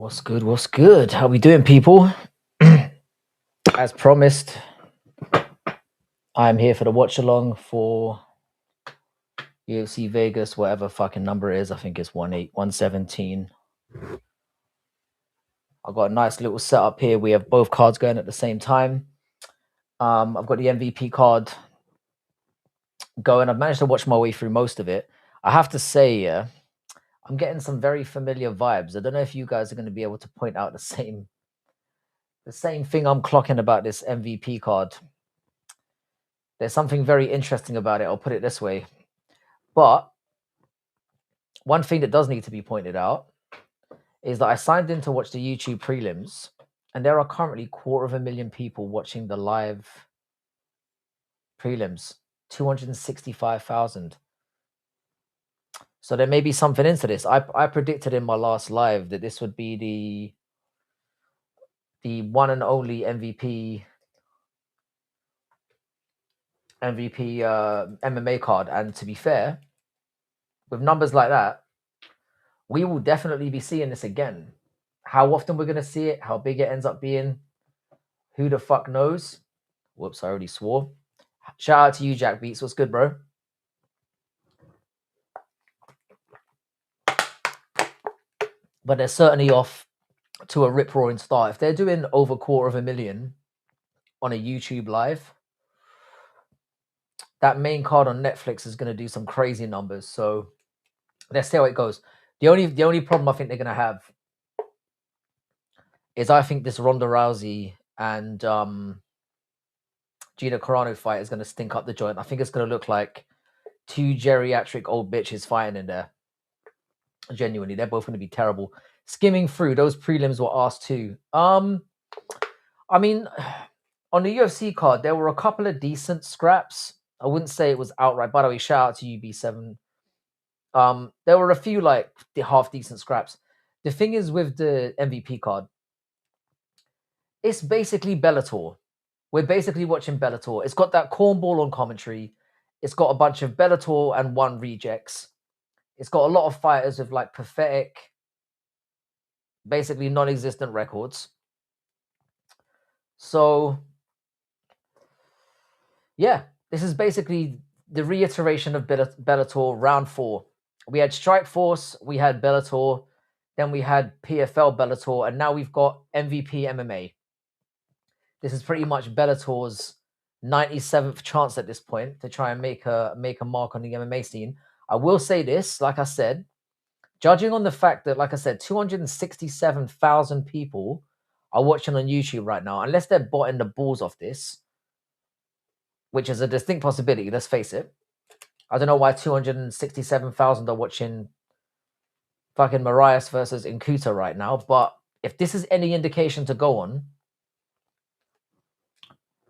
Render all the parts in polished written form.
What's good? What's good? How we doing, people? As promised, I'm here for the watch along for UFC Vegas, whatever fucking number it is. I think it's 117. I've got a nice little setup here. We have both cards going at the same time. I've got the MVP card going. I've managed to watch my way through most of it. I have to say, I'm getting some very familiar vibes. I don't know if you guys are going to be able to point out the same thing I'm clocking about this MVP card. There's something very interesting about it. I'll put it this way. But one thing that does need to be pointed out is that I signed in to watch the YouTube prelims, and there are currently 250,000 people watching the live prelims. 265,000. So there may be something into this. I predicted in my last live that this would be the one and only MVP MMA card, and to be fair, with numbers like that, we will definitely be seeing this again. How often we're going to see it, how big it ends up being, who the fuck knows? Whoops, I already swore. Shout out to you, Jack Beats. What's good, bro? But they're certainly off to a rip-roaring start. If they're doing over 250,000 on a YouTube live, that main card on Netflix is going to do some crazy numbers. So let's see how it goes. The only problem I think they're going to have is I think this Ronda Rousey and Gina Carano fight is going to stink up the joint. I think it's going to look like two geriatric old bitches fighting in there. Genuinely, they're both going to be terrible. Skimming through, those prelims were asked too. I mean, on the UFC card, there were a couple of decent scraps. I wouldn't say it was outright. By the way, shout out to UB7. There were a few like the half decent scraps. The thing is with the MVP card, it's basically Bellator. We're basically watching Bellator. It's got that cornball on commentary. It's got a bunch of Bellator and one rejects. It's got a lot of fighters with like pathetic, basically non-existent records. So, yeah, this is basically the reiteration of Bellator round 4. We had Strikeforce, we had Bellator, then we had PFL Bellator, and now we've got MVP MMA. This is pretty much Bellator's 97th chance at this point to try and make a mark on the MMA scene. I will say this, like I said, judging on the fact that, like I said, 267,000 people are watching on YouTube right now, unless they're botting the balls off this, which is a distinct possibility, let's face it. I don't know why 267,000 are watching fucking Marias versus Nkuta right now, but if this is any indication to go on,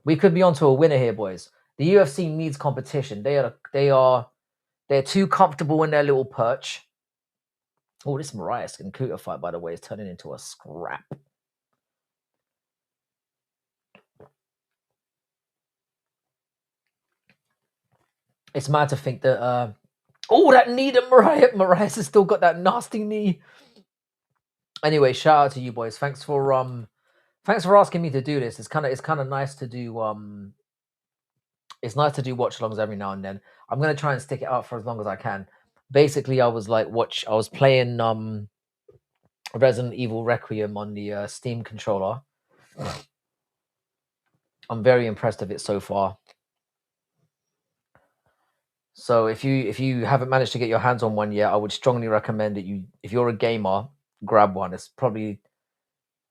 we could be onto a winner here, boys. The UFC needs competition. They're too comfortable in their little perch. Oh, this Marias Nkuta fight, by the way, is turning into a scrap. It's mad to think that that knee that Marias has still got that nasty knee. Anyway, shout out to you boys. Thanks for asking me to do this. It's kind of nice to do it's nice to do watch alongs every now and then. I'm gonna try and stick it out for as long as I can. Basically, I was playing Resident Evil Requiem on the Steam controller. I'm very impressed with it so far. So if you haven't managed to get your hands on one yet, I would strongly recommend that if you're a gamer, grab one. It's probably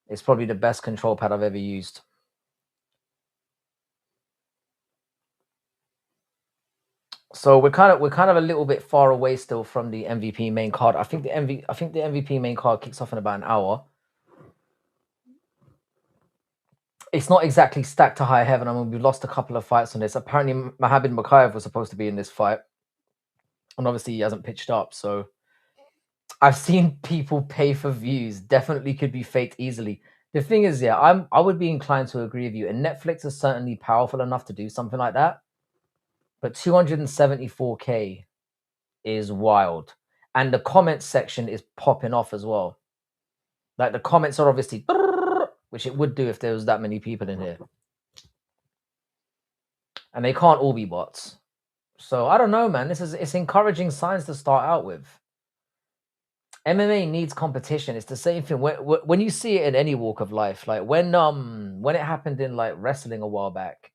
the best control pad I've ever used. So we're kind of a little bit far away still from the MVP main card. I think the MVP main card kicks off in about an hour. It's not exactly stacked to high heaven. I mean, we lost a couple of fights on this. Apparently, Mahabin Makayev was supposed to be in this fight, and obviously he hasn't pitched up. So I've seen people pay for views. Definitely could be faked easily. The thing is, yeah, I would be inclined to agree with you. And Netflix is certainly powerful enough to do something like that. But 274K is wild. And the comment section is popping off as well. Like the comments are obviously, which it would do if there was that many people in here, and they can't all be bots. So I don't know, man. It's encouraging signs to start out with. MMA needs competition. It's the same thing when you see it in any walk of life. Like when it happened in like wrestling a while back,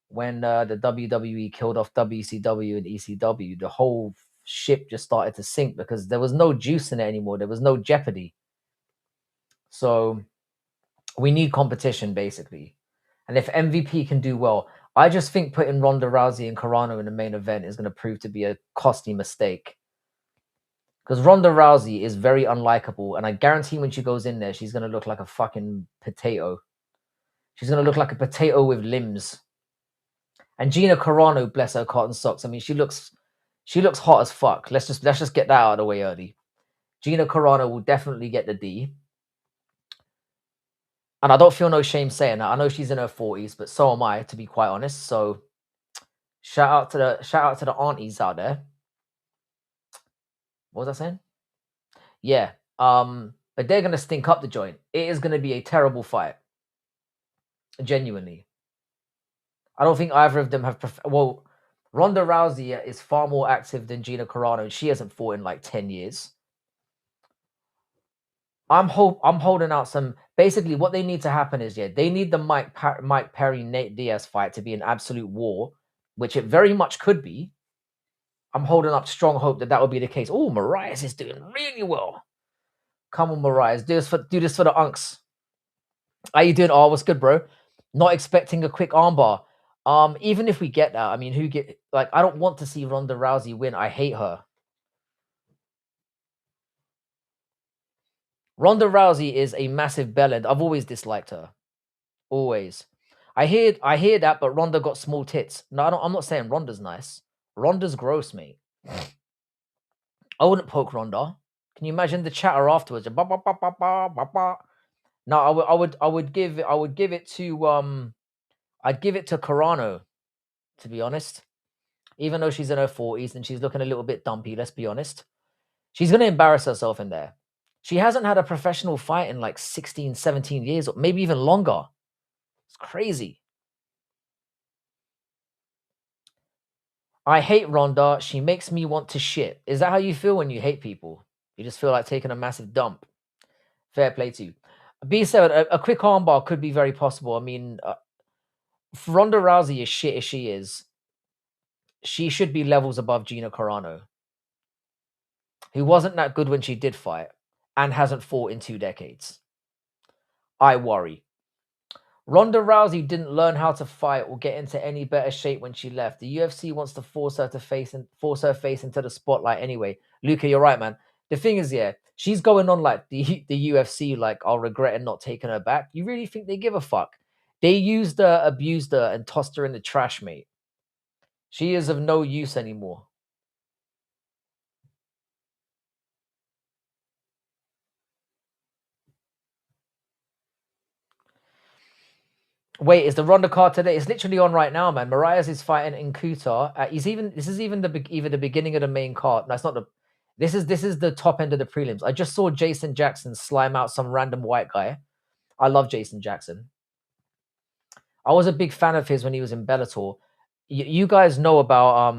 when the WWE killed off WCW and ECW, the whole ship just started to sink because there was no juice in it anymore. There was no jeopardy. So we need competition basically. And if MVP can do well, I just think putting Ronda Rousey and Carano in the main event is going to prove to be a costly mistake. Because Ronda Rousey is very unlikable, and I guarantee when she goes in there, she's going to look like a fucking potato. She's going to look like a potato with limbs. And Gina Carano, bless her cotton socks. I mean, she looks hot as fuck. Let's just get that out of the way early. Gina Carano will definitely get the D. And I don't feel no shame saying that. I know she's in her 40s, but so am I, to be quite honest. So shout out to the aunties out there. What was I saying? Yeah. But they're gonna stink up the joint. It is gonna be a terrible fight. Genuinely. I don't think either of them have well, Ronda Rousey is far more active than Gina Carano, and she hasn't fought in like 10 years. I'm holding out some. Basically, what they need to happen is, they need the Mike Perry Nate Diaz fight to be an absolute war, which it very much could be. I'm holding up strong hope that will be the case. Oh, Mariah is doing really well. Come on, Mariah, do this for the unks. How you doing? Oh, what's good, bro? Not expecting a quick armbar. Even if we get that, I mean, I don't want to see Ronda Rousey win. I hate her. Ronda Rousey is a massive bellend. I've always disliked her. Always. I hear that, but Ronda got small tits. No, I'm not saying Ronda's nice. Ronda's gross, mate. I wouldn't poke Ronda. Can you imagine the chatter afterwards? Ba, ba, ba, ba, ba, ba, ba. No, I would give it to I'd give it to Carano, to be honest. Even though she's in her 40s and she's looking a little bit dumpy, let's be honest. She's going to embarrass herself in there. She hasn't had a professional fight in like 16, 17 years, or maybe even longer. It's crazy. I hate Ronda. She makes me want to shit. Is that how you feel when you hate people? You just feel like taking a massive dump. Fair play to you. B7, a quick armbar could be very possible. I mean, Ronda Rousey, as shit as she is, she should be levels above Gina Carano, who wasn't that good when she did fight and hasn't fought in 2 decades. I worry. Ronda Rousey didn't learn how to fight or get into any better shape when she left. The UFC wants to force her face into the spotlight anyway. Luca, you're right, man. The thing is, she's going on like the UFC, like, I'll regret not taking her back. You really think they give a fuck? They used her, abused her, and tossed her in the trash, mate. She is of no use anymore. Wait, is the Ronda card today? It's literally on right now, man. Mariah's is fighting in Qatar. This is even either the beginning of the main card. No, it's not the. This is the top end of the prelims. I just saw Jason Jackson slime out some random white guy. I love Jason Jackson. I was a big fan of his when he was in Bellator. You guys know about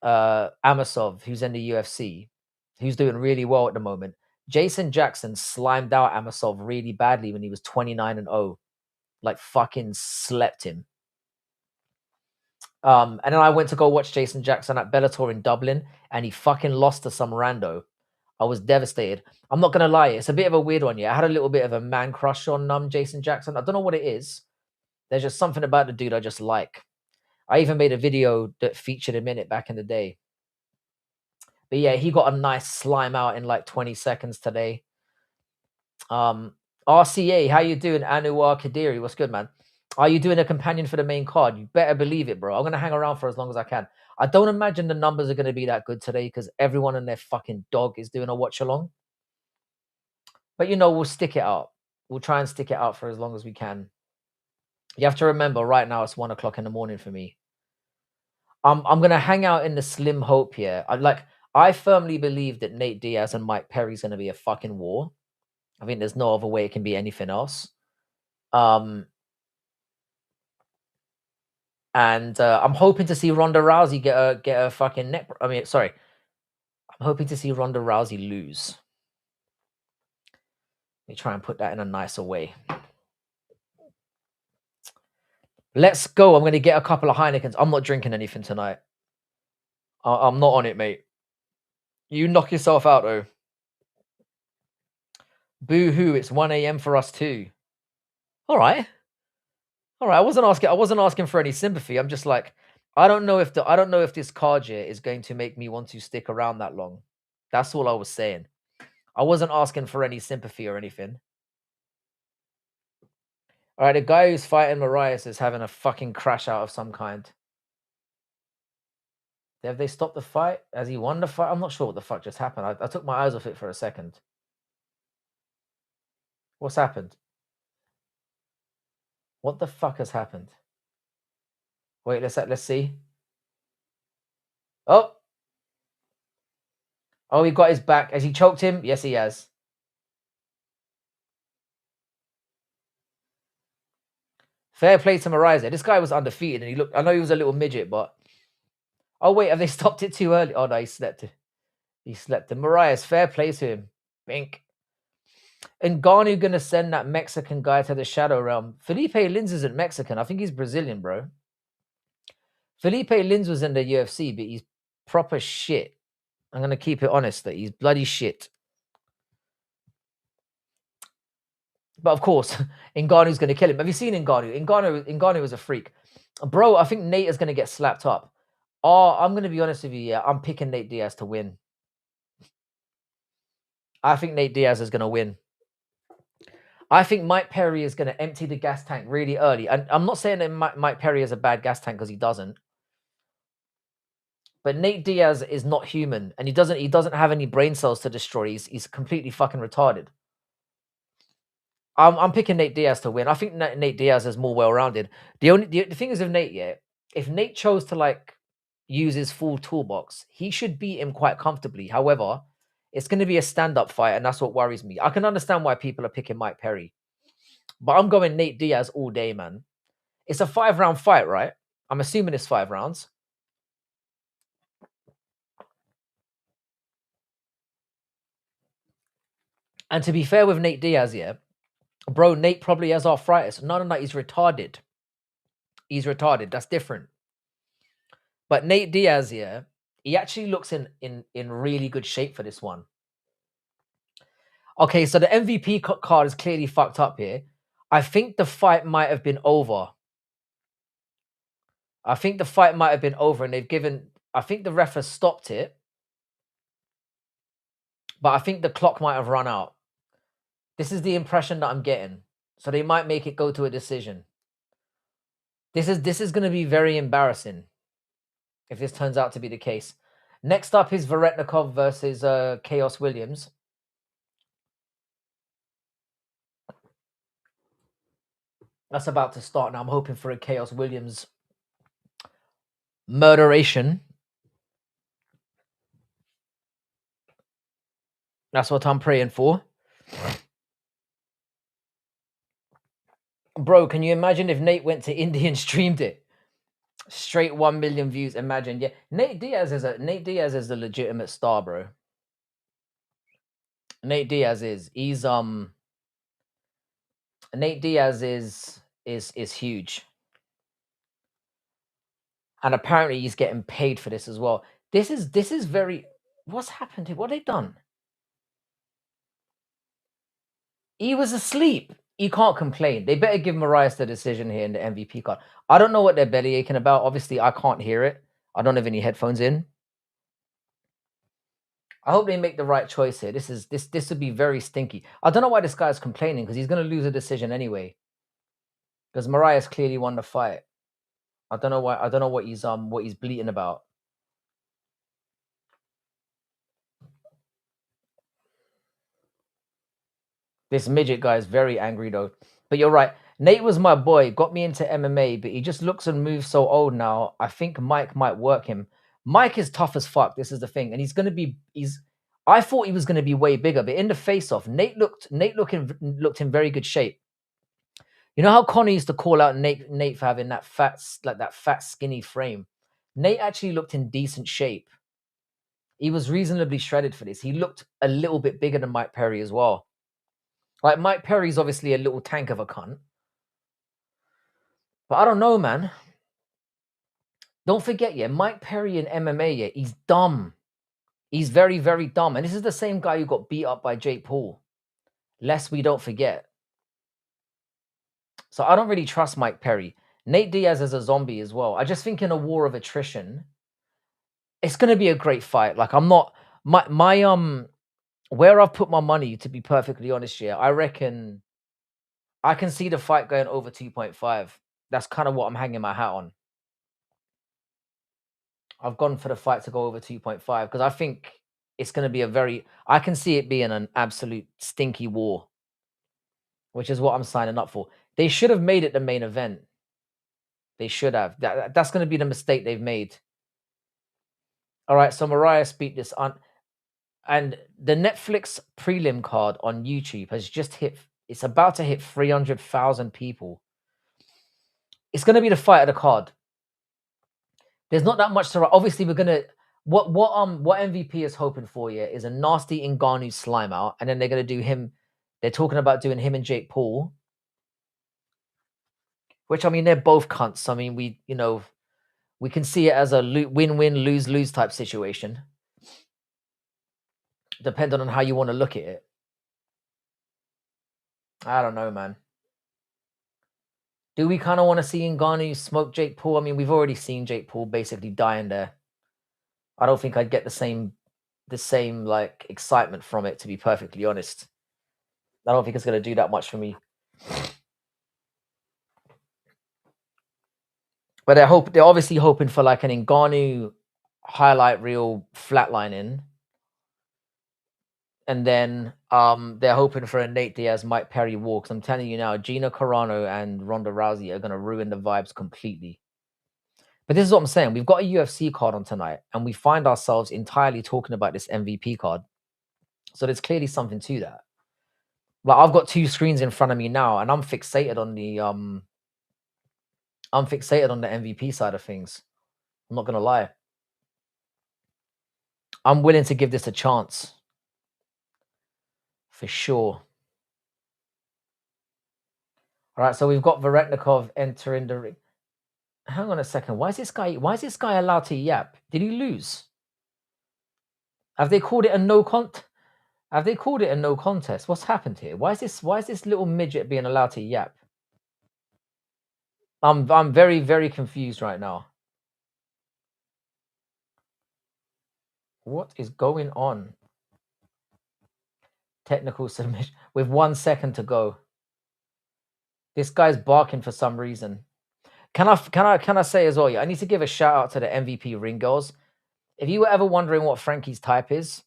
Amasov, who's in the UFC, who's doing really well at the moment. Jason Jackson slimed out Amasov really badly when he was 29-0. Like fucking slept him. And then I went to go watch Jason Jackson at Bellator in Dublin, and he fucking lost to some rando. I was devastated. I'm not gonna lie, it's a bit of a weird one. Yeah, I had a little bit of a man crush on Jason Jackson. I don't know what it is. There's just something about the dude I just like. I even made a video that featured him in it back in the day. But yeah, he got a nice slime out in like 20 seconds today. RCA, how you doing? Anwar Kadiri, what's good, man? Are you doing a companion for the main card? You better believe it, bro. I'm going to hang around for as long as I can. I don't imagine the numbers are going to be that good today because everyone and their fucking dog is doing a watch along. But, we'll stick it out. We'll try and stick it out for as long as we can. You have to remember, right now, it's 1 o'clock in the morning for me. I'm going to hang out in the slim hope here. I firmly believe that Nate Diaz and Mike Perry's going to be a fucking war. I think there's no other way it can be anything else. And I'm hoping to see Ronda Rousey get a fucking neck. I mean, sorry, I'm hoping to see Ronda Rousey lose. Let me try and put that in a nicer way. Let's go. I'm going to get a couple of Heinekens. I'm not drinking anything tonight. I'm not on it, mate. You knock yourself out, though. Boo hoo! It's 1 a.m. for us too. All right. I wasn't asking for any sympathy. I'm just like, I don't know if this card here is going to make me want to stick around that long. That's all I was saying. I wasn't asking for any sympathy or anything. All right, the guy who's fighting Marias is having a fucking crash out of some kind. Have they stopped the fight? Has he won the fight? I'm not sure what the fuck just happened. I took my eyes off it for a second. What's happened? What the fuck has happened? Wait, let's see. Oh, he got his back. Has he choked him? Yes, he has. Fair play to Mariah. This guy was undefeated, and he looked. I know he was a little midget, but oh wait, have they stopped it too early? Oh no, he slept. He slept. And Mariah's fair play to him. Bink. And Ngannou gonna send that Mexican guy to the Shadow Realm. Felipe Lins isn't Mexican. I think he's Brazilian, bro. Felipe Lins was in the UFC, but he's proper shit. I'm gonna keep it honest that he's bloody shit. But of course, Ngannou's going to kill him. Have you seen Ngannou? Ngannou is a freak. Bro, I think Nate is going to get slapped up. Oh, I'm going to be honest with you. Yeah, I'm picking Nate Diaz to win. I think Nate Diaz is going to win. I think Mike Perry is going to empty the gas tank really early. And I'm not saying that Mike Perry is a bad gas tank because he doesn't. But Nate Diaz is not human. And he doesn't have any brain cells to destroy. He's completely fucking retarded. I'm picking Nate Diaz to win. I think Nate Diaz is more well-rounded. The thing is with Nate, yeah, if Nate chose to like use his full toolbox, he should beat him quite comfortably. However, it's going to be a stand-up fight, and that's what worries me. I can understand why people are picking Mike Perry, but I'm going Nate Diaz all day, man. It's a 5-round fight, right? I'm assuming it's 5 rounds. And to be fair with Nate Diaz, yeah, bro, Nate probably has arthritis. No, he's retarded. He's retarded. That's different. But Nate Diaz, yeah, he actually looks in really good shape for this one. Okay, so the MVP card is clearly fucked up here. I think the fight might have been over. And they've given... I think the ref has stopped it. But I think the clock might have run out. This is the impression that I'm getting. So they might make it go to a decision. This is going to be very embarrassing if this turns out to be the case. Next up is Varetnikov versus Chaos Williams. That's about to start now. I'm hoping for a Chaos Williams murderation. That's what I'm praying for. Bro, can you imagine if Nate went to India and streamed it? Straight 1 million views. Imagine, yeah. Nate Diaz is the legitimate star, bro. Nate Diaz is. Nate Diaz is huge. And apparently he's getting paid for this as well. This is very... What's happened here? What have they done? He was asleep. You can't complain. They better give Marias the decision here in the MVP card. I don't know what they're belly aching about. Obviously, I can't hear it. I don't have any headphones in. I hope they make the right choice here. This would be very stinky. I don't know why this guy's complaining because he's going to lose a decision anyway. Because Marias clearly won the fight. I don't know why. I don't know what he's bleating about. This midget guy is very angry though. But you're right. Nate was my boy, got me into MMA, but he just looks and moves so old now. I think Mike might work him. Mike is tough as fuck. This is the thing. And he's going to be... I thought he was going to be way bigger, but in the face-off, Nate looked in very good shape. You know how Connor used to call out Nate for having that fat skinny frame. Nate actually looked in decent shape. He was reasonably shredded for this. He looked a little bit bigger than Mike Perry as well. Like Mike Perry's obviously a little tank of a cunt. But I don't know, man. Don't forget, yeah, Mike Perry in MMA, yeah, he's dumb. He's very, very dumb. And this is the same guy who got beat up by Jake Paul. Lest we don't forget. So I don't really trust Mike Perry. Nate Diaz is a zombie as well. I just think in a war of attrition, it's going to be a great fight. Like I'm not where I've put my money, to be perfectly honest here, I reckon I can see the fight going over 2.5. That's kind of what I'm hanging my hat on. I've gone for the fight to go over 2.5 because I think it's going to be I can see it being an absolute stinky war, which is what I'm signing up for. They should have made it the main event. They should have. That's going to be the mistake they've made. All right, so Mariah beat this on, and the Netflix prelim card on YouTube has just hit. It's about to hit 300,000 people. It's going to be the fight of the card. There's not that much to. Obviously, we're gonna. What MVP is hoping for here is a nasty Ngannou slime out, and then they're gonna do him. They're talking about doing him and Jake Paul, which I mean they're both cunts. I mean we can see it as a win-win, lose-lose type situation, depending on how you want to look at it. I don't know, man. Do we kind of want to see Ngannou smoke Jake Paul? I mean, we've already seen Jake Paul basically dying there. I don't think I'd get the same like excitement from it, to be perfectly honest. I don't think it's going to do that much for me. But they're obviously hoping for like an Ngannou highlight reel flatlining. And then they're hoping for a Nate Diaz, Mike Perry war. Because I'm telling you now, Gina Carano and Ronda Rousey are going to ruin the vibes completely. But this is what I'm saying. We've got a UFC card on tonight, and we find ourselves entirely talking about this MVP card. So there's clearly something to that. Like I've got two screens in front of me now, and I'm fixated on the MVP side of things. I'm not gonna lie. I'm willing to give this a chance. For sure. All right, so we've got Varetnikov entering the ring. Hang on a second. Why is this guy allowed to yap? Did he lose? Have they called it a no contest? What's happened here? Why is this little midget being allowed to yap? I'm very, very confused right now. What is going on? Technical submission with 1 second to go. This guy's barking for some reason. Can I say as well? Yeah, I need to give a shout out to the MVP ring girls. If you were ever wondering what Frankie's type is,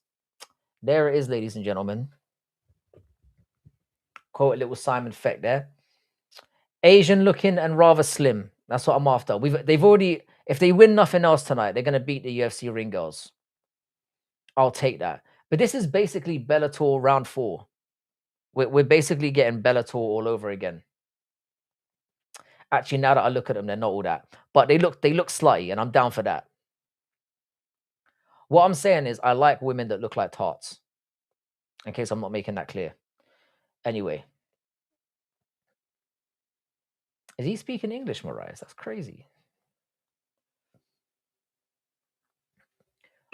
there it is, ladies and gentlemen. Quote a little Simon Feck there. Asian looking and rather slim. That's what I'm after. They've already, if they win nothing else tonight, they're gonna beat the UFC ring girls. I'll take that. But this is basically Bellator round 4. We're basically getting Bellator all over again. Actually, now that I look at them, they're not all that. But they look slutty, and I'm down for that. What I'm saying is I like women that look like tarts. In case I'm not making that clear. Anyway. Is he speaking English, Mariah? That's crazy.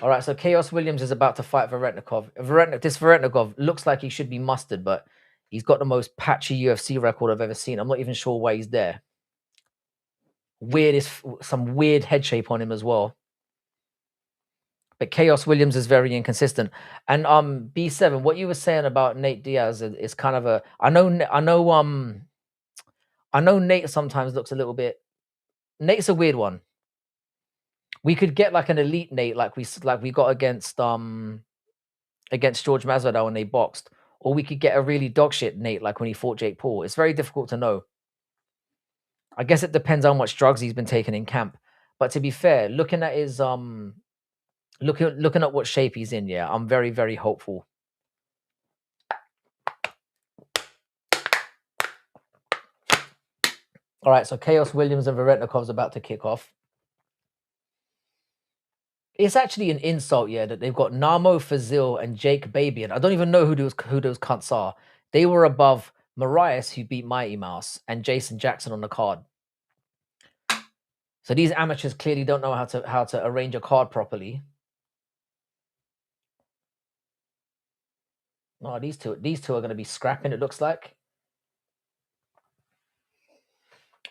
All right, so Chaos Williams is about to fight Varetnikov. This Varetnikov looks like he should be mustard, but he's got the most patchy UFC record I've ever seen. I'm not even sure why he's there. Some weird head shape on him as well. But Chaos Williams is very inconsistent. And B7, what you were saying about Nate Diaz is kind of a. I know Nate sometimes looks a little bit. Nate's a weird one. We could get like an elite Nate, like we got against George Masvidal when they boxed, or we could get a really dogshit Nate, like when he fought Jake Paul. It's very difficult to know. I guess it depends how much drugs he's been taking in camp. But to be fair, looking at his Looking at what shape he's in, yeah, I'm very, very hopeful. All right, so Chaos Williams and Varetnikov's about to kick off. It's actually an insult, yeah, that they've got Namo Fazil and Jake Babian. I don't even know who those cunts are. They were above Marias, who beat Mighty Mouse, and Jason Jackson on the card. So these amateurs clearly don't know how to arrange a card properly. No, these two are going to be scrapping. It looks like.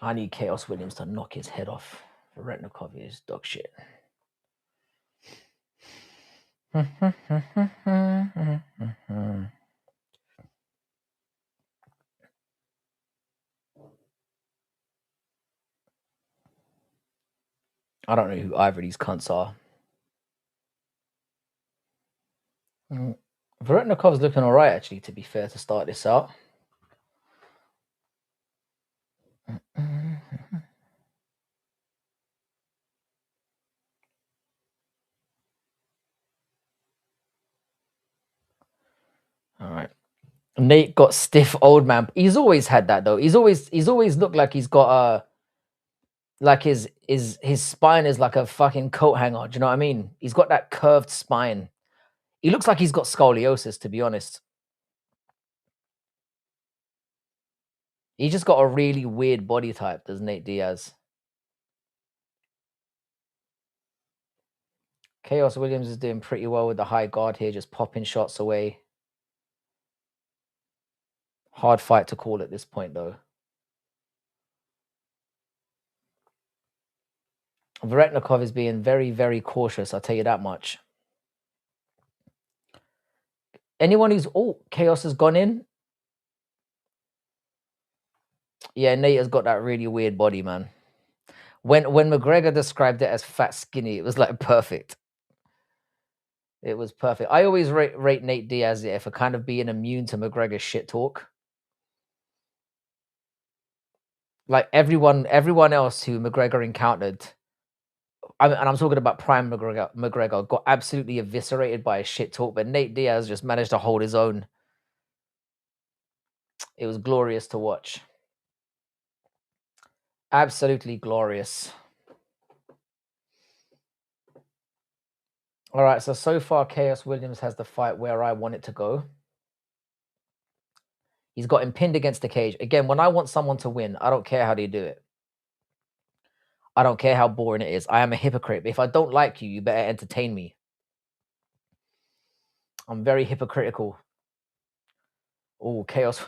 I need Chaos Williams to knock his head off. Varetnikov is dog shit. I don't know who either of these cunts are. Varetnikov's looking all right, actually, to be fair, to start this out. All right. Nate got stiff old man. He's always had that though. He's always looked like he's got a like his spine is like a fucking coat hanger. Do you know what I mean? He's got that curved spine. He looks like he's got scoliosis, to be honest. He just got a really weird body type, does Nate Diaz. Chaos Williams is doing pretty well with the high guard here, just popping shots away. Hard fight to call at this point, though. Varetnikov is being very, very cautious, I'll tell you that much. Anyone who's... Oh, Chaos has gone in. Yeah, Nate has got that really weird body, man. When McGregor described it as fat skinny, it was like perfect. It was perfect. I always rate Nate Diaz for kind of being immune to McGregor's shit talk. Like everyone else who McGregor encountered, and I'm talking about prime McGregor, got absolutely eviscerated by his shit talk, but Nate Diaz just managed to hold his own. It was glorious to watch. Absolutely glorious. All right, so far, Chaos Williams has the fight where I want it to go. He's got him pinned against the cage. Again, when I want someone to win, I don't care how they do it. I don't care how boring it is. I am a hypocrite. But if I don't like you, you better entertain me. I'm very hypocritical. Oh, Chaos.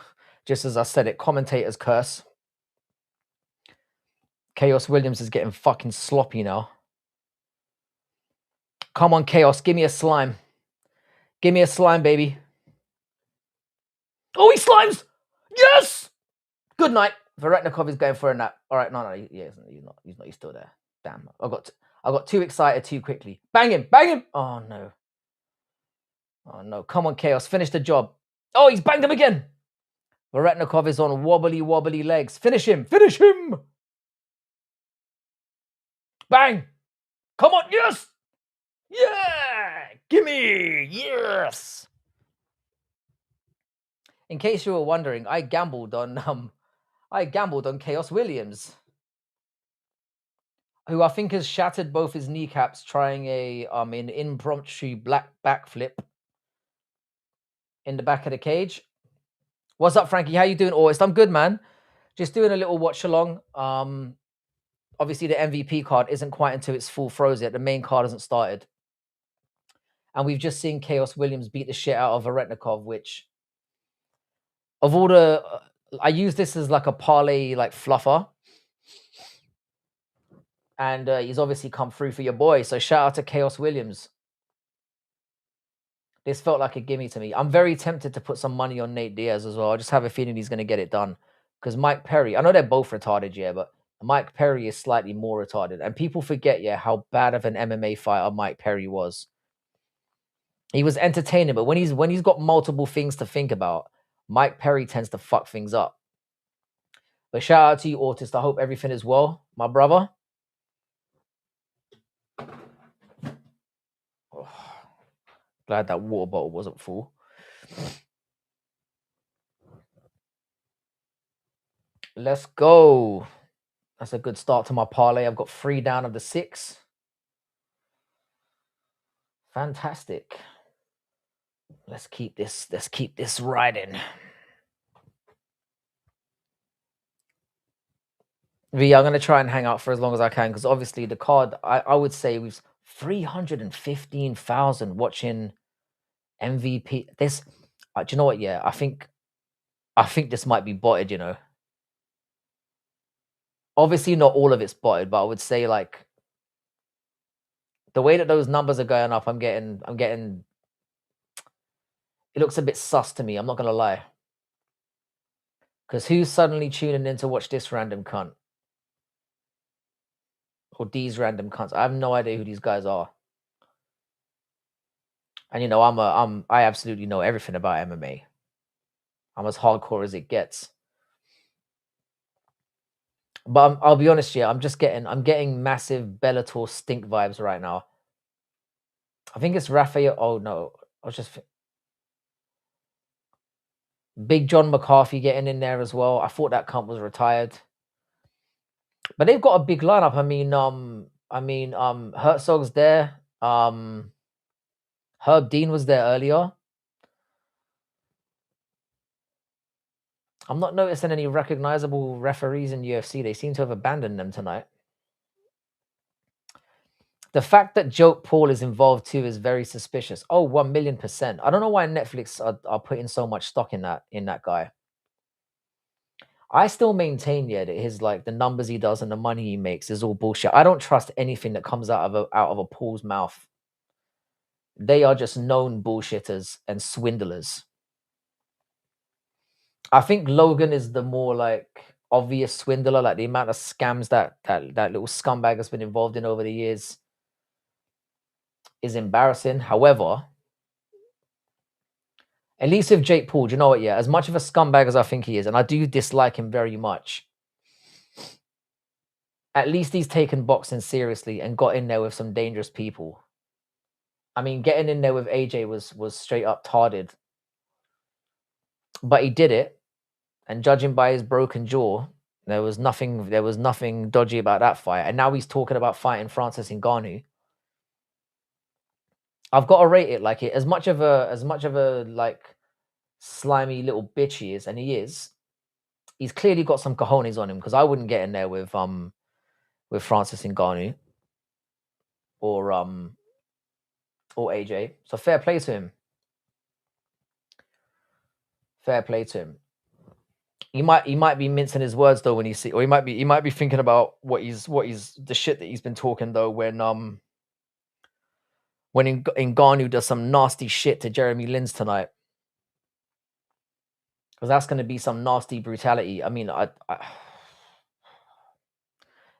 Just as I said it, commentators curse. Chaos Williams is getting fucking sloppy now. Come on, Chaos. Give me a slime. Give me a slime, baby. Oh, he slimes! Yes! Good night. Varetnikov is going for a nap. All right, no, he's not. He's still there. Damn. I got too excited too quickly. Bang him! Bang him! Oh, no. Oh, no. Come on, Chaos. Finish the job. Oh, he's banged him again. Varetnikov is on wobbly legs. Finish him. Finish him. Bang. Come on. Yes. Yeah. Gimme. Yes. In case you were wondering, I gambled on Chaos Williams, who I think has shattered both his kneecaps trying an impromptu black backflip in the back of the cage. What's up, Frankie? How you doing, August? I'm good, man. Just doing a little watch along. Obviously, the MVP card isn't quite into its full throes yet. The main card hasn't started. And we've just seen Chaos Williams beat the shit out of Varetnikov, which, of all the... I use this as like a parlay, like fluffer. And he's obviously come through for your boy. So shout out to Chaos Williams. This felt like a gimme to me. I'm very tempted to put some money on Nate Diaz as well. I just have a feeling he's going to get it done. Because Mike Perry, I know they're both retarded, yeah, but Mike Perry is slightly more retarded. And people forget, yeah, how bad of an MMA fighter Mike Perry was. He was entertaining, but when he's got multiple things to think about, Mike Perry tends to fuck things up. But shout out to you, Autist. I hope everything is well, my brother. Glad that water bottle wasn't full. Let's go. That's a good start to my parlay. I've got 3 down of the 6. Fantastic. Let's keep this riding. V, I'm gonna try and hang out for as long as I can because obviously the card I would say we've 315,000 watching MVP. This do you know what? Yeah, I think this might be botted, you know. Obviously not all of it's botted, but I would say like the way that those numbers are going up, I'm getting it looks a bit sus to me, I'm not gonna lie. Because who's suddenly tuning in to watch this random cunt? Or these random cunts? I have no idea who these guys are. And you know, I absolutely know everything about MMA. I'm as hardcore as it gets. But I'll be honest, yeah, I'm getting massive Bellator stink vibes right now. I think it's Raphael. Oh no, I was just Big John McCarthy getting in there as well. I thought that cunt was retired, but they've got a big lineup. Herzog's there. Herb Dean was there earlier. I'm not noticing any recognizable referees in UFC. They seem to have abandoned them tonight. The fact that Joke Paul is involved too is very suspicious. Oh, 1,000,000%. I don't know why Netflix are putting so much stock in that guy. I still maintain, yeah, that his like the numbers he does and the money he makes is all bullshit. I don't trust anything that comes out of a Paul's mouth. They are just known bullshitters and swindlers. I think Logan is the more like obvious swindler, like the amount of scams that little scumbag has been involved in over the years is embarrassing. However, at least with Jake Paul, do you know what? Yeah, as much of a scumbag as I think he is, and I do dislike him very much, at least he's taken boxing seriously and got in there with some dangerous people. I mean, getting in there with AJ was straight up tarded, but he did it. And judging by his broken jaw, there was nothing dodgy about that fight. And now he's talking about fighting Francis Ngannou. I've got to rate it like it as much of a like slimy little bitch he is, and he is. He's clearly got some cojones on him because I wouldn't get in there with Francis Ngannou or AJ. So fair play to him. Fair play to him. He might be mincing his words though when or he might be thinking about what he's the shit that he's been talking though when Ngannou does some nasty shit to Jeremy Lins tonight. Because that's going to be some nasty brutality. I mean,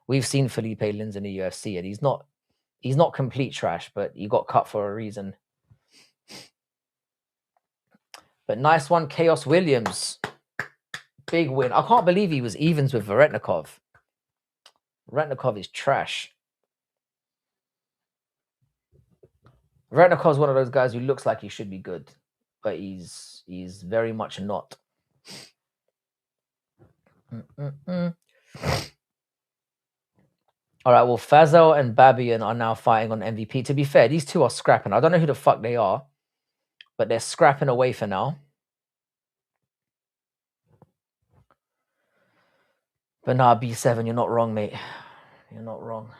we've seen Felipe Lins in the UFC, and he's not complete trash, but he got cut for a reason. But nice one, Chaos Williams. Big win. I can't believe he was evens with Varetnikov. Varetnikov is trash. Varetnikov's one of those guys who looks like he should be good, but he's very much not. All right, well, Fazel and Babian are now fighting on MVP. To be fair, these two are scrapping. I don't know who the fuck they are, but they're scrapping away for now. But nah, B7, you're not wrong, mate. You're not wrong.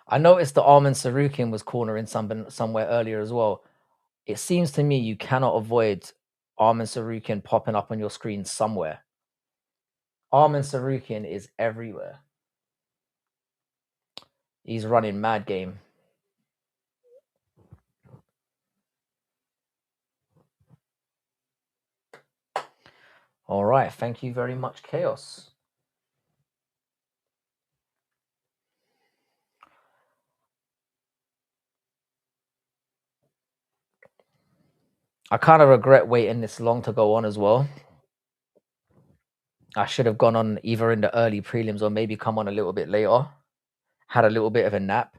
I noticed that Arman Sarukian was cornering somewhere earlier as well. It seems to me you cannot avoid Arman Sarukian popping up on your screen somewhere. Arman Sarukian is everywhere. He's running mad game. All right, thank you very much, Chaos. I kind of regret waiting this long to go on as well. I should have gone on either in the early prelims or maybe come on a little bit later. Had a little bit of a nap.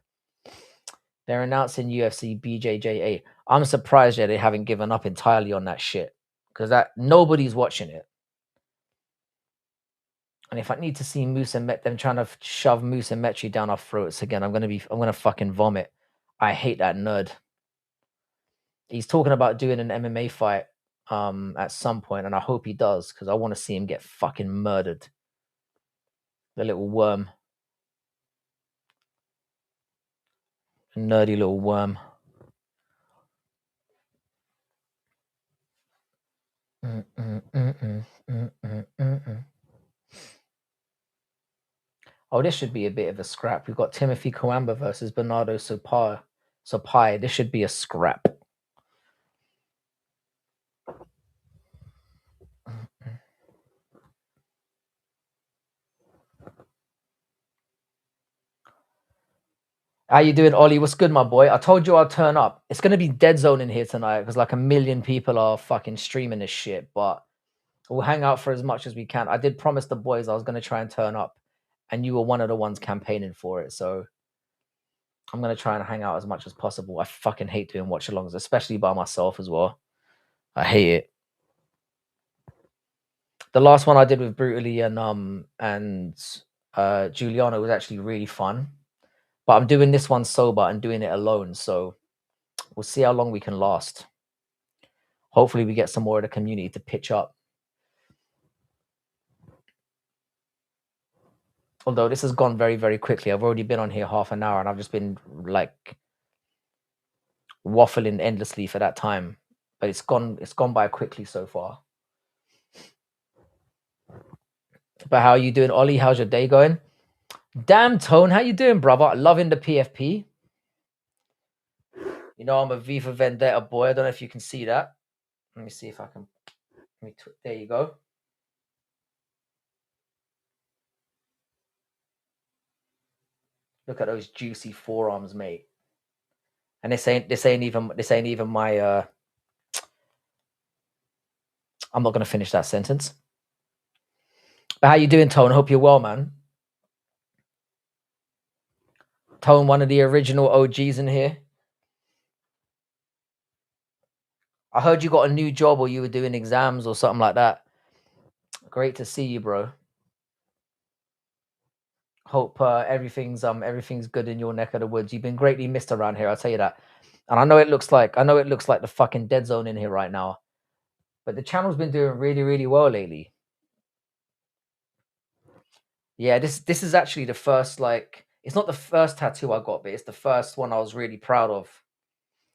They're announcing UFC BJJA. I'm surprised that they haven't given up entirely on that shit because that nobody's watching it. And if I need to see Moose and them trying to shove Moose and Metri down our throats again, I'm gonna fucking vomit. I hate that nerd. He's talking about doing an MMA fight at some point, and I hope he does because I want to see him get fucking murdered. The little worm, nerdy little worm. Oh, this should be a bit of a scrap. We've got Timothy Coamba versus Bernardo Sopai. This should be a scrap. How you doing, Ollie? What's good, my boy? I told you I'll turn up. It's gonna be dead zone in here tonight because like 1,000,000 people are fucking streaming this shit. But we'll hang out for as much as we can. I did promise the boys I was gonna try and turn up, and you were one of the ones campaigning for it. So I'm gonna try and hang out as much as possible. I fucking hate doing watch-alongs, especially by myself as well. I hate it. The last one I did with Brutally and Giuliano was actually really fun. But I'm doing this one sober and doing it alone, so we'll see how long we can last. Hopefully we get some more of the community to pitch up. Although this has gone very, very quickly. I've already been on here half an hour and I've just been like waffling endlessly for that time. But it's gone by quickly so far. But how are you doing, Ollie? How's your day going? Damn, Tone, how you doing, brother? Loving the PFP. You know, I'm a Viva Vendetta boy. I don't know if you can see that. Let me see if I can. There you go. Look at those juicy forearms, mate. And this ain't even my. I'm not gonna finish that sentence. But how you doing, Tone? Hope you're well, man. Tone, one of the original OGs in here. I heard you got a new job or you were doing exams or something like that. Great to see you, bro. Hope everything's good in your neck of the woods. You've been greatly missed around here, I'll tell you that. And I know it looks like the fucking dead zone in here right now. But the channel's been doing really, really well lately. Yeah, this is actually the first, like, it's not the first tattoo I got, but it's the first one I was really proud of.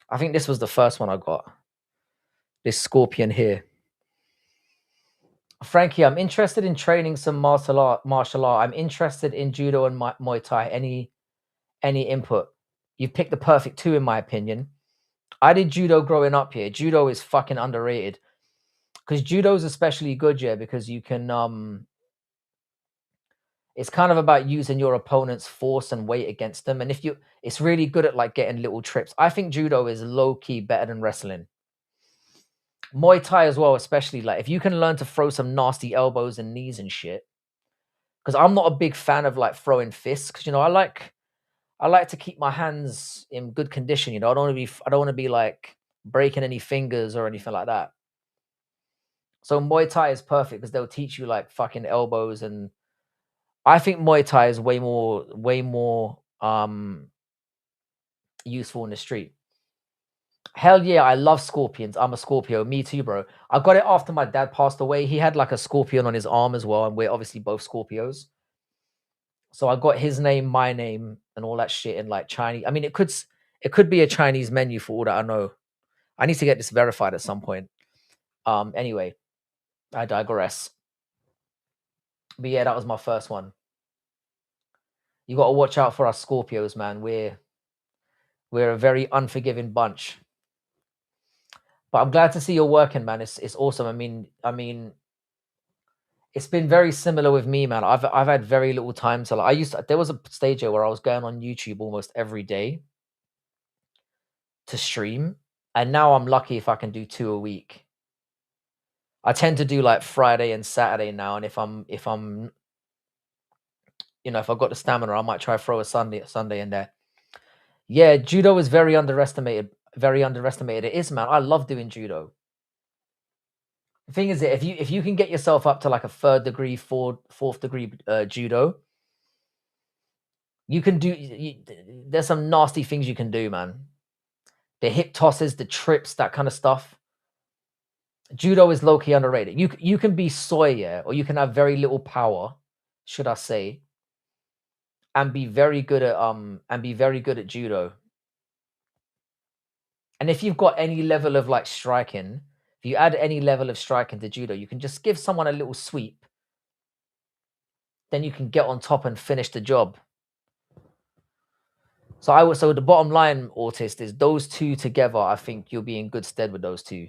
I think this was the first one I got. This scorpion here. Frankie, I'm interested in training some martial art. I'm interested in judo and Muay Thai. Any input? You've picked the perfect two, in my opinion. I did judo growing up here. Judo is fucking underrated because judo is especially good, yeah, because you can it's kind of about using your opponent's force and weight against them. And it's really good at like getting little trips. I think judo is low key better than wrestling. Muay Thai as well, especially like if you can learn to throw some nasty elbows and knees and shit. Because I'm not a big fan of like throwing fists. Because I like to keep my hands in good condition. I don't want to be like breaking any fingers or anything like that. So Muay Thai is perfect because they'll teach you like fucking elbows, and I think Muay Thai is way more useful in the street. Hell yeah, I love scorpions. I'm a Scorpio. Me too, bro. I got it after my dad passed away. He had like a scorpion on his arm as well, and we're obviously both Scorpios. So I got his name, my name, and all that shit in like Chinese. I mean, it could be a Chinese menu for all that I know. I need to get this verified at some point. Anyway, I digress. But yeah, that was my first one. You got to watch out for us Scorpios, man. We're a very unforgiving bunch. But I'm glad to see you're working, man. It's awesome. I mean, it's been very similar with me, man. I've had very little time to like. There was a stage here where I was going on YouTube almost every day to stream, and now I'm lucky if I can do 2 a week. I tend to do like Friday and Saturday now, and if I'm if I've got the stamina, I might try throw a Sunday in there. Yeah, judo is very underestimated. Very underestimated. It is, man. I love doing judo. The thing is that if you can get yourself up to like a third degree, fourth degree judo, you can do. There's some nasty things you can do, man. The hip tosses, the trips, that kind of stuff. Judo is low key underrated. You can be soy, yeah, or you can have very little power, should I say, and be very good at judo. And if you've got any level of like striking, if you add any level of striking to judo, you can just give someone a little sweep, then you can get on top and finish the job. So the bottom line, Autist, is those two together. I think you'll be in good stead with those two.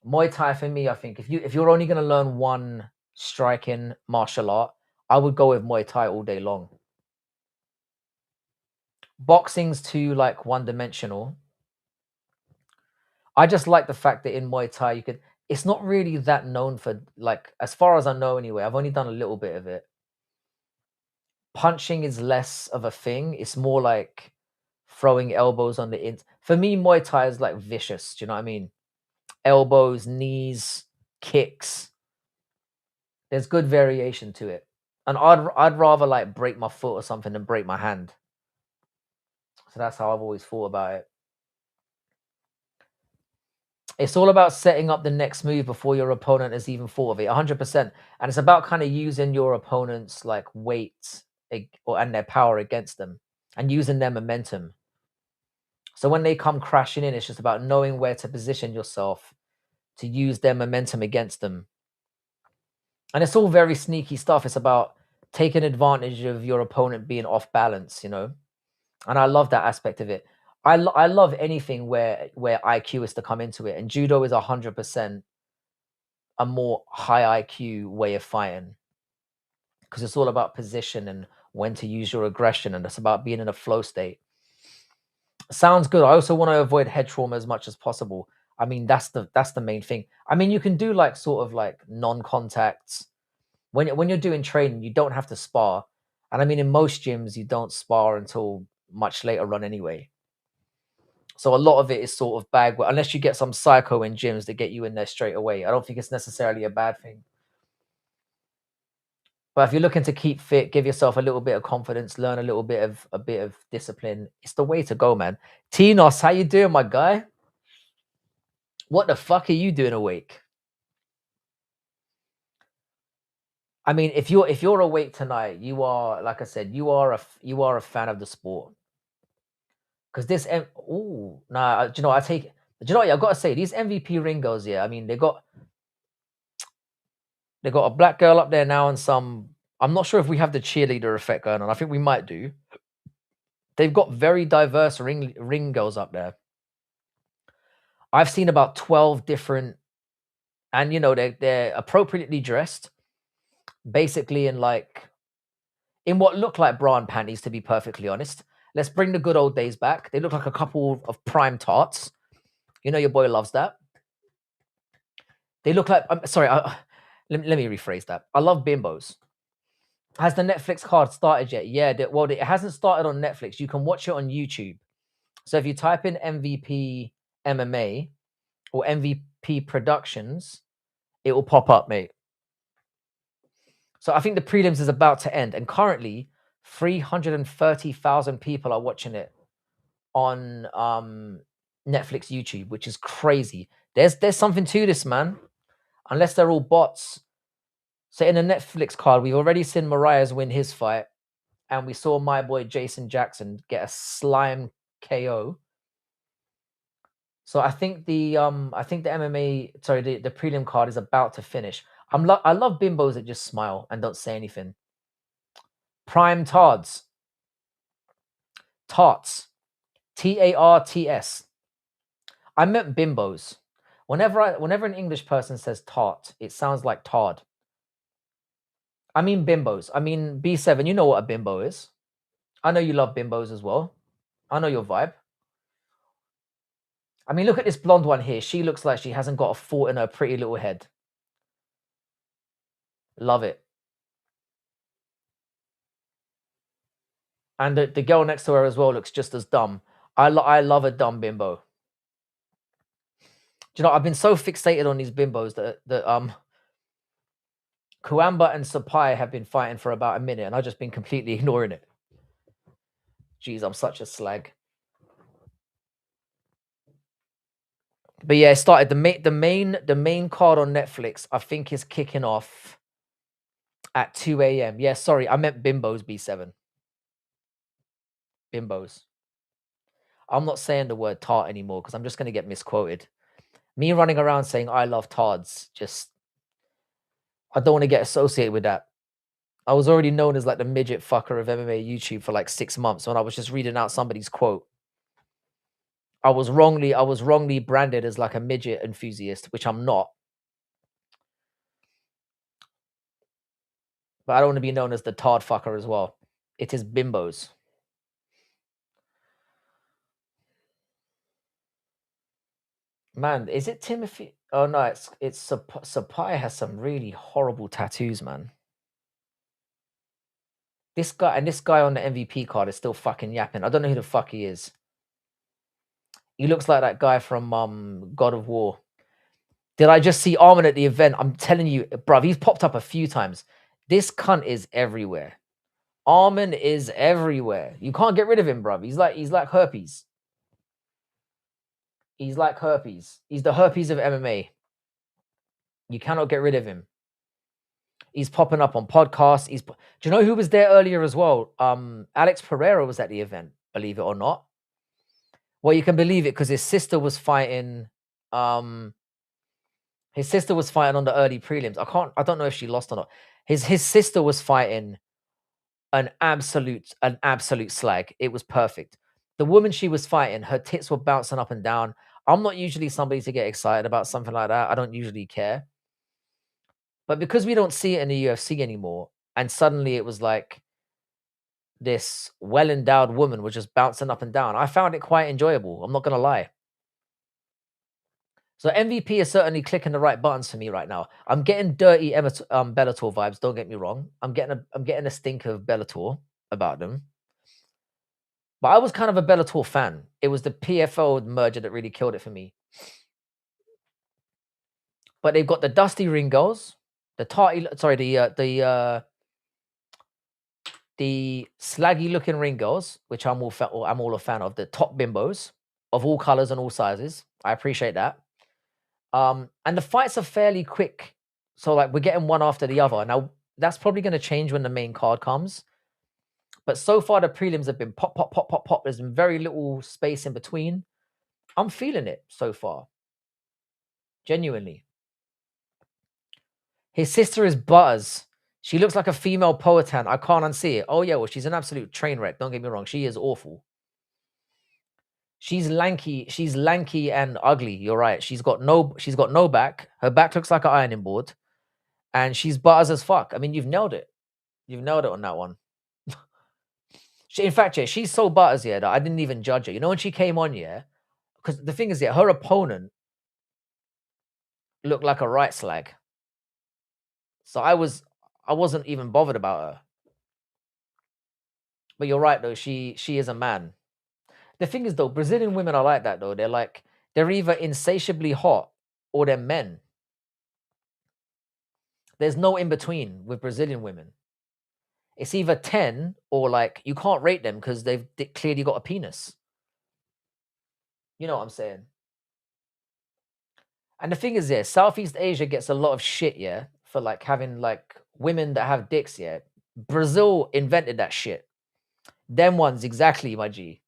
Muay Thai for me, I think if you're only going to learn one striking martial art, I would go with Muay Thai all day long. Boxing's too like one-dimensional. I just like the fact that in Muay Thai it's not really that known for, like, as far as I know anyway. I've only done a little bit of it. Punching is less of a thing. It's more like throwing elbows on the for me, Muay Thai is like vicious. Do you know what I mean? Elbows, knees, kicks. There's good variation to it. And I'd rather like break my foot or something than break my hand. So that's how I've always thought about it. It's all about setting up the next move before your opponent has even thought of it, 100%. And it's about kind of using your opponent's like weight and their power against them and using their momentum. So when they come crashing in, it's just about knowing where to position yourself to use their momentum against them. And it's all very sneaky stuff. It's about taking advantage of your opponent being off balance, And I love that aspect of it. I love anything where IQ is to come into it, and judo is 100% a more high IQ way of fighting, because it's all about position and when to use your aggression, and it's about being in a flow state. Sounds good. I also want to avoid head trauma as much as possible. I mean, that's the main thing. I mean, you can do like sort of like non-contacts when you're doing training. You don't have to spar, and I mean, in most gyms, you don't spar until much later on anyway. So a lot of it is sort of bag work, unless you get some psycho in gyms that get you in there straight away. I don't think it's necessarily a bad thing. But if you're looking to keep fit, give yourself a little bit of confidence, learn a bit of discipline, it's the way to go, man. Tinos, how you doing, my guy? What the fuck are you doing awake? I mean, if you're awake tonight, you are, like I said, you are a fan of the sport. Because this, do you know? Do you know what? I've got to say, these MVP ring girls, yeah. I mean, they got a black girl up there now, and some. I'm not sure if we have the cheerleader effect going on. I think we might do. They've got very diverse ring girls up there. I've seen about 12 different, and they're appropriately dressed, basically in what look like bra and panties, to be perfectly honest. Let's bring the good old days back. They look like a couple of prime tarts. Your boy loves that. They look like, I'm sorry, let me rephrase that. I love bimbos. Has the Netflix card started yet? Yeah, well, it hasn't started on Netflix. You can watch it on YouTube. So if you type in MVP MMA or MVP Productions, it will pop up, mate. So I think the prelims is about to end, and currently 330,000 people are watching it on Netflix YouTube, which is crazy. There's something to this, man. Unless they're all bots. So in the Netflix card, we've already seen Mariah's win his fight, and we saw my boy Jason Jackson get a slime KO. So I think the MMA, sorry, the prelim card is about to finish. I love bimbos that just smile and don't say anything. Prime tarts. Tarts. TARTS. I meant bimbos. Whenever an English person says tart, it sounds like tard. I mean bimbos. I mean B7, you know what a bimbo is. I know you love bimbos as well. I know your vibe. I mean, look at this blonde one here. She looks like she hasn't got a thought in her pretty little head. Love it. And the girl next to her as well looks just as dumb. I love a dumb bimbo. Do you know, I've been so fixated on these bimbos that Kuamba and Sapai have been fighting for about a minute, and I've just been completely ignoring it. Jeez, I'm such a slag. But yeah, it started the main card on Netflix. I think is kicking off at 2 a.m. Yeah, sorry, I meant bimbos. B7 bimbos. I'm not saying the word tart anymore because I'm just going to get misquoted. Me running around saying I love tards, just I don't want to get associated with that. I was already known as like the midget fucker of MMA YouTube for like 6 months when I was just reading out somebody's quote. I was wrongly branded as like a midget enthusiast, which I'm not. But I don't want to be known as the tard fucker as well. It is bimbos. Man, is it Timothy? Oh no, it's Sapai has some really horrible tattoos, man. This guy on the MVP card is still fucking yapping. I don't know who the fuck he is. He looks like that guy from God of War. Did I just see Armin at the event? I'm telling you, bruv, he's popped up a few times. This cunt is everywhere. Armin is everywhere. You can't get rid of him, bruv. He's like herpes. He's like herpes. He's the herpes of MMA. You cannot get rid of him. He's popping up on podcasts. Do you know who was there earlier as well? Alex Pereira was at the event, believe it or not. Well, you can believe it because his sister was fighting. His sister was fighting on the early prelims. I don't know if she lost or not. His sister was fighting an absolute slag. It was perfect. The woman she was fighting, her tits were bouncing up and down. I'm not usually somebody to get excited about something like that. I don't usually care. But because we don't see it in the UFC anymore, and suddenly it was like this well-endowed woman was just bouncing up and down, I found it quite enjoyable. I'm not gonna lie. So MVP is certainly clicking the right buttons for me right now. I'm getting dirty Bellator vibes. Don't get me wrong. I'm getting a stink of Bellator about them. But I was kind of a Bellator fan. It was the PFL merger that really killed it for me. But they've got the Dusty Ring girls, the the slaggy looking ring girls, which I'm all a fan of. The top bimbos of all colors and all sizes. I appreciate that. And the fights are fairly quick. So like we're getting one after the other. Now that's probably going to change when the main card comes. But so far the prelims have been pop, pop, pop, pop, pop. There's been very little space in between. I'm feeling it so far. Genuinely. His sister is Butters. She looks like a female Poetan. I can't unsee it. Oh yeah, well, she's an absolute train wreck. Don't get me wrong. She is awful. She's lanky. She's lanky and ugly. You're right. She's got no back. Her back looks like an ironing board. And she's Butters as fuck. I mean, you've nailed it. You've nailed it on that one. In fact, yeah, she's so Butters, yeah, that I didn't even judge her. You know, when she came on, yeah, because the thing is, yeah, her opponent looked like a right slag. So I wasn't even bothered about her. But you're right though, she is a man. The thing is though, Brazilian women are like that though. They're either insatiably hot or they're men. There's no in between with Brazilian women. It's either 10 or like you can't rate them because they've clearly got a penis. You know what I'm saying? And the thing is, yeah, Southeast Asia gets a lot of shit, yeah, for like having like women that have dicks, yeah. Brazil invented that shit. Them ones, exactly, my G.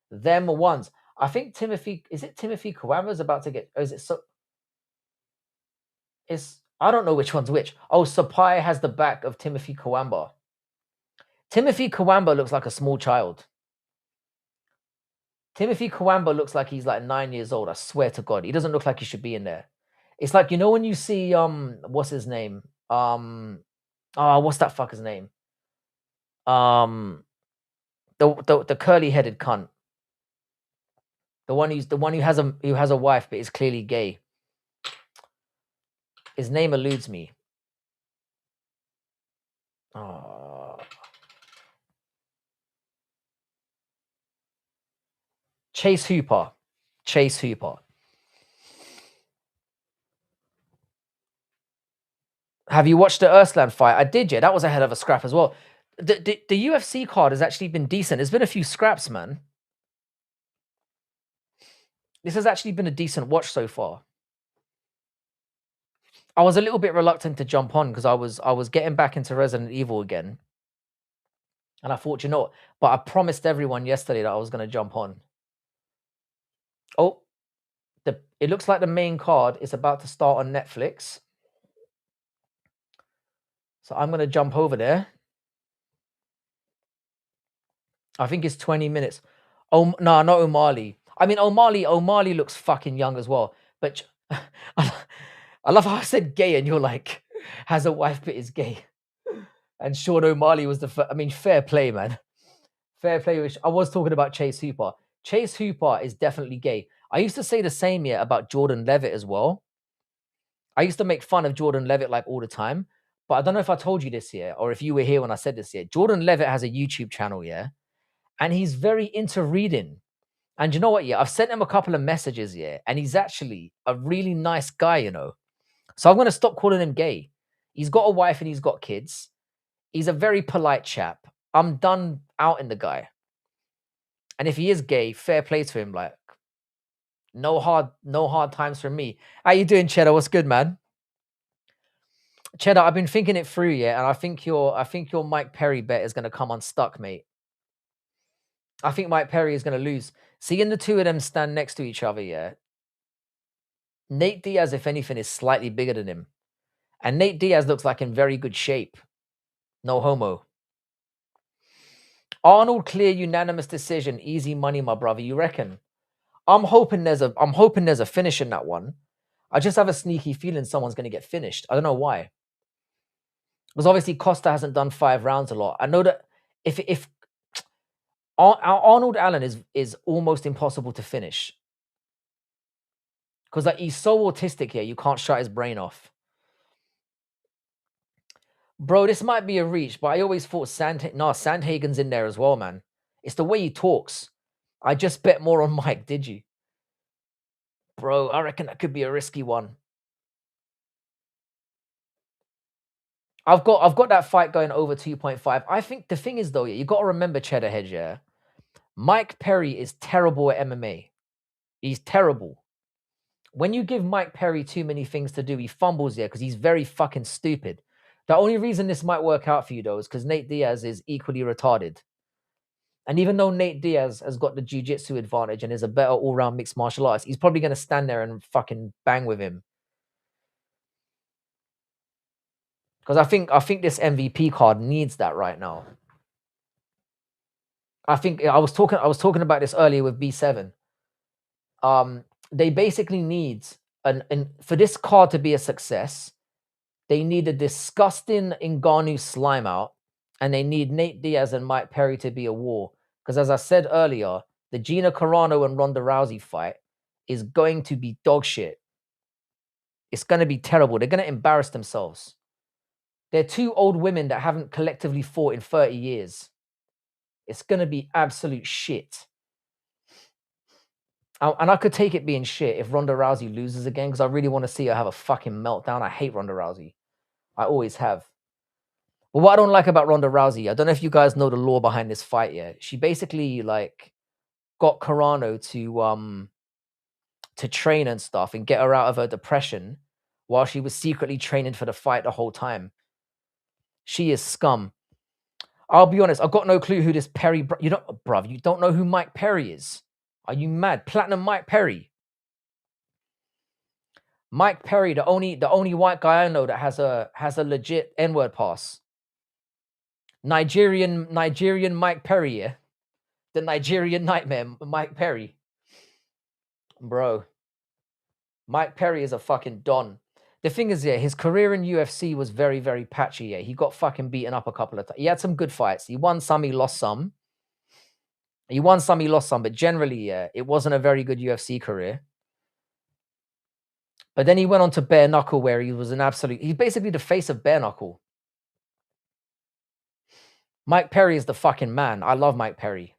Them ones. I think Timothy Kawama's about to get, or is it so? I don't know which one's which. Oh, Sapai has the back of Timothy Kawamba. Timothy Kawamba looks like a small child. Timothy Kawamba looks like he's like 9 years old. I swear to God, he doesn't look like he should be in there. It's like, you know, when you see what's his name? What's that fucker's name? The curly headed cunt. The one who has a wife but is clearly gay. His name eludes me. Oh. Chase Hooper. Chase Hooper. Have you watched the Urslan fight? I did, yeah. That was a hell of a scrap as well. The UFC card has actually been decent. There's been a few scraps, man. This has actually been a decent watch so far. I was a little bit reluctant to jump on because I was getting back into Resident Evil again. And I thought, you know what? But I promised everyone yesterday that I was going to jump on. Oh, it looks like the main card is about to start on Netflix. So I'm going to jump over there. I think it's 20 minutes. Oh, no, not O'Malley. I mean, O'Malley looks fucking young as well. But I love how I said gay and you're like, has a wife but is gay. And Sean O'Malley was I mean, fair play, man. Fair play. I was talking about Chase Hooper. Chase Hooper is definitely gay. I used to say the same about Jordan Levitt as well. I used to make fun of Jordan Levitt like all the time. But I don't know if I told you this year or if you were here when I said this year. Jordan Levitt has a YouTube channel, yeah? And he's very into reading. And you know what? Yeah, I've sent him a couple of messages, yeah, and he's actually a really nice guy, you know. So I'm going to stop calling him gay. He's got a wife and he's got kids. He's a very polite chap. I'm done outing the guy. And if he is gay, fair play to him. Like, no hard times for me. How you doing, Cheddar? What's good, man? Cheddar, I've been thinking it through, yeah, and I think your Mike Perry bet is going to come unstuck, mate. I think Mike Perry is going to lose. Seeing the two of them stand next to each other, yeah. Nate Diaz, if anything, is slightly bigger than him. And Nate Diaz looks like in very good shape. No homo. Arnold, clear unanimous decision. Easy money, my brother. You reckon? I'm hoping there's a finish in that one. I just have a sneaky feeling someone's going to get finished. I don't know why. Because obviously Costa hasn't done 5 rounds a lot. I know that if Arnold Allen is almost impossible to finish. Because like, he's so autistic here, you can't shut his brain off. Bro, this might be a reach, but I always thought Sandhagen's in there as well, man. It's the way he talks. I just bet more on Mike, did you? Bro, I reckon that could be a risky one. I've got that fight going over 2.5. I think the thing is though, yeah, you got to remember Cheddar Hedge, yeah. Mike Perry is terrible at MMA. He's terrible. When you give Mike Perry too many things to do, he fumbles there because he's very fucking stupid. The only reason this might work out for you though is because Nate Diaz is equally retarded. And even though Nate Diaz has got the jiu-jitsu advantage and is a better all-round mixed martial artist, he's probably going to stand there and fucking bang with him. Because I think this MVP card needs that right now. I think I was talking about this earlier with B7. They basically need and for this card to be a success, they need a disgusting Ngannou slime out, and they need Nate Diaz and Mike Perry to be a war. Because as I said earlier, the Gina Carano and Ronda Rousey fight is going to be dog shit. It's going to be terrible. They're going to embarrass themselves. They're 2 old women that haven't collectively fought in 30 years. It's going to be absolute shit. And I could take it being shit if Ronda Rousey loses again, because I really want to see her have a fucking meltdown. I hate Ronda Rousey. I always have. But what I don't like about Ronda Rousey, I don't know if you guys know the lore behind this fight yet. She basically like got Carano to train and stuff and get her out of her depression while she was secretly training for the fight the whole time. She is scum. I'll be honest, I've got no clue who this Perry... You don't know who Mike Perry is. Are you mad? Platinum Mike Perry. Mike Perry, the only white guy I know that has a legit N-word pass. Nigerian Mike Perry, yeah? The Nigerian nightmare, Mike Perry. Bro. Mike Perry is a fucking don. The thing is, yeah, his career in UFC was very, very patchy, yeah. He got fucking beaten up a couple of times. He had some good fights. He won some, he lost some. He won some, he lost some, but generally, yeah, it wasn't a very good UFC career. But then he went on to bare knuckle, where he was he's basically the face of bare knuckle. Mike Perry is the fucking man. I love Mike Perry.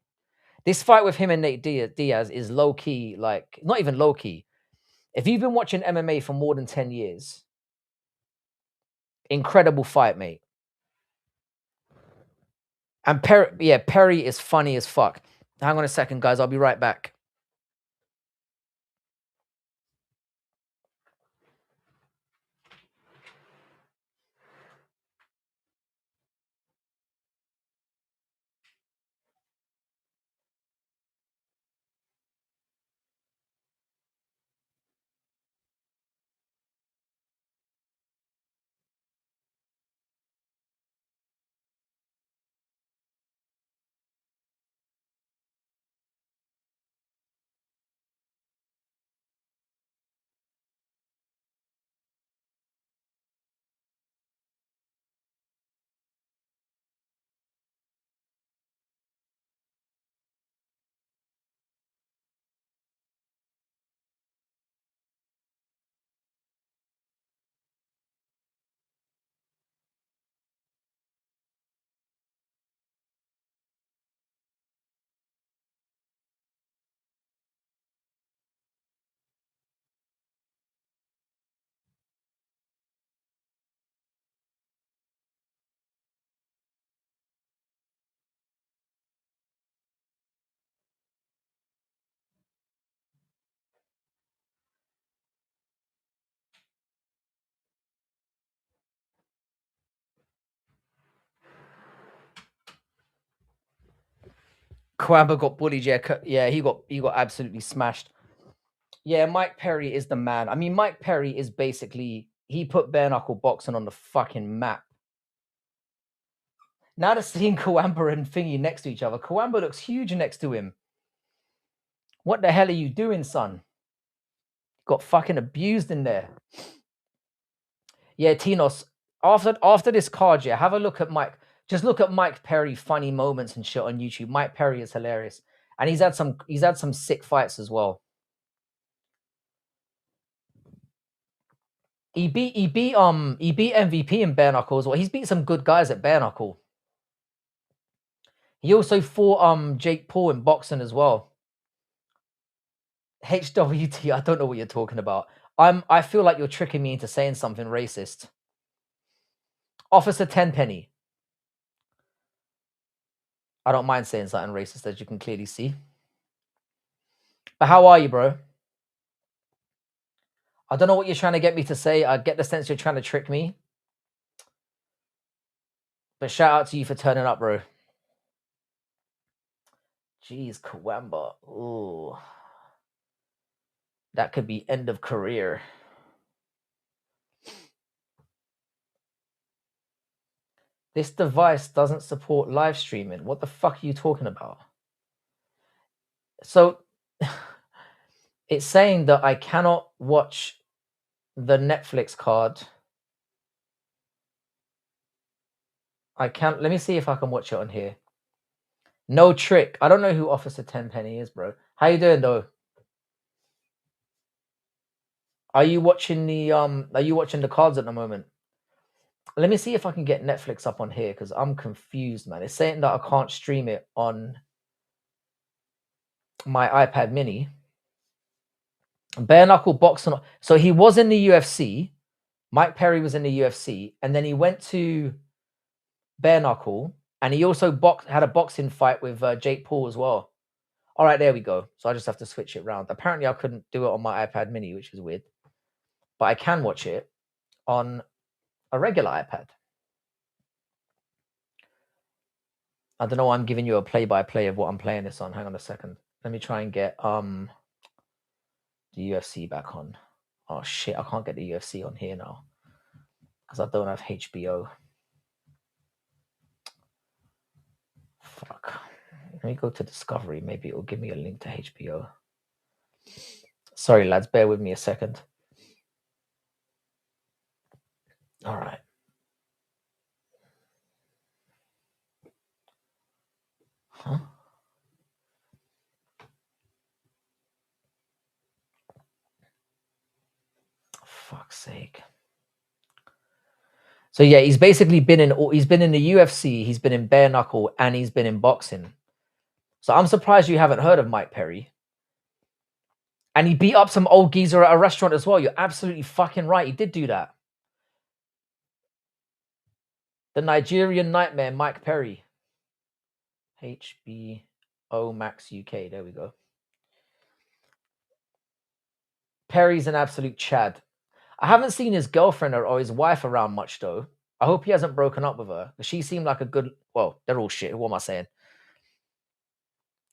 This fight with him and Nate Diaz is low key, like not even low key. If you've been watching MMA for more than 10 years, incredible fight, mate. And Perry is funny as fuck. Hang on a second, guys. I'll be right back. Costa got bullied. Yeah, he got absolutely smashed. Yeah, Mike Perry is the man. I mean, Mike Perry is basically he put bare knuckle boxing on the fucking map. Now to seeing Costa and Thingy next to each other, Costa looks huge next to him. What the hell are you doing, son? Got fucking abused in there. Yeah, Tinos. After this card, yeah, have a look at Mike. Just look at Mike Perry funny moments and shit on YouTube. Mike Perry is hilarious, and he's had some sick fights as well. He beat MVP in bare knuckle as well. He's beat some good guys at bare knuckle. He also fought Jake Paul in boxing as well. HWT, I don't know what you're talking about. I feel like you're tricking me into saying something racist. Officer Tenpenny. I don't mind saying something racist, as you can clearly see. But how are you, bro? I don't know what you're trying to get me to say. I get the sense you're trying to trick me. But shout out to you for turning up, bro. Jeez, Kawamba. Ooh. That could be end of career. This device doesn't support live streaming. What the fuck are you talking about? So it's saying that I cannot watch the Netflix card. I can't. Let me see if I can watch it on here. No trick. I don't know who Officer Tenpenny is, bro. How you doing though? Are you watching the cards at the moment? Let me see if I can get Netflix up on here because I'm confused, man. It's saying that I can't stream it on my iPad mini. Bare knuckle boxing. So he was in the UFC. Mike Perry was in the UFC, and then he went to bare knuckle, and he also had a boxing fight with Jake Paul as well. All right, there we go. So I just have to switch it around. Apparently, I couldn't do it on my iPad mini, which is weird. But I can watch it on a regular iPad. I don't know why I'm giving you a play-by-play of what I'm playing this on. Hang on a second. Let me try and get the UFC back on. Oh shit, I can't get the UFC on here now because I don't have HBO. Fuck. Let me go to Discovery. Maybe it'll give me a link to HBO. Sorry, lads. Bear with me a second. All right. Huh? fuck's sake. So yeah, he's basically been in the UFC, he's been in bare knuckle, and he's been in boxing. So I'm surprised you haven't heard of Mike Perry. And he beat up some old geezer at a restaurant as well. You're absolutely fucking right. He did do that. The Nigerian Nightmare, Mike Perry. HBO Max UK. There we go. Perry's an absolute Chad. I haven't seen his girlfriend or his wife around much, though. I hope he hasn't broken up with her. She seemed like a good... Well, they're all shit. What am I saying?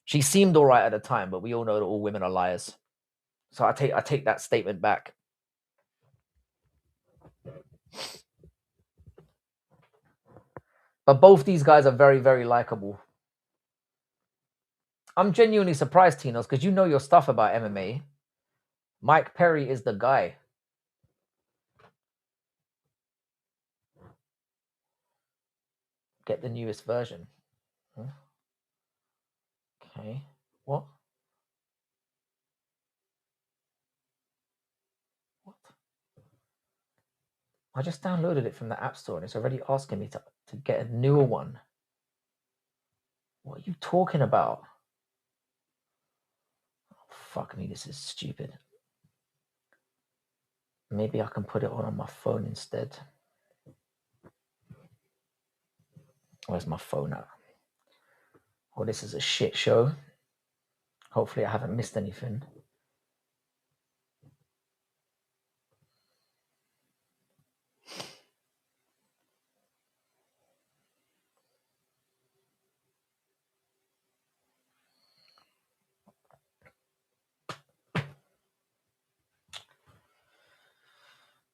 She seemed all right at the time, but we all know that all women are liars. So I take that statement back. But both these guys are very, very likable. I'm genuinely surprised, Tinos, because you know your stuff about MMA. Mike Perry is the guy. Get the newest version. Okay. What? What? I just downloaded it from the App Store and it's already asking me to get a newer one. What are you talking about? Oh, fuck me, this is stupid. Maybe I can put it on my phone instead. Where's my phone at? Oh, this is a shit show. Hopefully I haven't missed anything.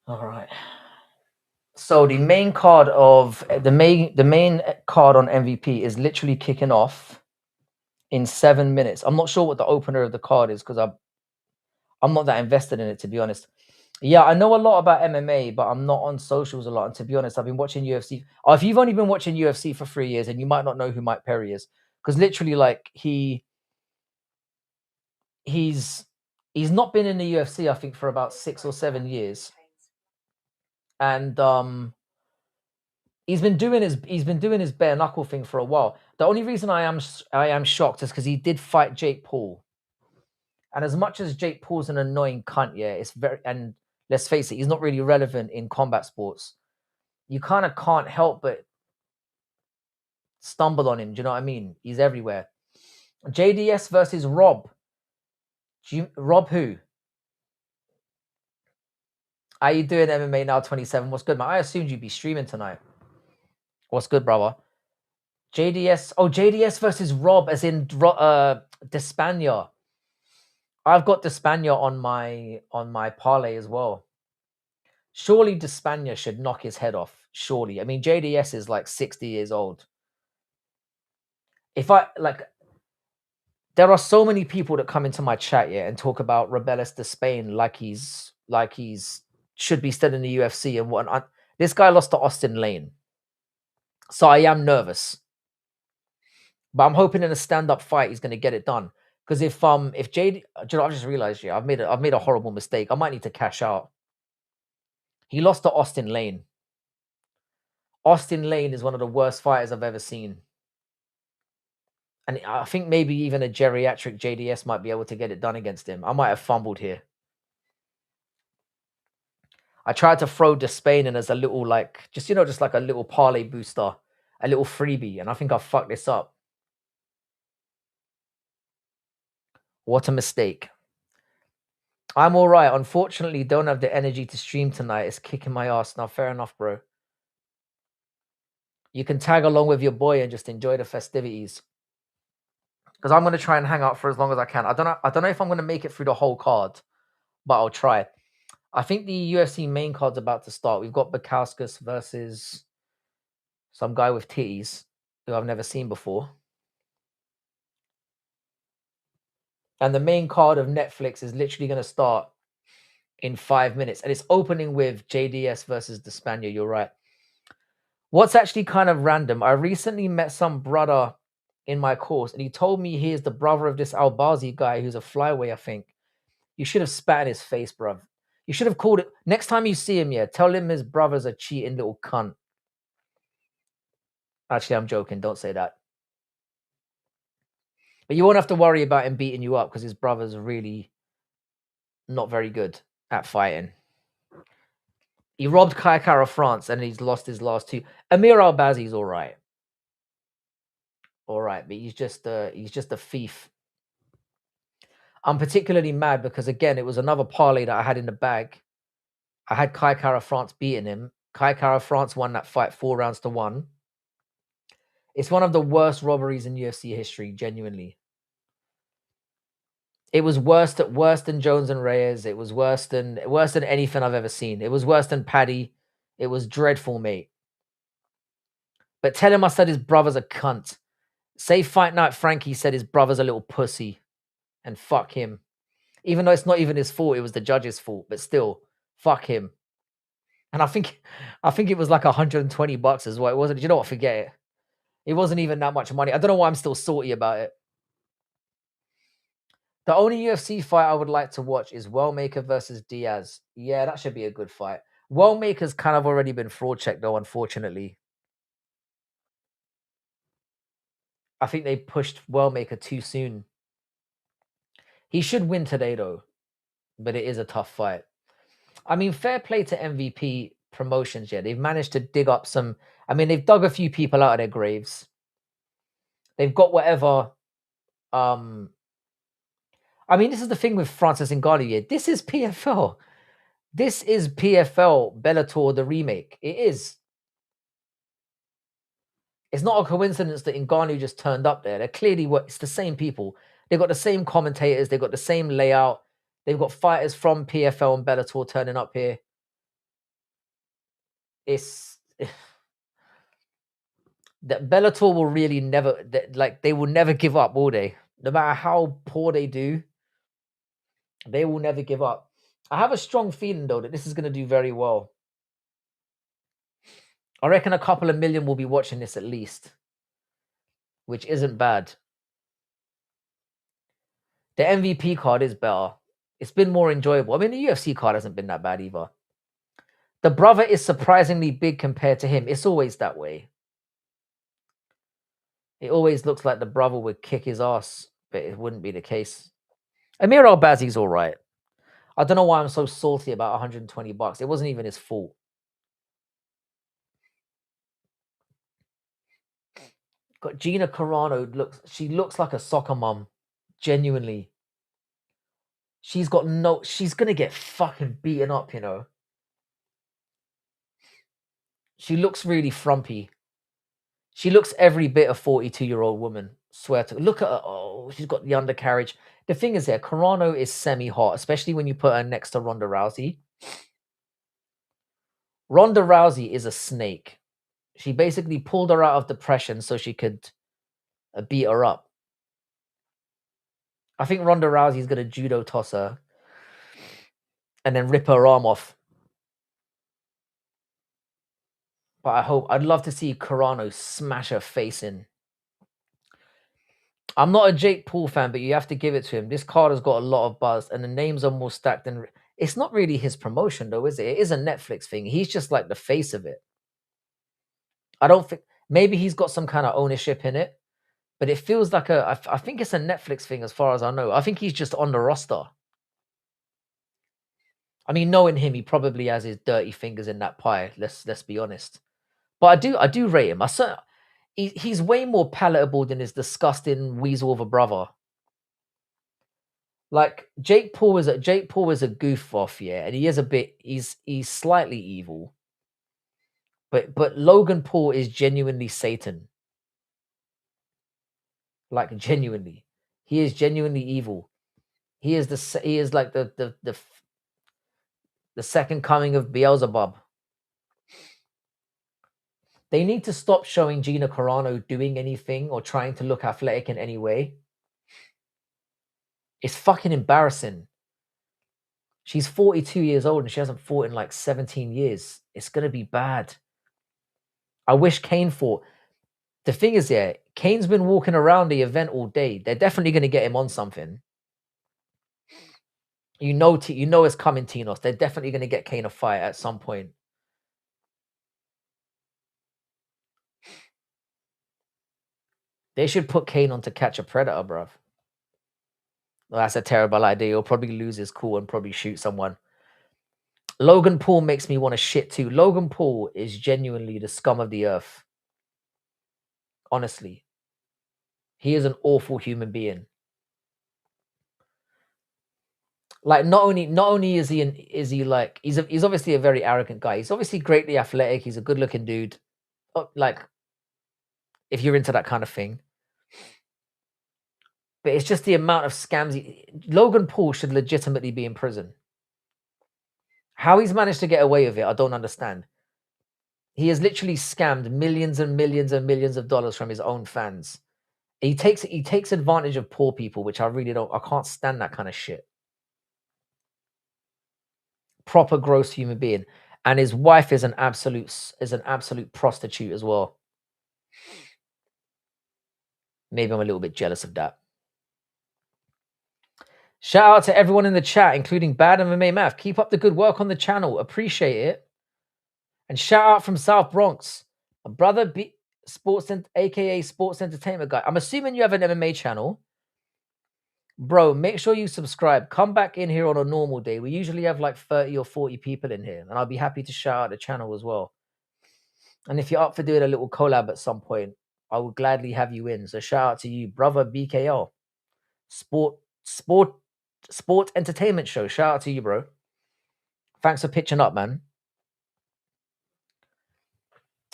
All right. So the main card of the main card on MVP is literally kicking off in 7 minutes. I'm not sure what the opener of the card is because I'm not that invested in it, to be honest. Yeah, I know a lot about MMA, but I'm not on socials a lot. And to be honest, I've been watching UFC. Oh, if you've only been watching UFC for 3 years, and you might not know who Mike Perry is, because literally, like he's not been in the UFC, I think, for about 6 or 7 years, and he's been doing his bare knuckle thing for a while. The only reason I am shocked is because he did fight Jake Paul, and as much as Jake Paul's an annoying cunt, yeah, it's very, and let's face it, he's not really relevant in combat sports. You kind of can't help but stumble on him. Do you know what I mean? He's everywhere. JDS versus Rob. Rob who? How you doing, MMA Now 27? What's good, man? I assumed you'd be streaming tonight. What's good, brother? JDS. Oh, JDS versus Rob, as in Despania. I've got Despania on my parlay as well. Surely Despania should knock his head off. Surely. I mean, JDS is like 60 years old. If I like, there are so many people that come into my chat, yeah, and talk about Rebellis de Spain like he's should be still in the UFC and whatnot. This guy lost to Austin Lane, so I am nervous. But I'm hoping in a stand-up fight he's going to get it done. Because if JD, you know, I've just realized, yeah, I've made a horrible mistake. I might need to cash out. He lost to Austin Lane. Austin Lane is one of the worst fighters I've ever seen. And I think maybe even a geriatric JDS might be able to get it done against him. I might have fumbled here. I tried to throw Despain in as a little, like, just like a little parlay booster, a little freebie, and I think I fucked this up. What a mistake. I'm all right. Unfortunately, don't have the energy to stream tonight. It's kicking my ass. Now, fair enough, bro. You can tag along with your boy and just enjoy the festivities. Because I'm going to try and hang out for as long as I can. I don't know if I'm going to make it through the whole card, but I'll try. I think the UFC main card's about to start. We've got Bakauskas versus some guy with titties who I've never seen before. And the main card of Netflix is literally going to start in 5 minutes. And it's opening with JDS versus Despania. You're right. What's actually kind of random, I recently met some brother in my course, and he told me he is the brother of this Albazi guy who's a flyweight, I think. You should have spat in his face, bruv. You should have called it. Next time you see him, yeah, tell him his brother's a cheating little cunt. Actually, I'm joking. Don't say that. But you won't have to worry about him beating you up because his brother's really not very good at fighting. He robbed Kai Kara France and he's lost his last two. Amir Al-Bazi's all right. All right, but he's just a thief. I'm particularly mad because, again, it was another parlay that I had in the bag. I had Kai Kara France beating him. Kai Kara France won that fight 4-1. It's one of the worst robberies in UFC history, genuinely. It was worse than Jones and Reyes. It was worse than anything I've ever seen. It was worse than Paddy. It was dreadful, mate. But tell him I said his brother's a cunt. Say Fight Night Frankie said his brother's a little pussy. And fuck him. Even though it's not even his fault, it was the judge's fault. But still, fuck him. And I think it was like $120 as well. It wasn't. You know what? Forget it. It wasn't even that much money. I don't know why I'm still salty about it. The only UFC fight I would like to watch is Wellmaker versus Diaz. Yeah, that should be a good fight. Wellmaker's kind of already been fraud checked though, unfortunately. I think they pushed Wellmaker too soon. He should win today though, but it is a tough fight. I mean, fair play to MVP Promotions. Yeah, they've managed to dig up some. I mean, they've dug a few people out of their graves. They've got whatever. I mean, this is the thing with Francis Ngannou. Yeah, this is PFL. This is PFL Bellator the remake. It is. It's not a coincidence that Ngannou just turned up there. They're clearly it's the same people. They've got the same commentators. They've got the same layout. They've got fighters from PFL and Bellator turning up here. It's that Bellator will really never, they will never give up, will they? No matter how poor they do, they will never give up. I have a strong feeling though that this is going to do very well. I reckon a couple of million will be watching this at least, which isn't bad. The MVP card is better. It's been more enjoyable. I mean, the UFC card hasn't been that bad either. The brother is surprisingly big compared to him. It's always that way. It always looks like the brother would kick his ass, but it wouldn't be the case. Amir Al-Bazi's all right. I don't know why I'm so salty about $120. It wasn't even his fault. Got Gina Carano. She looks like a soccer mum. Genuinely. She's gonna get fucking beaten up, you know. She looks really frumpy. She looks every bit a 42-year-old woman. Swear to look at her. Oh, she's got the undercarriage. The thing is there, Carano is semi-hot, especially when you put her next to Ronda Rousey. Ronda Rousey is a snake. She basically pulled her out of depression so she could beat her up. I think Ronda Rousey's going to judo toss her and then rip her arm off. But I'd love to see Carano smash her face in. I'm not a Jake Paul fan, but you have to give it to him. This card has got a lot of buzz and the names are more stacked than... It's not really his promotion though, is it? It is a Netflix thing. He's just like the face of it. I don't think... Maybe he's got some kind of ownership in it, but it feels like I think it's a Netflix thing as far as I know. I think he's just on the roster. I mean, knowing him, he probably has his dirty fingers in that pie. Let's be honest. But I do rate him. He's way more palatable than his disgusting weasel of a brother. Like Jake Paul is a goof off, yeah, and he is a bit. He's slightly evil. But Logan Paul is genuinely Satan. Like genuinely, he is genuinely evil. He is like the second coming of Beelzebub. They need to stop showing Gina Carano doing anything or trying to look athletic in any way. It's fucking embarrassing. She's 42 years old and she hasn't fought in like 17 years. It's going to be bad. I wish Kane fought. The thing is, yeah, Kane's been walking around the event all day. They're definitely going to get him on something. You know it's coming, Tinos. They're definitely going to get Kane a fight at some point. They should put Kane on to catch a predator, bruv. Well, that's a terrible idea. He'll probably lose his cool and probably shoot someone. Logan Paul makes me want to shit too. Logan Paul is genuinely the scum of the earth. Honestly. He is an awful human being. Like not only is he like he's obviously a very arrogant guy. He's obviously greatly athletic. He's a good looking dude. Like if you're into that kind of thing. But it's just the amount of scams. Logan Paul should legitimately be in prison. How he's managed to get away with it, I don't understand. He has literally scammed millions and millions and millions of dollars from his own fans. He takes advantage of poor people, which I can't stand that kind of shit. Proper gross human being. And his wife is an absolute prostitute as well. Maybe I'm a little bit jealous of that. Shout out to everyone in the chat, including Bad MMA Math. Keep up the good work on the channel. Appreciate it. And shout out from South Bronx. My brother aka Sports Entertainment Guy. I'm assuming you have an MMA channel. Bro, make sure you subscribe. Come back in here on a normal day. We usually have like 30 or 40 people in here. And I'll be happy to shout out the channel as well. And if you're up for doing a little collab at some point, I will gladly have you in. So shout out to you, brother BKL. Sport Entertainment Show. Shout out to you, bro. Thanks for pitching up, man.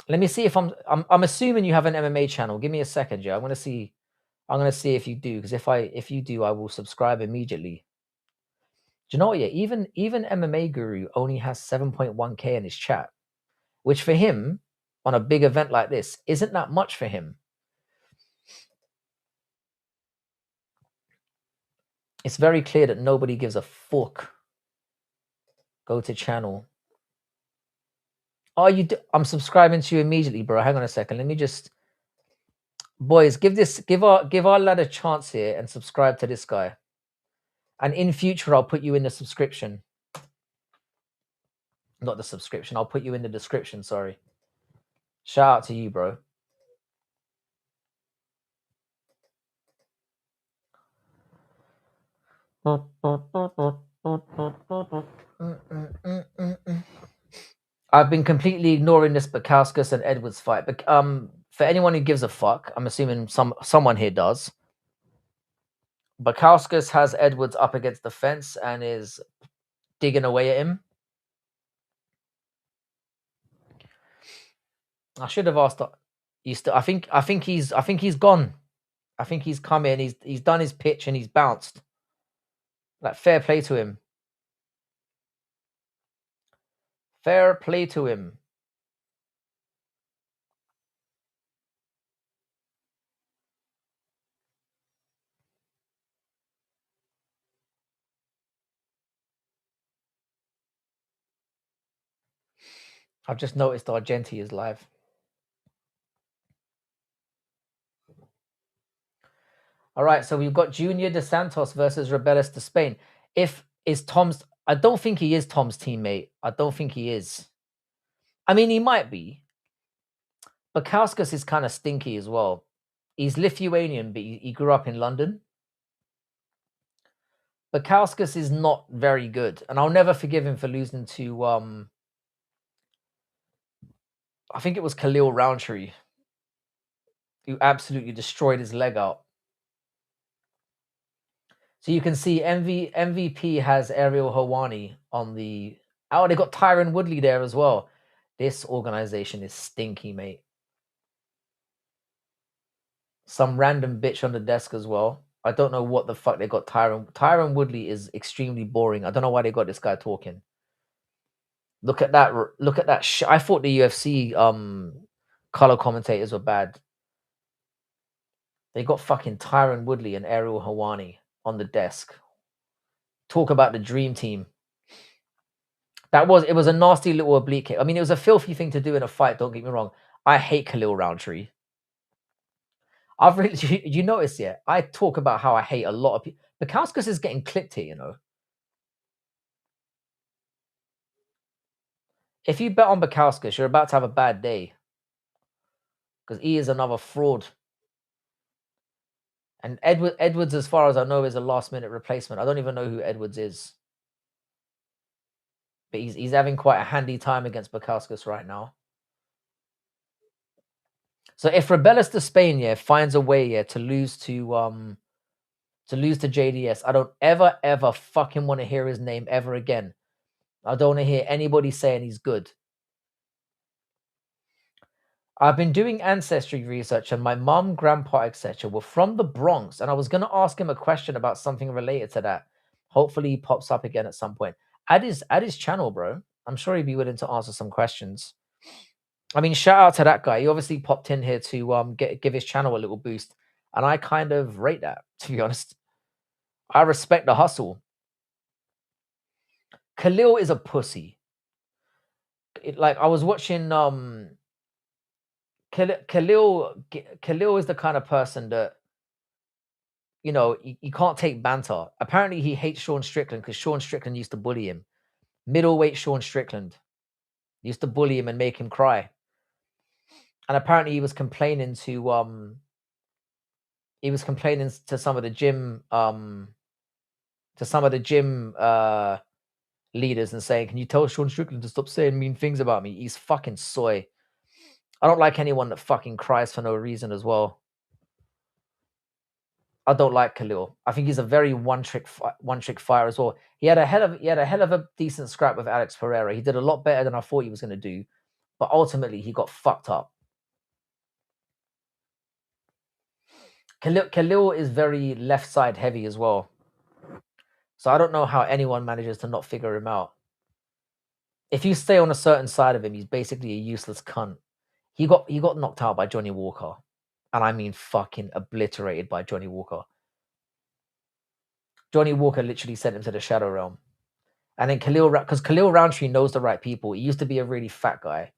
Let me see if I'm assuming you have an MMA channel. Give me a second, yeah. I'm gonna see if you do, because if you do, I will subscribe immediately. Do you know what? Yeah, even MMA Guru only has 7.1K in his chat, which for him on a big event like this isn't that much for him. It's very clear that nobody gives a fuck. Go to channel. Oh, I'm subscribing to you immediately, bro. Hang on a second. Let me just, boys, give our lad a chance here and subscribe to this guy. And in future, I'll put you in the subscription. Not the subscription. I'll put you in the description. Sorry. Shout out to you, bro. I've been completely ignoring this Bakauskas and Edwards fight. But for anyone who gives a fuck, I'm assuming someone here does. Bakauskas has Edwards up against the fence and is digging away at him. I should have asked. I think he's gone. I think he's come in. He's done his pitch and he's bounced. Like, fair play to him. Fair play to him. I've just noticed Argenti is live. All right, so we've got Junior Dos Santos versus Rebeles de Spain. I don't think he is Tom's teammate. I don't think he is. I mean, he might be. Bakauskas is kind of stinky as well. He's Lithuanian, but he grew up in London. Bakauskas is not very good, and I'll never forgive him for losing to I think it was Khalil Roundtree, who absolutely destroyed his leg out. So you can see MVP has Ariel Helwani on the... Oh, they got Tyron Woodley there as well. This organization is stinky, mate. Some random bitch on the desk as well. I don't know what the fuck they got Tyron. Tyron Woodley is extremely boring. I don't know why they got this guy talking. Look at that. Look at that. I thought the UFC color commentators were bad. They got fucking Tyron Woodley and Ariel Helwani on the desk. Talk about the dream team. It was a nasty little oblique kick. I mean, it was a filthy thing to do in a fight, don't get me wrong. I hate Khalil Roundtree. I've really, you notice, yeah? I talk about how I hate a lot of people. Bakauskas is getting clipped here, you know. If you bet on Bukowskis, you're about to have a bad day because he is another fraud. And Edwards, as far as I know, is a last-minute replacement. I don't even know who Edwards is, but he's having quite a handy time against Bukowskis right now. So if Rebelis de Spain, finds a way, to lose to JDS, I don't ever fucking want to hear his name ever again. I don't want to hear anybody saying he's good. I've been doing ancestry research, and my mom, grandpa, etc. were from the Bronx, and I was going to ask him a question about something related to that. Hopefully, he pops up again at some point. Add his channel, bro. I'm sure he'd be willing to answer some questions. I mean, shout out to that guy. He obviously popped in here to give his channel a little boost, and I kind of rate that, to be honest. I respect the hustle. Khalil is a pussy. Like I was watching Khalil is the kind of person that, you can't take banter. Apparently, he hates Sean Strickland because Sean Strickland used to bully him. Middleweight Sean Strickland used to bully him and make him cry. And apparently, he was complaining to some of the gym leaders and saying, "Can you tell Sean Strickland to stop saying mean things about me? He's fucking soy." I don't like anyone that fucking cries for no reason as well. I don't like Khalil. I think he's a very one-trick fire as well. He had a hell of a decent scrap with Alex Pereira. He did a lot better than I thought he was going to do, but ultimately he got fucked up. Khalil is very left side heavy as well, so I don't know how anyone manages to not figure him out. If you stay on a certain side of him, he's basically a useless cunt. He got knocked out by Johnny Walker, and I mean fucking obliterated by Johnny Walker. Johnny Walker literally sent him to the Shadow Realm. And then because Khalil Roundtree knows the right people. He used to be a really fat guy.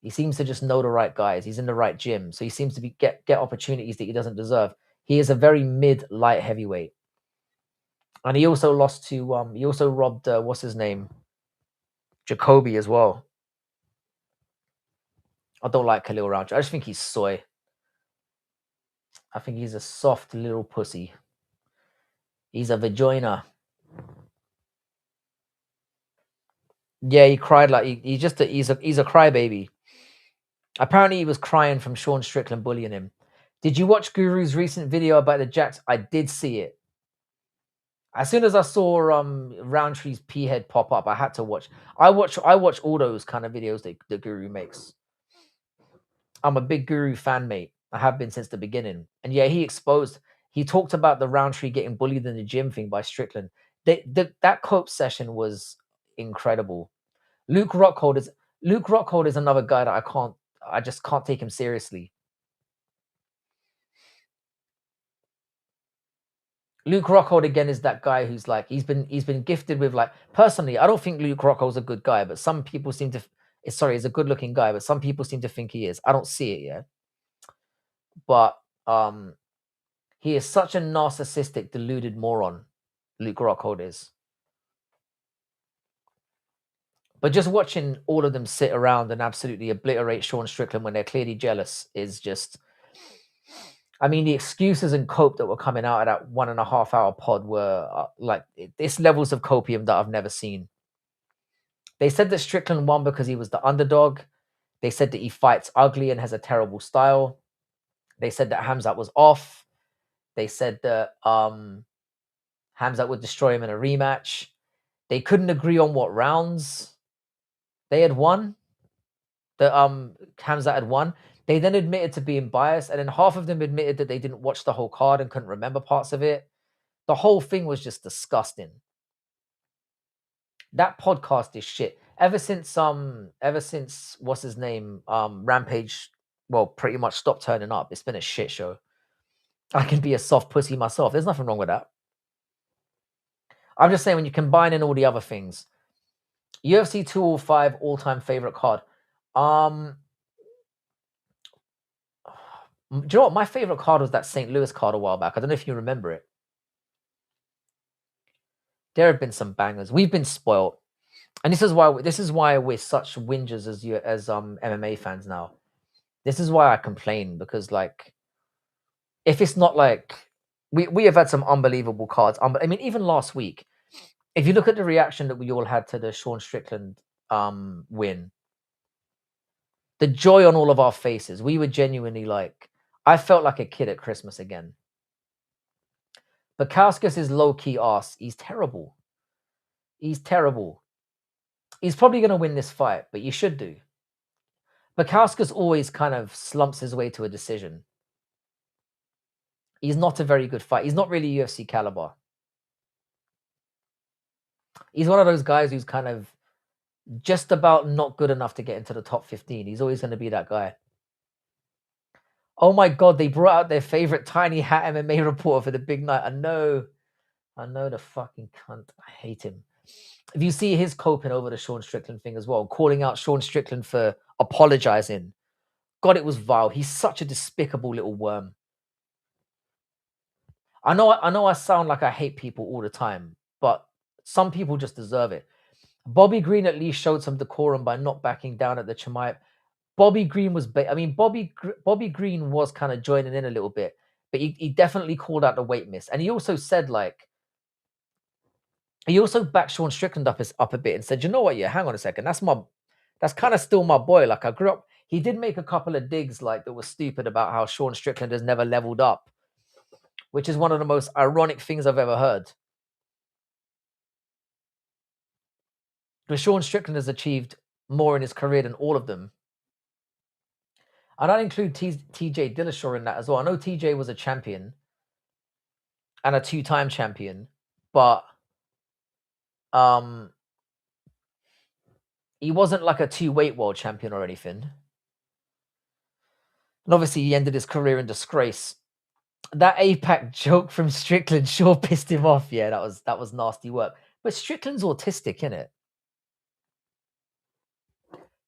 He seems to just know the right guys. He's in the right gym. So he seems to get opportunities that he doesn't deserve. He is a very mid light heavyweight. And he also lost to he also robbed what's his name? Jacoby as well. I don't like Khalil Roundtree. I just think he's soy. I think he's a soft little pussy. He's a vagina. Yeah, he cried like he's a crybaby. Apparently, he was crying from Sean Strickland bullying him. Did you watch Guru's recent video about the Jacks? I did see it. As soon as I saw Roundtree's P head pop up, I had to watch. I watch all those kind of videos that Guru makes. I'm a big Guru fan, mate. I have been since the beginning. And yeah, he talked about the Roundtree getting bullied in the gym thing by Strickland. That cope session was incredible. Luke Rockhold is another guy that I just can't take him seriously. Luke Rockhold again is that guy who's like he's been gifted with, like, personally, I don't think Luke Rockhold's a good guy, but some people seem to he's a good looking guy, but some people seem to think he is. I don't see it yet. But he is such a narcissistic, deluded moron, Luke Rockhold is. But just watching all of them sit around and absolutely obliterate Sean Strickland when they're clearly jealous is just, I mean, the excuses and cope that were coming out of that 1.5 hour pod were this levels of copium that I've never seen. They said that Strickland won because he was the underdog. They said that he fights ugly and has a terrible style. They said that Hamzat was off. They said that Hamzat would destroy him in a rematch. They couldn't agree on what rounds they had won. That Hamzat had won. They then admitted to being biased, and then half of them admitted that they didn't watch the whole card and couldn't remember parts of it. The whole thing was just disgusting. That podcast is shit. Ever since what's his name, Rampage, well, pretty much stopped turning up. It's been a shit show. I can be a soft pussy myself. There's nothing wrong with that. I'm just saying, when you combine in all the other things, UFC 205 all-time favorite card. Do you know what? My favorite card was that St. Louis card a while back. I don't know if you remember it. There have been some bangers. We've been spoiled. And this is why we're such whingers as MMA fans now. This is why I complain, because like if it's not like we have had some unbelievable cards. I mean, even last week, if you look at the reaction that we all had to the Sean Strickland win, the joy on all of our faces, we were genuinely like, I felt like a kid at Christmas again. But Kauskas is low key ass. He's terrible. He's terrible. He's probably going to win this fight, but you should do. Bukowski's always kind of slumps his way to a decision. He's not a very good fight. He's not really UFC caliber. He's one of those guys who's kind of just about not good enough to get into the top 15. He's always going to be that guy. Oh my God, they brought out their favorite tiny hat MMA reporter for the big night. I know the fucking cunt. I hate him. If you see his coping over the Sean Strickland thing as well, calling out Sean Strickland for apologizing. God, it was vile. He's such a despicable little worm. I know I sound like I hate people all the time, but some people just deserve it. Bobby Green at least showed some decorum by not backing down at the Chimaev. Bobby Green was, Bobby Green was kind of joining in a little bit, but he definitely called out the weight miss, and he also said like, he also backed Sean Strickland up a bit and said, you know what, yeah, hang on a second, that's kind of still my boy. Like I grew up. He did make a couple of digs like that was stupid about how Sean Strickland has never leveled up, which is one of the most ironic things I've ever heard. Because Sean Strickland has achieved more in his career than all of them. And I'd include TJ Dillashaw in that as well. I know TJ was a champion and a 2-time champion, but he wasn't like a 2-weight world champion or anything. And obviously he ended his career in disgrace. That APAC joke from Strickland sure pissed him off. Yeah, that was nasty work. But Strickland's autistic, innit?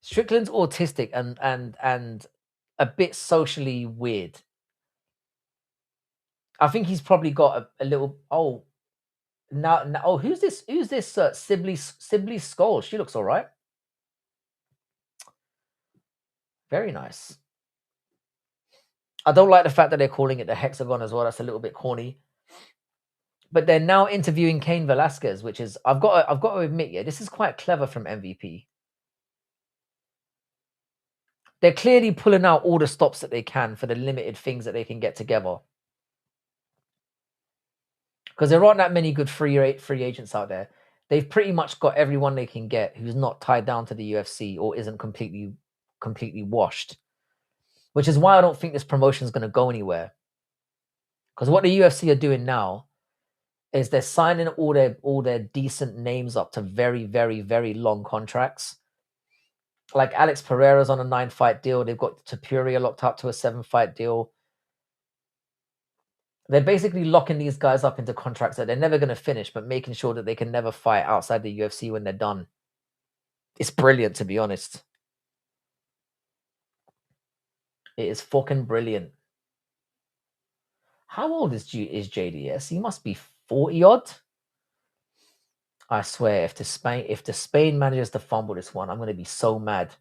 Strickland's autistic and a bit socially weird. I think he's probably got a little. Now, who's this? Who's this? Sibley Skull. She looks all right. Very nice. I don't like the fact that they're calling it the hexagon as well. That's a little bit corny. But they're now interviewing Cain Velasquez, which is I've got to admit, yeah, this is quite clever from MVP. They're clearly pulling out all the stops that they can for the limited things that they can get together. Because there aren't that many good free agents out there. They've pretty much got everyone they can get who's not tied down to the UFC or isn't completely washed. Which is why I don't think this promotion is going to go anywhere. Because what the UFC are doing now is they're signing all their decent names up to very, very, very long contracts. Like Alex Pereira's on a 9-fight deal. They've got Topuria locked up to a 7-fight deal. They're basically locking these guys up into contracts that they're never going to finish, but making sure that they can never fight outside the UFC when they're done. It's brilliant, to be honest. It is fucking brilliant. How old is JDS? He must be 40 odd. I swear, if the Spain manages to fumble this one, I'm going to be so mad.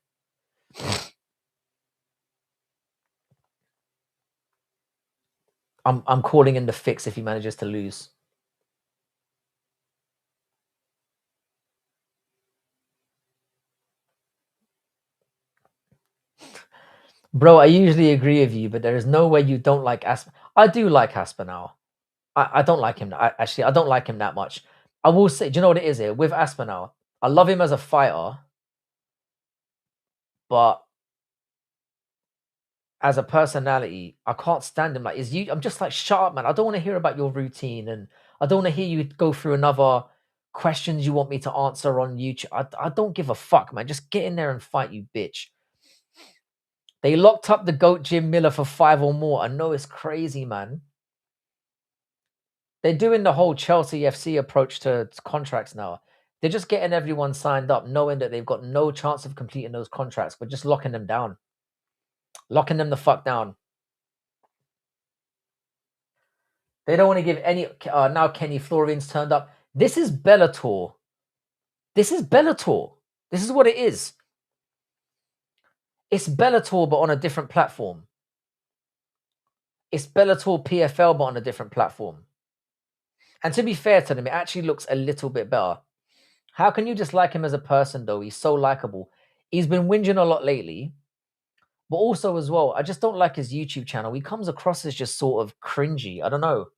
I'm calling in the fix if he manages to lose. Bro, I usually agree with you, but there is no way you don't like Aspinall. I do like Aspinall. I don't like him. Actually, I don't like him that much. I will say, do you know what it is here? With Aspinall, I love him as a fighter, but as a personality, I can't stand him. Like, I'm just like, shut up, man. I don't want to hear about your routine, and I don't want to hear you go through another questions you want me to answer on YouTube. I don't give a fuck, man. Just get in there and fight, you bitch. They locked up the GOAT Jim Miller for 5 or more. I know it's crazy, man. They're doing the whole Chelsea FC approach to contracts now. They're just getting everyone signed up, knowing that they've got no chance of completing those contracts, but just locking them down. Locking them the fuck down. They don't want to give any... now Kenny Florian's turned up. This is Bellator. This is Bellator. This is what it is. It's Bellator, but on a different platform. It's Bellator PFL, but on a different platform. And to be fair to them, it actually looks a little bit better. How can you dislike him as a person, though? He's so likable. He's been whinging a lot lately. But also as well, I just don't like his YouTube channel. He comes across as just sort of cringy. I don't know.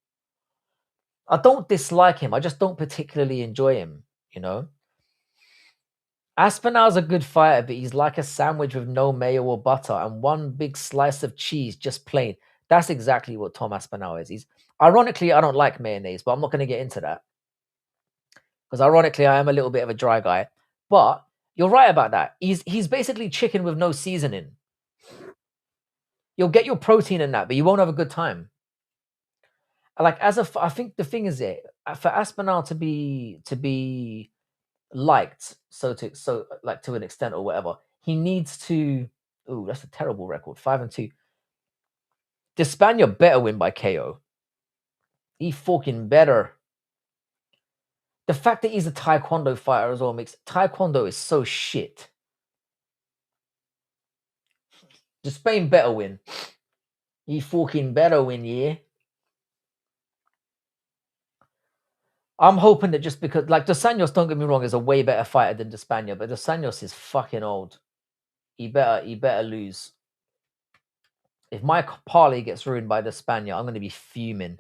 I don't dislike him. I just don't particularly enjoy him, you know? Aspinall's a good fighter, but he's like a sandwich with no mayo or butter and one big slice of cheese, just plain. That's exactly what Tom Aspinall is. He's ironically, I don't like mayonnaise, but I'm not going to get into that. Because ironically, I am a little bit of a dry guy. But you're right about that. He's basically chicken with no seasoning. You'll get your protein in that, but you won't have a good time. Like I think the thing is for Aspinall to be liked, so like to an extent or whatever, he needs to. Ooh, that's a terrible record. 5-2. Despania better win by KO. He fucking better. The fact that he's a Taekwondo fighter as well makes Taekwondo is so shit. Spain better win. He fucking better win, yeah. I'm hoping that just because, like, Dos Anjos, don't get me wrong, is a way better fighter than Despania, but Dos Anjos is fucking old. He better lose. If my parlay gets ruined by Despania, I'm going to be fuming.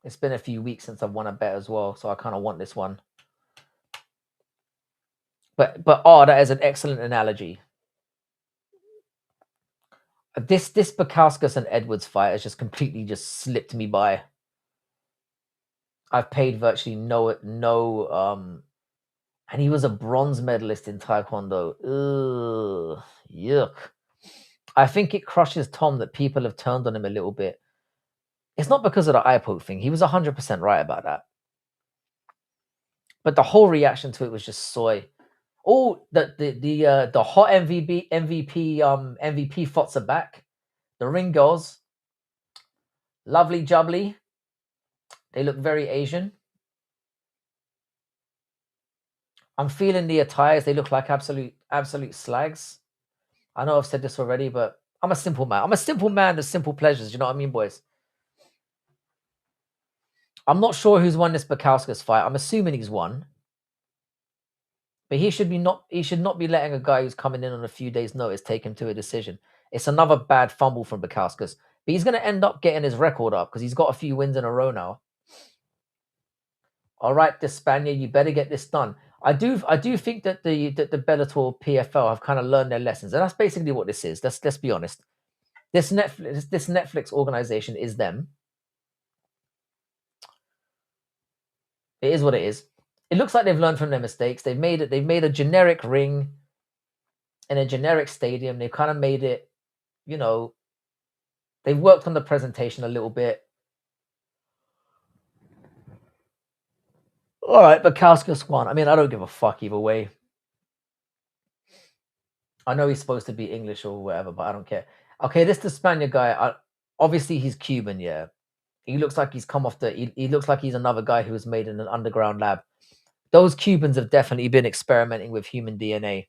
It's been a few weeks since I've won a bet as well, so I kind of want this one. But that is an excellent analogy. This Bukauskas and Edwards fight has just completely just slipped me by. I've paid virtually no, and he was a bronze medalist in Taekwondo. Ugh, yuck. I think it crushes Tom that people have turned on him a little bit. It's not because of the eye poke thing. He was 100% right about that. But the whole reaction to it was just soy. Oh, the hot MVP thoughts are back. The ring girls, lovely jubbly. They look very Asian. I'm feeling the attires. They look like absolute slags. I know I've said this already, but I'm a simple man. I'm a simple man of simple pleasures. You know what I mean, boys? I'm not sure who's won this Bukauskas fight. I'm assuming he's won. But he should not be letting a guy who's coming in on a few days' notice take him to a decision. It's another bad fumble from Bukauskas. But he's going to end up getting his record up because he's got a few wins in a row now. All right, the Spaniard, you better get this done. I do think that the Bellator PFL have kind of learned their lessons, and that's basically what this is. Let's be honest. This Netflix organization is them. It is what it is. It looks like they've learned from their mistakes. They've made a generic ring in a generic stadium. They've kind of made it, you know, they've worked on the presentation a little bit. All right, but Bukauskas won. I mean, I don't give a fuck either way. I know he's supposed to be English or whatever, but I don't care. Okay, this the Spaniard guy. Obviously, he's Cuban, yeah. He looks like he's come off he looks like he's another guy who was made in an underground lab. Those Cubans have definitely been experimenting with human DNA.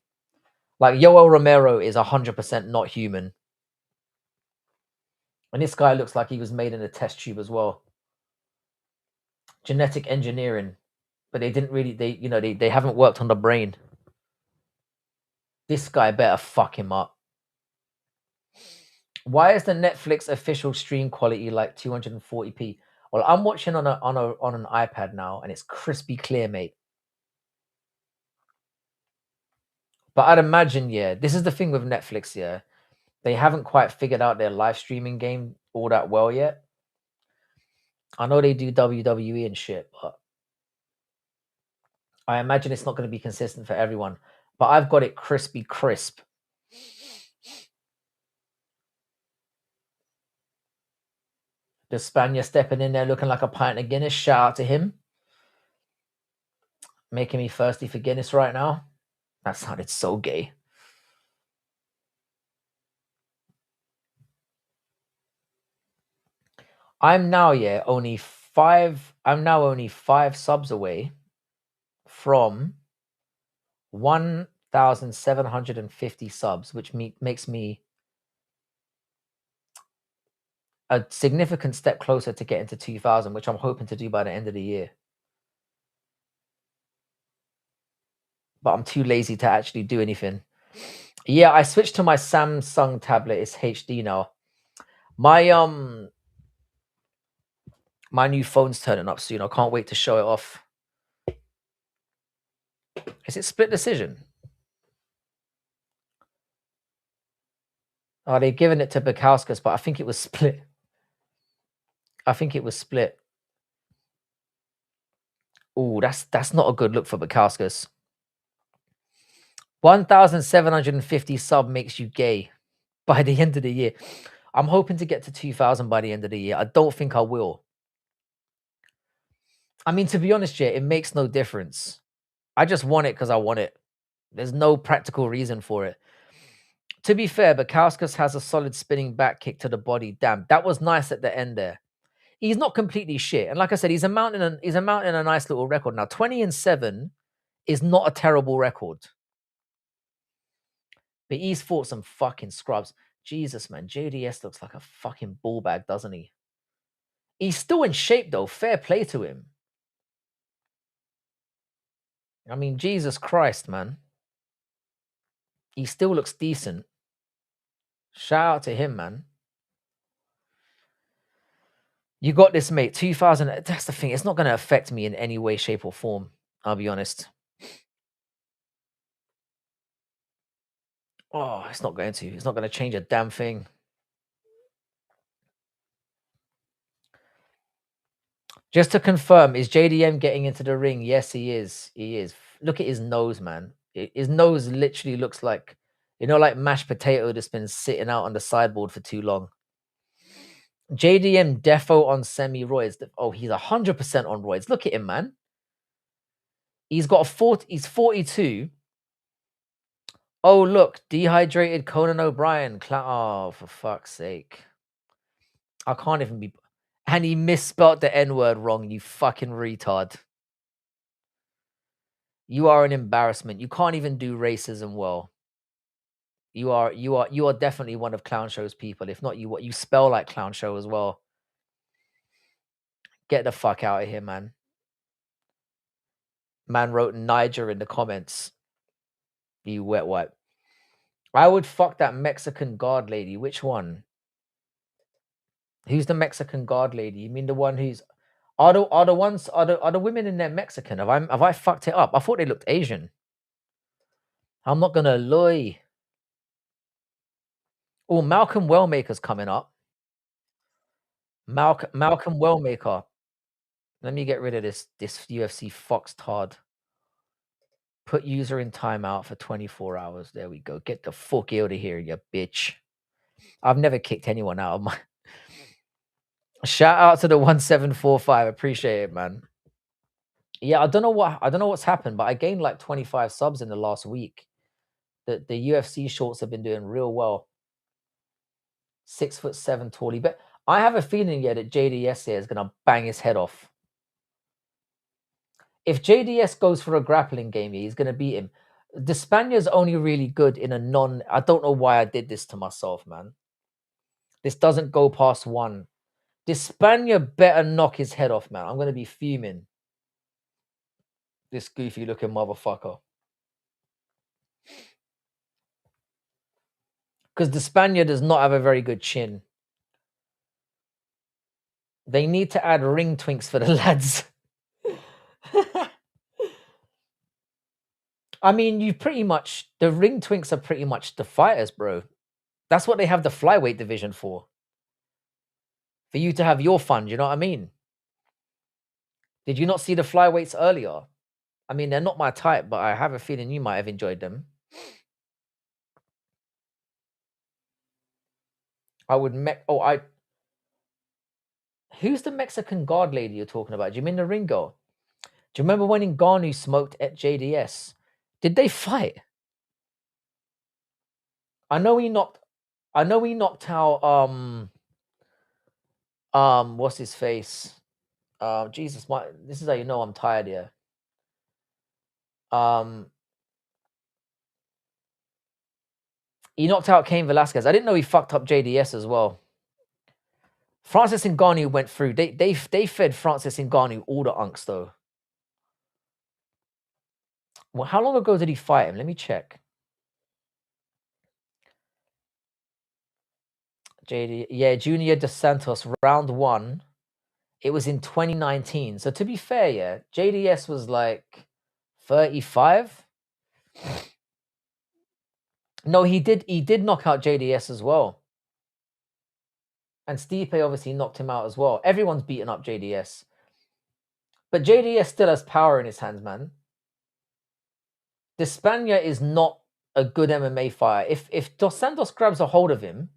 Like Yoel Romero is 100% not human. And this guy looks like he was made in a test tube as well. Genetic engineering. But they didn't really, they haven't worked on the brain. This guy better fuck him up. Why is the Netflix official stream quality like 240p? Well, I'm watching on an iPad now, and it's crispy clear, mate. But I'd imagine, yeah, this is the thing with Netflix, yeah. They haven't quite figured out their live streaming game all that well yet. I know they do WWE and shit, but I imagine it's not going to be consistent for everyone. But I've got it crispy crisp. The Spaniard stepping in there looking like a pint of Guinness. Shout out to him. Making me thirsty for Guinness right now. That sounded so gay. I'm now only 5. I'm now only 5 subs away from 1,750 subs, which makes me a significant step closer to getting to 2,000, which I'm hoping to do by the end of the year. But I'm too lazy to actually do anything. Yeah, I switched to my Samsung tablet. It's HD now. My new phone's turning up soon. I can't wait to show it off. Is it split decision? Oh, they're giving it to Bukowskis, but I think it was split. I think it was split. Oh, that's not a good look for Bukowskis. 1,750 sub makes you gay by the end of the year. I'm hoping to get to 2,000 by the end of the year. I don't think I will. I mean, to be honest, it makes no difference. I just want it because I want it. There's no practical reason for it. To be fair, Bukowskis has a solid spinning back kick to the body. Damn, that was nice at the end there. He's not completely shit. And like I said, he's amounting a nice little record now. 20-7 is not a terrible record. But he's fought some fucking scrubs. Jesus, man. JDS looks like a fucking ball bag, doesn't he? He's still in shape, though. Fair play to him. I mean, Jesus Christ, man. He still looks decent. Shout out to him, man. You got this, mate. 2,000. That's the thing. It's not going to affect me in any way, shape, or form. I'll be honest. Oh, it's not going to. It's not going to change a damn thing. Just to confirm, is JDM getting into the ring? Yes, he is. He is. Look at his nose, man. His nose literally looks like, like mashed potato that's been sitting out on the sideboard for too long. JDM defo on semi-roids. Oh, he's 100% on roids. Look at him, man. He's got he's 42. Oh, look, dehydrated Conan O'Brien. Oh, for fuck's sake. I can't even be... And he misspelled the N-word wrong, you fucking retard. You are an embarrassment. You can't even do racism well. You are definitely one of Clown Show's people. If not, you spell like Clown Show as well. Get the fuck out of here, man. Man wrote Niger in the comments. You wet wipe. I would fuck that Mexican guard lady. Which one? Who's the Mexican guard lady? You mean the one who's... Are the women in there Mexican? Have I fucked it up? I thought they looked Asian. I'm not gonna lie. Oh, Malcolm Wellmaker's coming up. Malcolm Wellmaker. Let me get rid of this UFC foxtard. Put user in timeout for 24 hours. There we go. Get the fuck out of here, you bitch. I've never kicked anyone out of my... Shout out to the 1745. Appreciate it, man. Yeah, I don't know what's happened, but I gained like 25 subs in the last week. The UFC shorts have been doing real well. 6'7" tall. But I have a feeling that JDS here is gonna bang his head off. If JDS goes for a grappling game, he's gonna beat him. The Spaniard's only really good in a non... I don't know why I did this to myself, man. This doesn't go past 1. This Spaniard better knock his head off, man. I'm gonna be fuming. This goofy looking motherfucker. Because the Spaniard does not have a very good chin. They need to add ring twinks for the lads. I mean, the ring twinks are pretty much the fighters, bro. That's what they have the flyweight division for. For you to have your fun, you know what I mean? Did you not see the flyweights earlier? I mean, they're not my type, but I have a feeling you might have enjoyed them. Who's the Mexican guard lady you're talking about? Do you mean the ring girl? Do you remember when Ngannou smoked at JDS? Did they fight? I know he knocked out What's his face? Jesus, this is how you know I'm tired here. He knocked out Cain Velasquez. I didn't know he fucked up JDS as well. Francis Ngannou went through. They fed Francis Ngannou all the unks though. Well, how long ago did he fight him? Let me check. Junior Dos Santos, round 1. It was in 2019. So to be fair, yeah, JDS was like 35. No, he did knock out JDS as well. And Stipe obviously knocked him out as well. Everyone's beaten up JDS. But JDS still has power in his hands, man. Despania is not a good MMA fighter. If Dos Santos grabs a hold of him,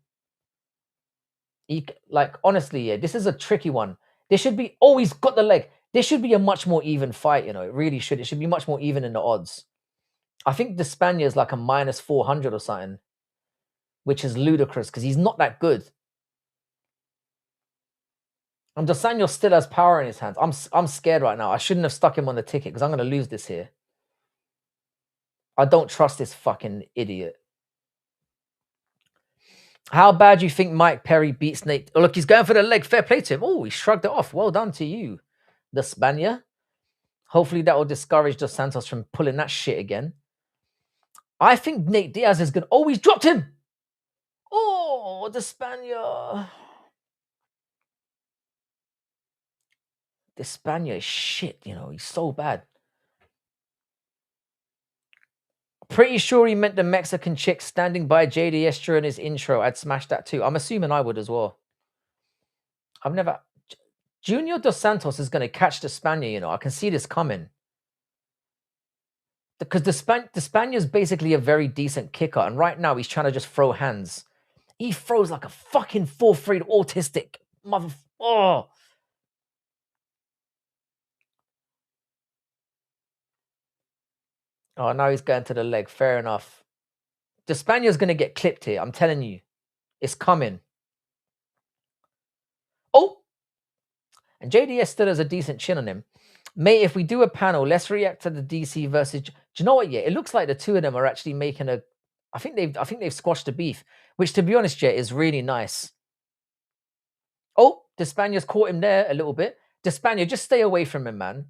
like honestly, yeah, this is a tricky one. This should be he's got the leg. This should be a much more even fight, you know. It really should. It should be much more even in the odds. I think Despania is like a minus 400 or something, which is ludicrous because he's not that good. And Dos Santos still has power in his hands. I'm scared right now. I shouldn't have stuck him on the ticket because I'm going to lose this here. I don't trust this fucking idiot. How bad do you think Mike Perry beats Nate? Oh, look, he's going for the leg. Fair play to him. Oh, he shrugged it off. Well done to you, the Spaniard. Hopefully that will discourage Dos Santos from pulling that shit again. I think Nate Diaz is good. Oh, he's dropped him. Oh, the Spaniard. The Spaniard is shit, you know. He's so bad. Pretty sure he meant the Mexican chick standing by JDS during his intro. I'd smash that too. I'm assuming I would as well. I've never... Junior Dos Santos is going to catch the Spaniard, you know. I can see this coming. Because the Spaniard's basically a very decent kicker. And right now, he's trying to just throw hands. He throws like a fucking 4-3 autistic mother... Oh! Oh, now he's going to the leg. Fair enough. The Spaniard's going to get clipped here. I'm telling you. It's coming. Oh! And JDS still has a decent chin on him. Mate, if we do a panel, let's react to the DC versus... Do you know what, yeah? It looks like the two of them are actually making a... I think they've squashed the beef. Which, to be honest, yeah, is really nice. Oh! The Spaniard's caught him there a little bit. The Spaniard, just stay away from him, man.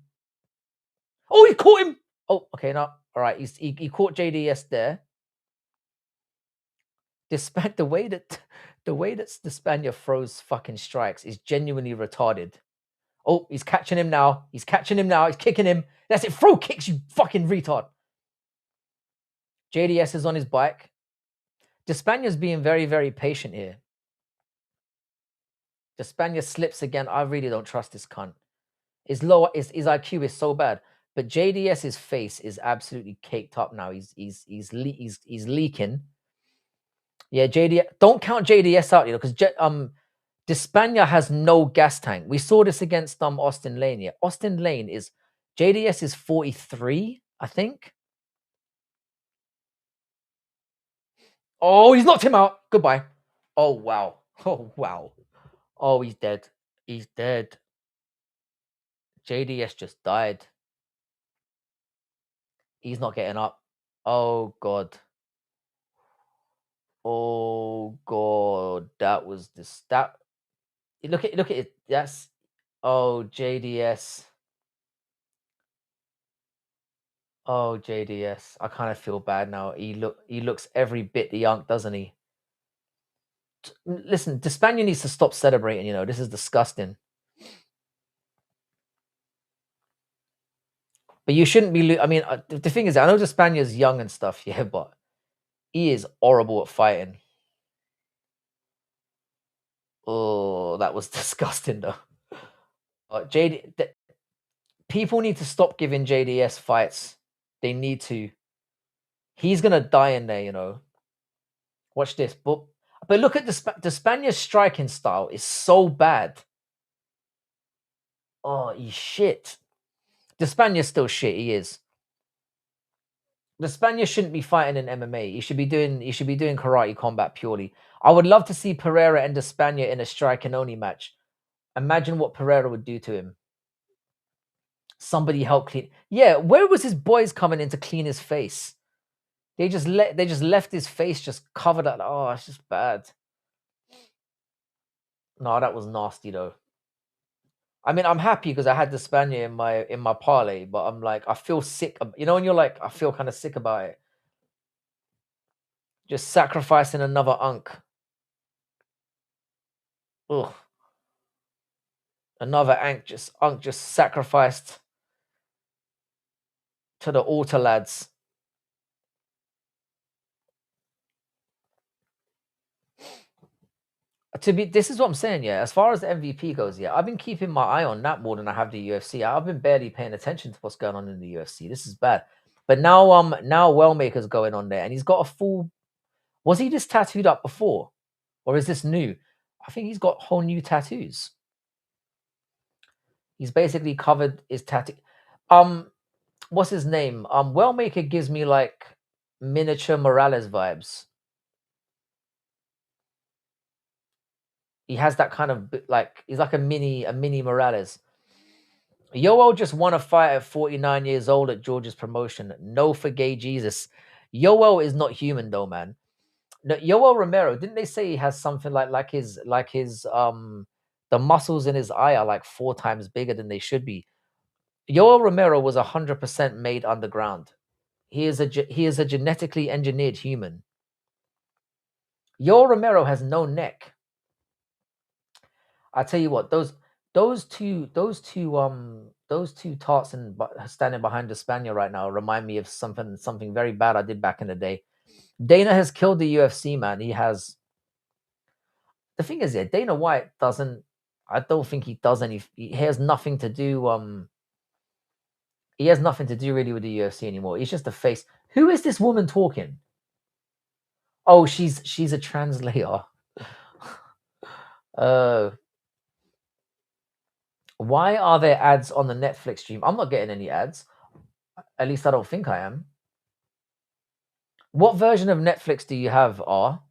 Oh, he caught him! Oh, okay, now... All right, he caught JDS there. The way that the Spaniard throws fucking strikes is genuinely retarded. Oh, he's catching him now. He's catching him now. He's kicking him. That's it. Throw kicks, you fucking retard. JDS is on his bike. The Spaniard's being very, very patient here. The Spaniard slips again. I really don't trust this cunt. His IQ is so bad. But JDS's face is absolutely caked up now. He's leaking. Yeah, JDS. Don't count JDS out, you know, because Despania has no gas tank. We saw this against Austin Lane. Yeah, Austin Lane is JDS is 43, I think. Oh, he's knocked him out. Goodbye. Oh wow. Oh wow. Oh, he's dead. He's dead. JDS just died. He's not getting up. Oh god. Oh god. That was that. Look at it. That's JDS. Oh, JDS. I kind of feel bad now. He looks every bit the young, doesn't he? Listen, Despania needs to stop celebrating, you know. This is disgusting. But you shouldn't be... I mean, the thing is, I know Despania's young and stuff, yeah, but he is horrible at fighting. Oh, that was disgusting, though. People need to stop giving JDS fights. They need to. He's going to die in there, you know. Watch this. But look at the Spaniard's striking style is so bad. Oh, he's shit. The Spaniard's still shit. He is. The Spaniard shouldn't be fighting in MMA. He should be doing karate combat purely. I would love to see Pereira and the Spaniard in a striking only match. Imagine what Pereira would do to him. Somebody help clean. Yeah, where was his boys coming in to clean his face? They just left his face just covered up. Oh, it's just bad. No, that was nasty though. I mean, I'm happy because I had the Spaniard in my parlay, but I'm like, I feel sick. You know, when you're like, I feel kind of sick about it. Just sacrificing another unk. Ugh. Another unk just sacrificed to the altar lads. This is what I'm saying, yeah. As far as the MVP goes, yeah, I've been keeping my eye on that more than I have the UFC. I've been barely paying attention to what's going on in the UFC. This is bad. But now Wellmaker's going on there, and he's got a full. Was he just tattooed up before, or is this new? I think he's got whole new tattoos. He's basically covered his tattoo. What's his name? Wellmaker gives me like miniature Morales vibes. He has that kind of like he's like a mini Morales. Yoel just won a fight at 49 years old at George's promotion. No for gay Jesus. Yoel is not human though, man. No, Yoel Romero, didn't they say he has something like his the muscles in his eye are like 4 times bigger than they should be. Yoel Romero was 100% made underground. He is a genetically engineered human. Yoel Romero has no neck. I tell you what, those two tarts and standing behind the Spaniard right now remind me of something very bad I did back in the day. Dana has killed the UFC, man. He has. The thing is, yeah, Dana White doesn't. I don't think he does any. He has nothing to do. He has nothing to do really with the UFC anymore. He's just a face. Who is this woman talking? Oh, she's a translator. Uh, why are there ads on the Netflix stream? I'm not getting any ads. At least I don't think I am. What version of Netflix do you have, R?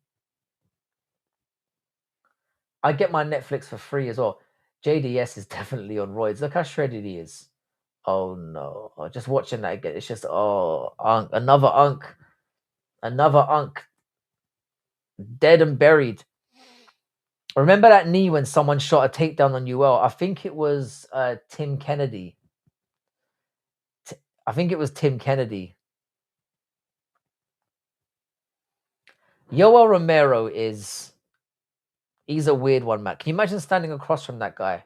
I get my Netflix for free as well. JDS is definitely on roids. Look how shredded he is. Oh no. Oh, just watching that again. It's just another unk. Another unk. Dead and buried. Remember that knee when someone shot a takedown on UL? I think it was Tim Kennedy. I think it was Tim Kennedy. Yoel Romero he's a weird one, Matt. Can you imagine standing across from that guy?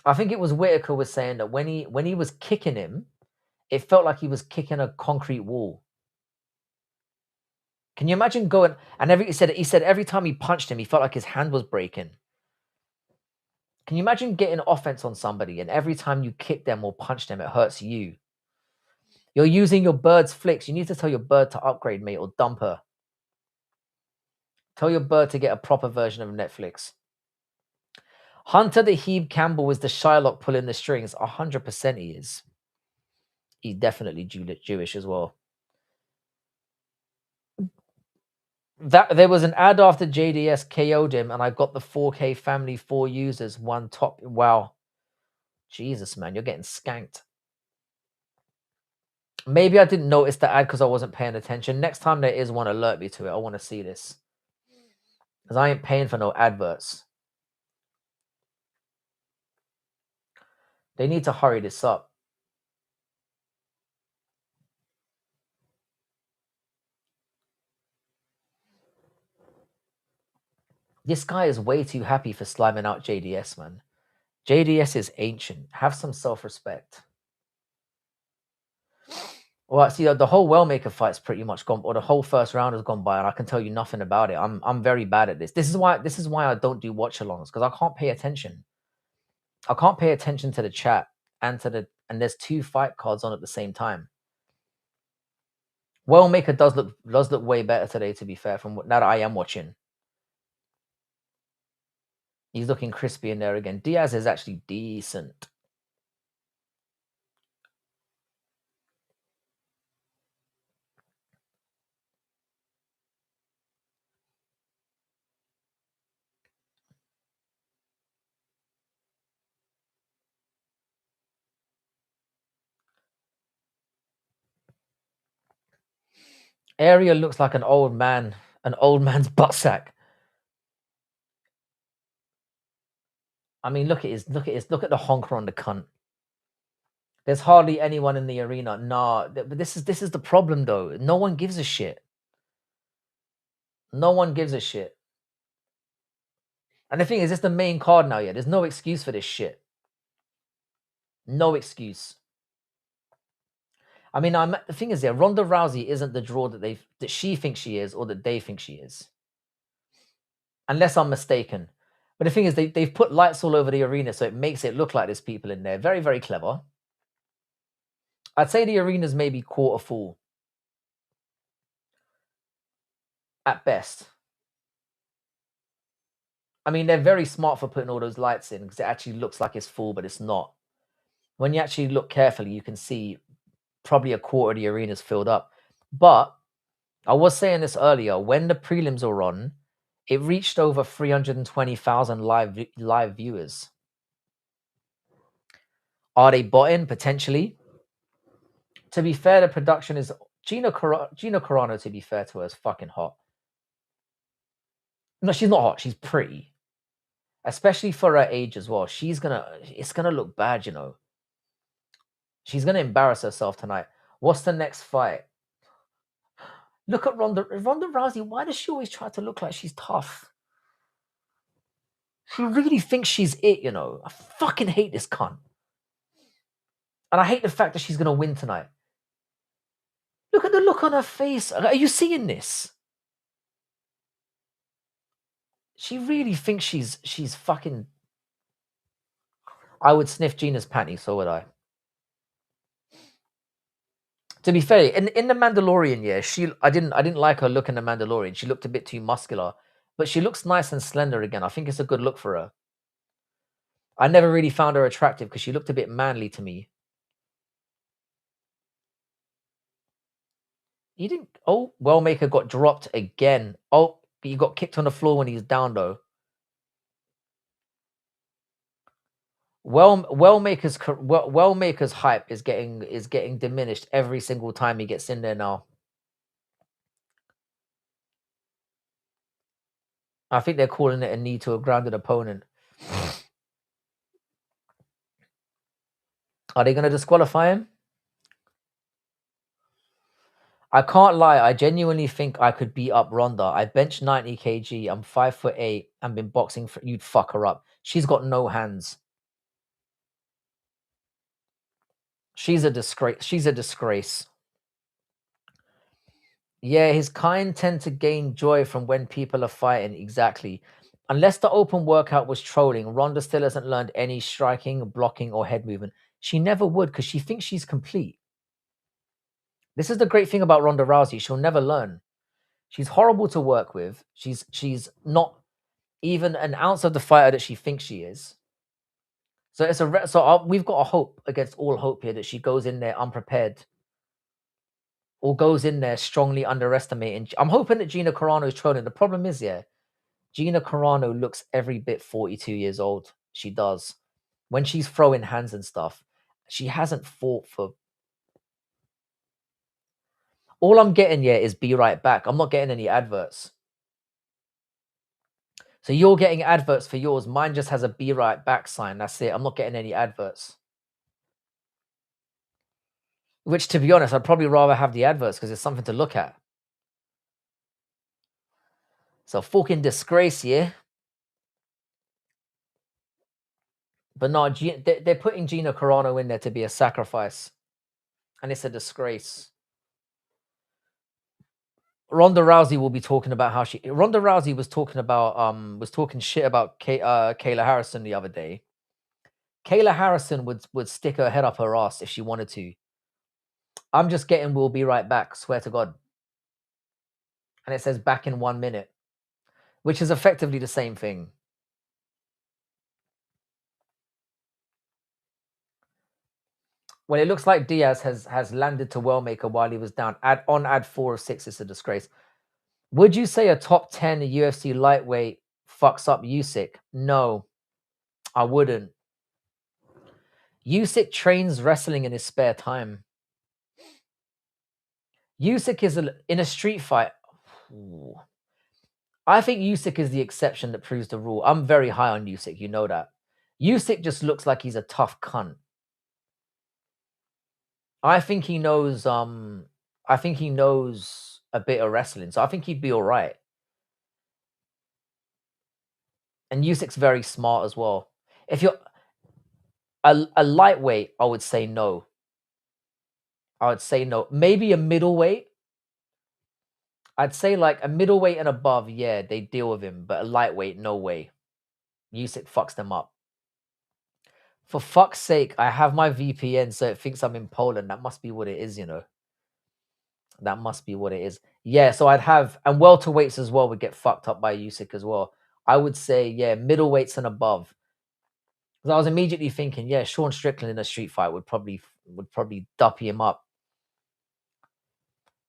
I think it was Whitaker was saying that when he was kicking him, it felt like he was kicking a concrete wall. Can you imagine going and he said every time he punched him, he felt like his hand was breaking. Can you imagine getting offense on somebody and every time you kick them or punch them, it hurts you? You're using your bird's flicks. You need to tell your bird to upgrade, mate, or dump her. Tell your bird to get a proper version of Netflix. Hunter the Hebe Campbell was the Shylock pulling the strings. 100% he is. He's definitely Jewish as well. That there was an ad after JDS KO'd him, and I got the 4K family 4 users, one top. Wow. Jesus, man, you're getting skanked. Maybe I didn't notice the ad because I wasn't paying attention. Next time there is one, alert me to it. I want to see this. Because I ain't paying for no adverts. They need to hurry this up. This guy is way too happy for sliming out JDS, man. JDS is ancient. Have some self-respect. Well, see, the whole Wellmaker fight's pretty much gone, or the whole first round has gone by, and I can tell you nothing about it. I'm very bad at this. This is why I don't do watch-alongs, because I can't pay attention. I can't pay attention to the chat and there's 2 fight cards on at the same time. Wellmaker does look way better today, to be fair, from now that I am watching. He's looking crispy in there again. Diaz is actually decent. Aryan looks like an old man's butt sack. I mean, look at the honker on the cunt. There's hardly anyone in the arena. Nah, but this is the problem though. No one gives a shit. No one gives a shit. And the thing is, it's the main card now. Yeah, there's no excuse for this shit. No excuse. I mean, the thing is, Ronda Rousey isn't the draw that she thinks she is, or that they think she is, unless I'm mistaken. But the thing is, they've put lights all over the arena, so it makes it look like there's people in there. Very, very clever. I'd say the arena's maybe quarter full at best. I mean, they're very smart for putting all those lights in because it actually looks like it's full, but it's not. When you actually look carefully, you can see probably a quarter of the arena's filled up. But I was saying this earlier, when the prelims were on, it reached over 320,000 live viewers. Are they botting? Potentially. To be fair, the production is Gina Carano, to be fair to her, is fucking hot. No, she's not hot. She's pretty. Especially for her age as well. It's gonna look bad, you know. She's gonna embarrass herself tonight. What's the next fight? Look at Ronda Rousey. Why does she always try to look like she's tough? She really thinks she's it, you know. I fucking hate this cunt. And I hate the fact that she's gonna win tonight. Look at the look on her face. Are you seeing this? She really thinks she's fucking. I would sniff Gina's panties, so would I. To be fair, in the Mandalorian, yeah, I didn't like her look in the Mandalorian. She looked a bit too muscular, but she looks nice and slender again. I think it's a good look for her. I never really found her attractive because she looked a bit manly to me. He didn't. Oh, Wellmaker got dropped again. Oh, he got kicked on the floor when he was down though. Wellmaker's hype is getting diminished every single time he gets in there now. I think they're calling it a knee to a grounded opponent. Are they going to disqualify him? I can't lie. I genuinely think I could beat up Ronda. I bench 90 kg. I'm 5'8" and been boxing for. You'd fuck her up. She's got no hands. She's a disgrace. She's a disgrace. Yeah, his kind tend to gain joy from when people are fighting. Exactly. Unless the open workout was trolling, Ronda still hasn't learned any striking, blocking, or head movement. She never would because she thinks she's complete. This is the great thing about Ronda Rousey. She'll never learn. She's horrible to work with. She's not even an ounce of the fighter that she thinks she is. So we've got a hope against all hope here that she goes in there unprepared or goes in there strongly underestimating. I'm hoping that Gina Carano is trolling. The problem is, yeah, Gina Carano looks every bit 42 years old. She does. When she's throwing hands and stuff, she hasn't fought for. All I'm getting, yeah, is be right back. I'm not getting any adverts. So you're getting adverts for yours. Mine just has a be right back sign. That's it. I'm not getting any adverts. Which, to be honest, I'd probably rather have the adverts because it's something to look at. So fucking disgrace, yeah. But no, they're putting Gina Carano in there to be a sacrifice, and it's a disgrace. Ronda Rousey will be talking about how she. Ronda Rousey was talking shit about Kayla Harrison the other day. Kayla Harrison would stick her head up her ass if she wanted to. I'm just getting we'll be right back, swear to God. And it says back in 1 minute, which is effectively the same thing. Well, it looks like Diaz has landed to Wellmaker while he was down. Ad 4 of 6 is a disgrace. Would you say a top 10 UFC lightweight fucks up Usyk? No, I wouldn't. Usyk trains wrestling in his spare time. Usyk is in a street fight. Ooh. I think Usyk is the exception that proves the rule. I'm very high on Usyk, you know that. Usyk just looks like he's a tough cunt. I think he knows. I think he knows a bit of wrestling, so I think he'd be all right. And Usyk's very smart as well. If you're a lightweight, I would say no. I would say no. Maybe a middleweight. I'd say like a middleweight and above, yeah, they deal with him, but a lightweight, no way. Usyk fucks them up. For fuck's sake, I have my VPN so it thinks I'm in Poland. That must be what it is, you know. That must be what it is. Yeah, so I'd have, and welterweights as well would get fucked up by Usyk as well. I would say, yeah, middleweights and above. Because I was immediately thinking, yeah, Sean Strickland in a street fight would probably duppy him up.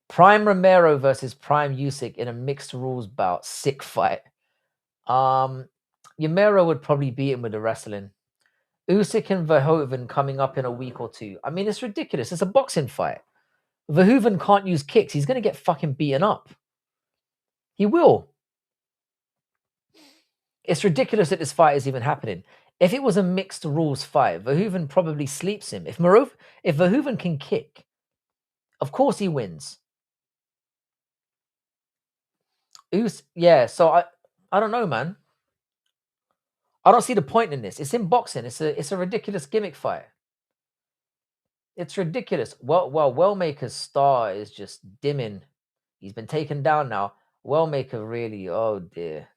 Prime Romero versus Prime Usyk in a mixed rules bout, sick fight. Romero would probably beat him with the wrestling. Usyk and Verhoeven coming up in a week or two. I mean, it's ridiculous. It's a boxing fight. Verhoeven can't use kicks. He's going to get fucking beaten up. He will. It's ridiculous that this fight is even happening. If it was a mixed rules fight, Verhoeven probably sleeps him. If Verhoeven can kick, of course he wins. Yeah, so I don't know, man. I don't see the point in this. It's in boxing. It's a ridiculous gimmick fight. It's ridiculous. Well, Wellmaker's star is just dimming. He's been taken down now. Wellmaker really, oh dear.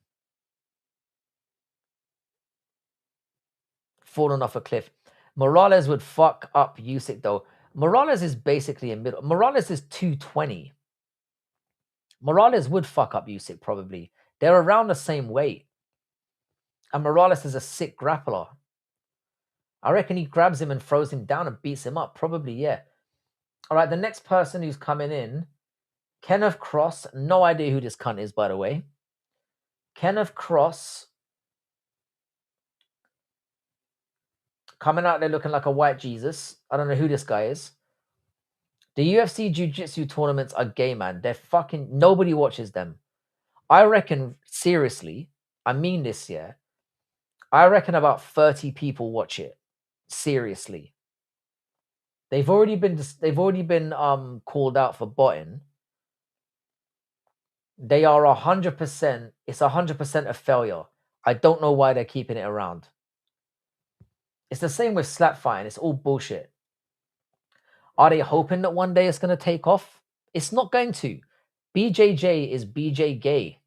Fallen off a cliff. Morales would fuck up Usyk though. Morales is basically in middle. Morales is 220. Morales would fuck up Usyk probably. They're around the same weight. And Morales is a sick grappler. I reckon he grabs him and throws him down and beats him up. Probably, yeah. All right, the next person who's coming in, Kenneth Cross. No idea who this cunt is, by the way. Kenneth Cross. Coming out there looking like a white Jesus. I don't know who this guy is. The UFC Jiu-Jitsu tournaments are gay, man. They're fucking... Nobody watches them. I reckon, seriously, I mean this, yeah. I reckon about 30 people watch it. Seriously. They've already been called out for botting. They are 100%. It's 100% a failure. I don't know why they're keeping it around. It's the same with slap fighting. It's all bullshit. Are they hoping that one day it's going to take off? It's not going to. BJJ is BJ gay.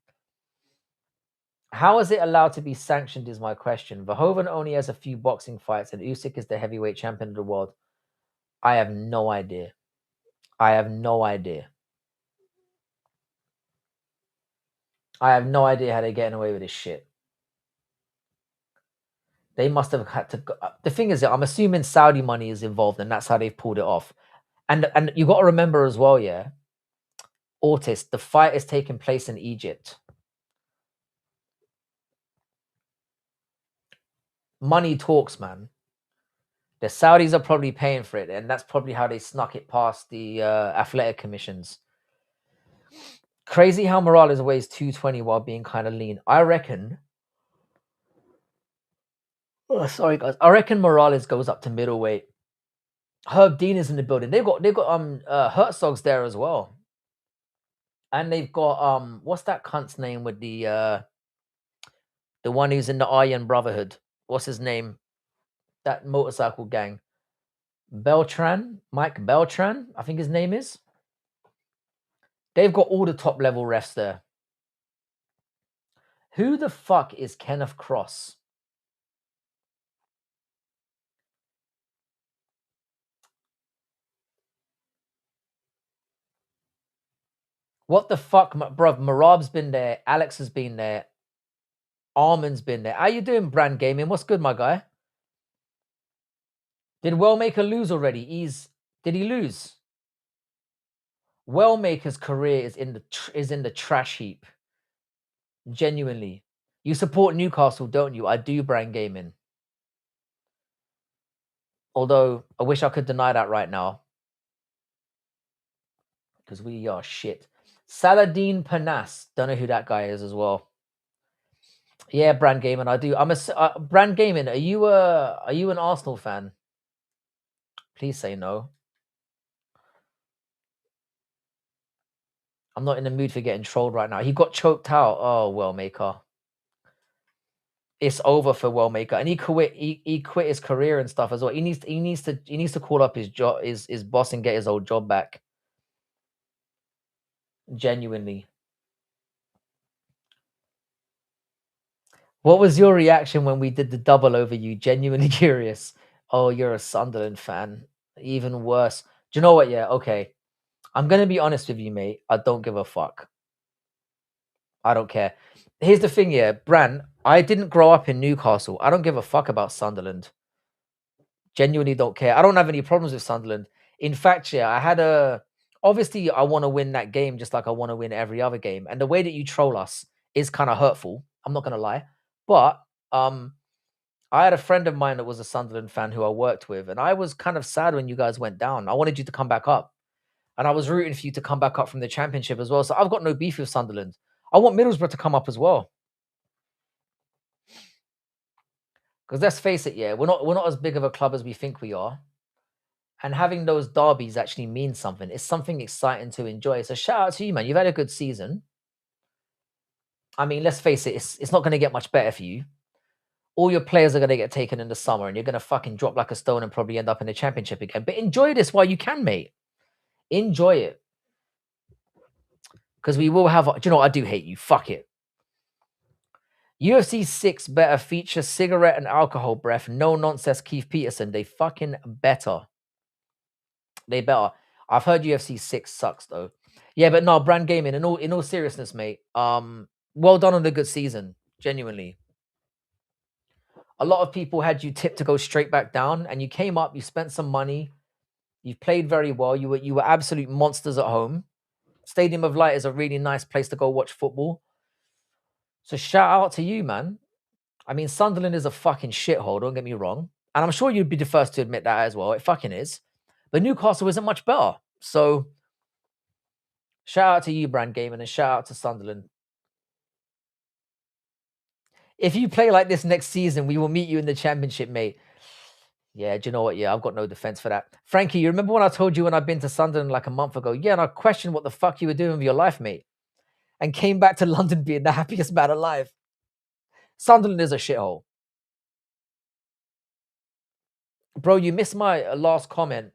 How is it allowed to be sanctioned is my question. Verhoeven only has a few boxing fights and Usyk is the heavyweight champion of the world. I have no idea. I have no idea. I have no idea how they're getting away with this shit. They must have had to go. The thing is, I'm assuming Saudi money is involved and that's how they've pulled it off. And you got to remember as well, yeah, Ortiz, the fight is taking place in Egypt. Money talks, man. The Saudis are probably paying for it, and that's probably how they snuck it past the athletic commissions. Crazy how Morales weighs 220 while being kind of lean. I reckon. Oh, sorry guys. I reckon Morales goes up to middleweight. Herb Dean is in the building. They've got Herzog's there as well, and they've got what's that cunt's name with the one who's in the Aryan Brotherhood? What's his name? That motorcycle gang. Beltran, Mike Beltran, I think his name is. They've got all the top level refs there. Who the fuck is Kenneth Cross? What the fuck, bruv? Marab's been there. Alex has been there. Armin's been there. How you doing, Brand Gaming? What's good, my guy? Did Wellmaker lose already? Did he lose? Wellmaker's career is in the trash heap. Genuinely. You support Newcastle, don't you? I do, Brand Gaming. Although, I wish I could deny that right now. because we are shit. Saladin Panas. Don't know who that guy is as well. Yeah, Brand Gaming. I do. I'm a Brand Gaming. Are you an Arsenal fan? Please say no. I'm not in the mood for getting trolled right now. He got choked out. Oh, Wellmaker. It's over for Wellmaker, and he quit. He quit his career and stuff as well. He needs to call up his job, his boss, and get his old job back. Genuinely. What was your reaction when we did the double over you? Genuinely curious. Oh, you're a Sunderland fan. Even worse. Do you know what? Yeah, okay. I'm gonna be honest with you, mate. I don't give a fuck. I don't care. Here's the thing, yeah, Bran. I didn't grow up in Newcastle. I don't give a fuck about Sunderland. Genuinely don't care. I don't have any problems with Sunderland. In fact, yeah, I had a. Obviously, I want to win that game just like I want to win every other game. And the way that you troll us is kind of hurtful. I'm not gonna lie, but I had a friend of mine that was a Sunderland fan who I worked with, and I was kind of sad when you guys went down. I wanted you to come back up, and I was rooting for you to come back up from the Championship as well. So I've got no beef with Sunderland. I want Middlesbrough to come up as well. Because let's face it, yeah, we're not as big of a club as we think we are. And having those derbies actually means something. It's something exciting to enjoy. So shout out to you, man. You've had a good season. I mean, let's face it, it's not going to get much better for you. All your players are going to get taken in the summer, and you're going to fucking drop like a stone and probably end up in the Championship again. But enjoy this while you can, mate. Enjoy it. Because we will have. Do you know what? I do hate you. Fuck it. UFC 6 better feature cigarette and alcohol breath. No nonsense, Keith Peterson. They fucking better. They better. I've heard UFC 6 sucks though. Yeah, but no, Brand Gaming. In all seriousness, mate. Well done on the good season. Genuinely. A lot of people had you tipped to go straight back down, and you came up. You spent some money. You played very well. You were absolute monsters at home. Stadium of Light is a really nice place to go watch football. So shout out to you, man. I mean, Sunderland is a fucking shithole, don't get me wrong. And I'm sure you'd be the first to admit that as well. It fucking is. But Newcastle isn't much better. So shout out to you, Brand Gaming, and shout out to Sunderland. If you play like this next season, we will meet you in the Championship, mate. Yeah, do you know what? Yeah, I've got no defense for that. Frankie, you remember when I told you when I'd been to Sunderland like a month ago? Yeah, and I questioned what the fuck you were doing with your life, mate. And came back to London being the happiest man alive. Sunderland is a shithole. Bro, you missed my last comment.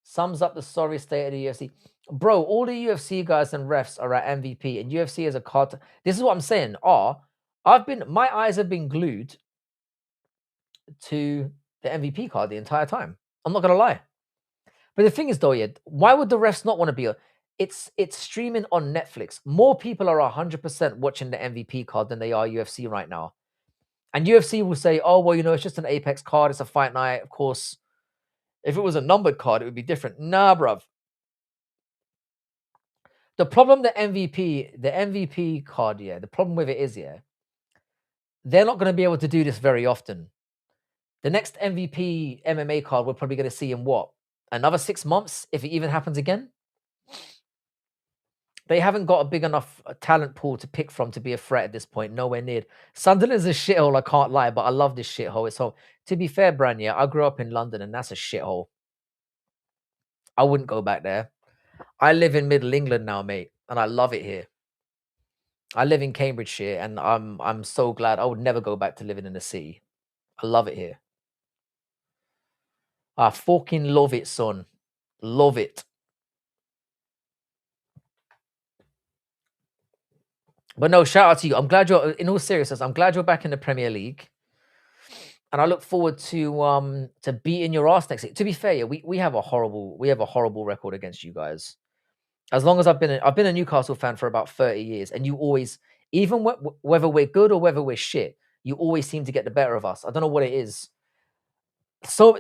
Sums up the sorry state of the UFC. Bro, all the UFC guys and refs are at MVP, and UFC is a card. This is what I'm saying. My eyes have been glued to the MVP card the entire time. I'm not gonna lie. But the thing is, though, yeah, why would the refs not want to be? It's streaming on Netflix. More people are 100% watching the MVP card than they are UFC right now. And UFC will say, "Oh, well, it's just an Apex card. It's a fight night. Of course, if it was a numbered card, it would be different." Nah, bruv. The problem, the MVP card, yeah, the problem with it is, yeah, they're not going to be able to do this very often. The next MVP MMA card we're probably going to see in what? Another 6 months, if it even happens again? They haven't got a big enough talent pool to pick from to be a threat at this point. Nowhere near. Sunderland's a shithole, I can't lie, but I love this shithole. So, to be fair, Bran, yeah, I grew up in London, and that's a shithole. I wouldn't go back there. I live in Middle England now, mate, and I love it here. I live in Cambridgeshire, and I'm so glad. I would never go back to living in the city. I love it here. I fucking love it, son. Love it. But no, shout out to you. I'm glad you're. In all seriousness, I'm glad you're back in the Premier League, and I look forward to beating your ass next year. To be fair, yeah, we have a horrible record against you guys. As long as I've been a Newcastle fan for about 30 years, and you always, even whether we're good or whether we're shit, you always seem to get the better of us. I don't know what it is. So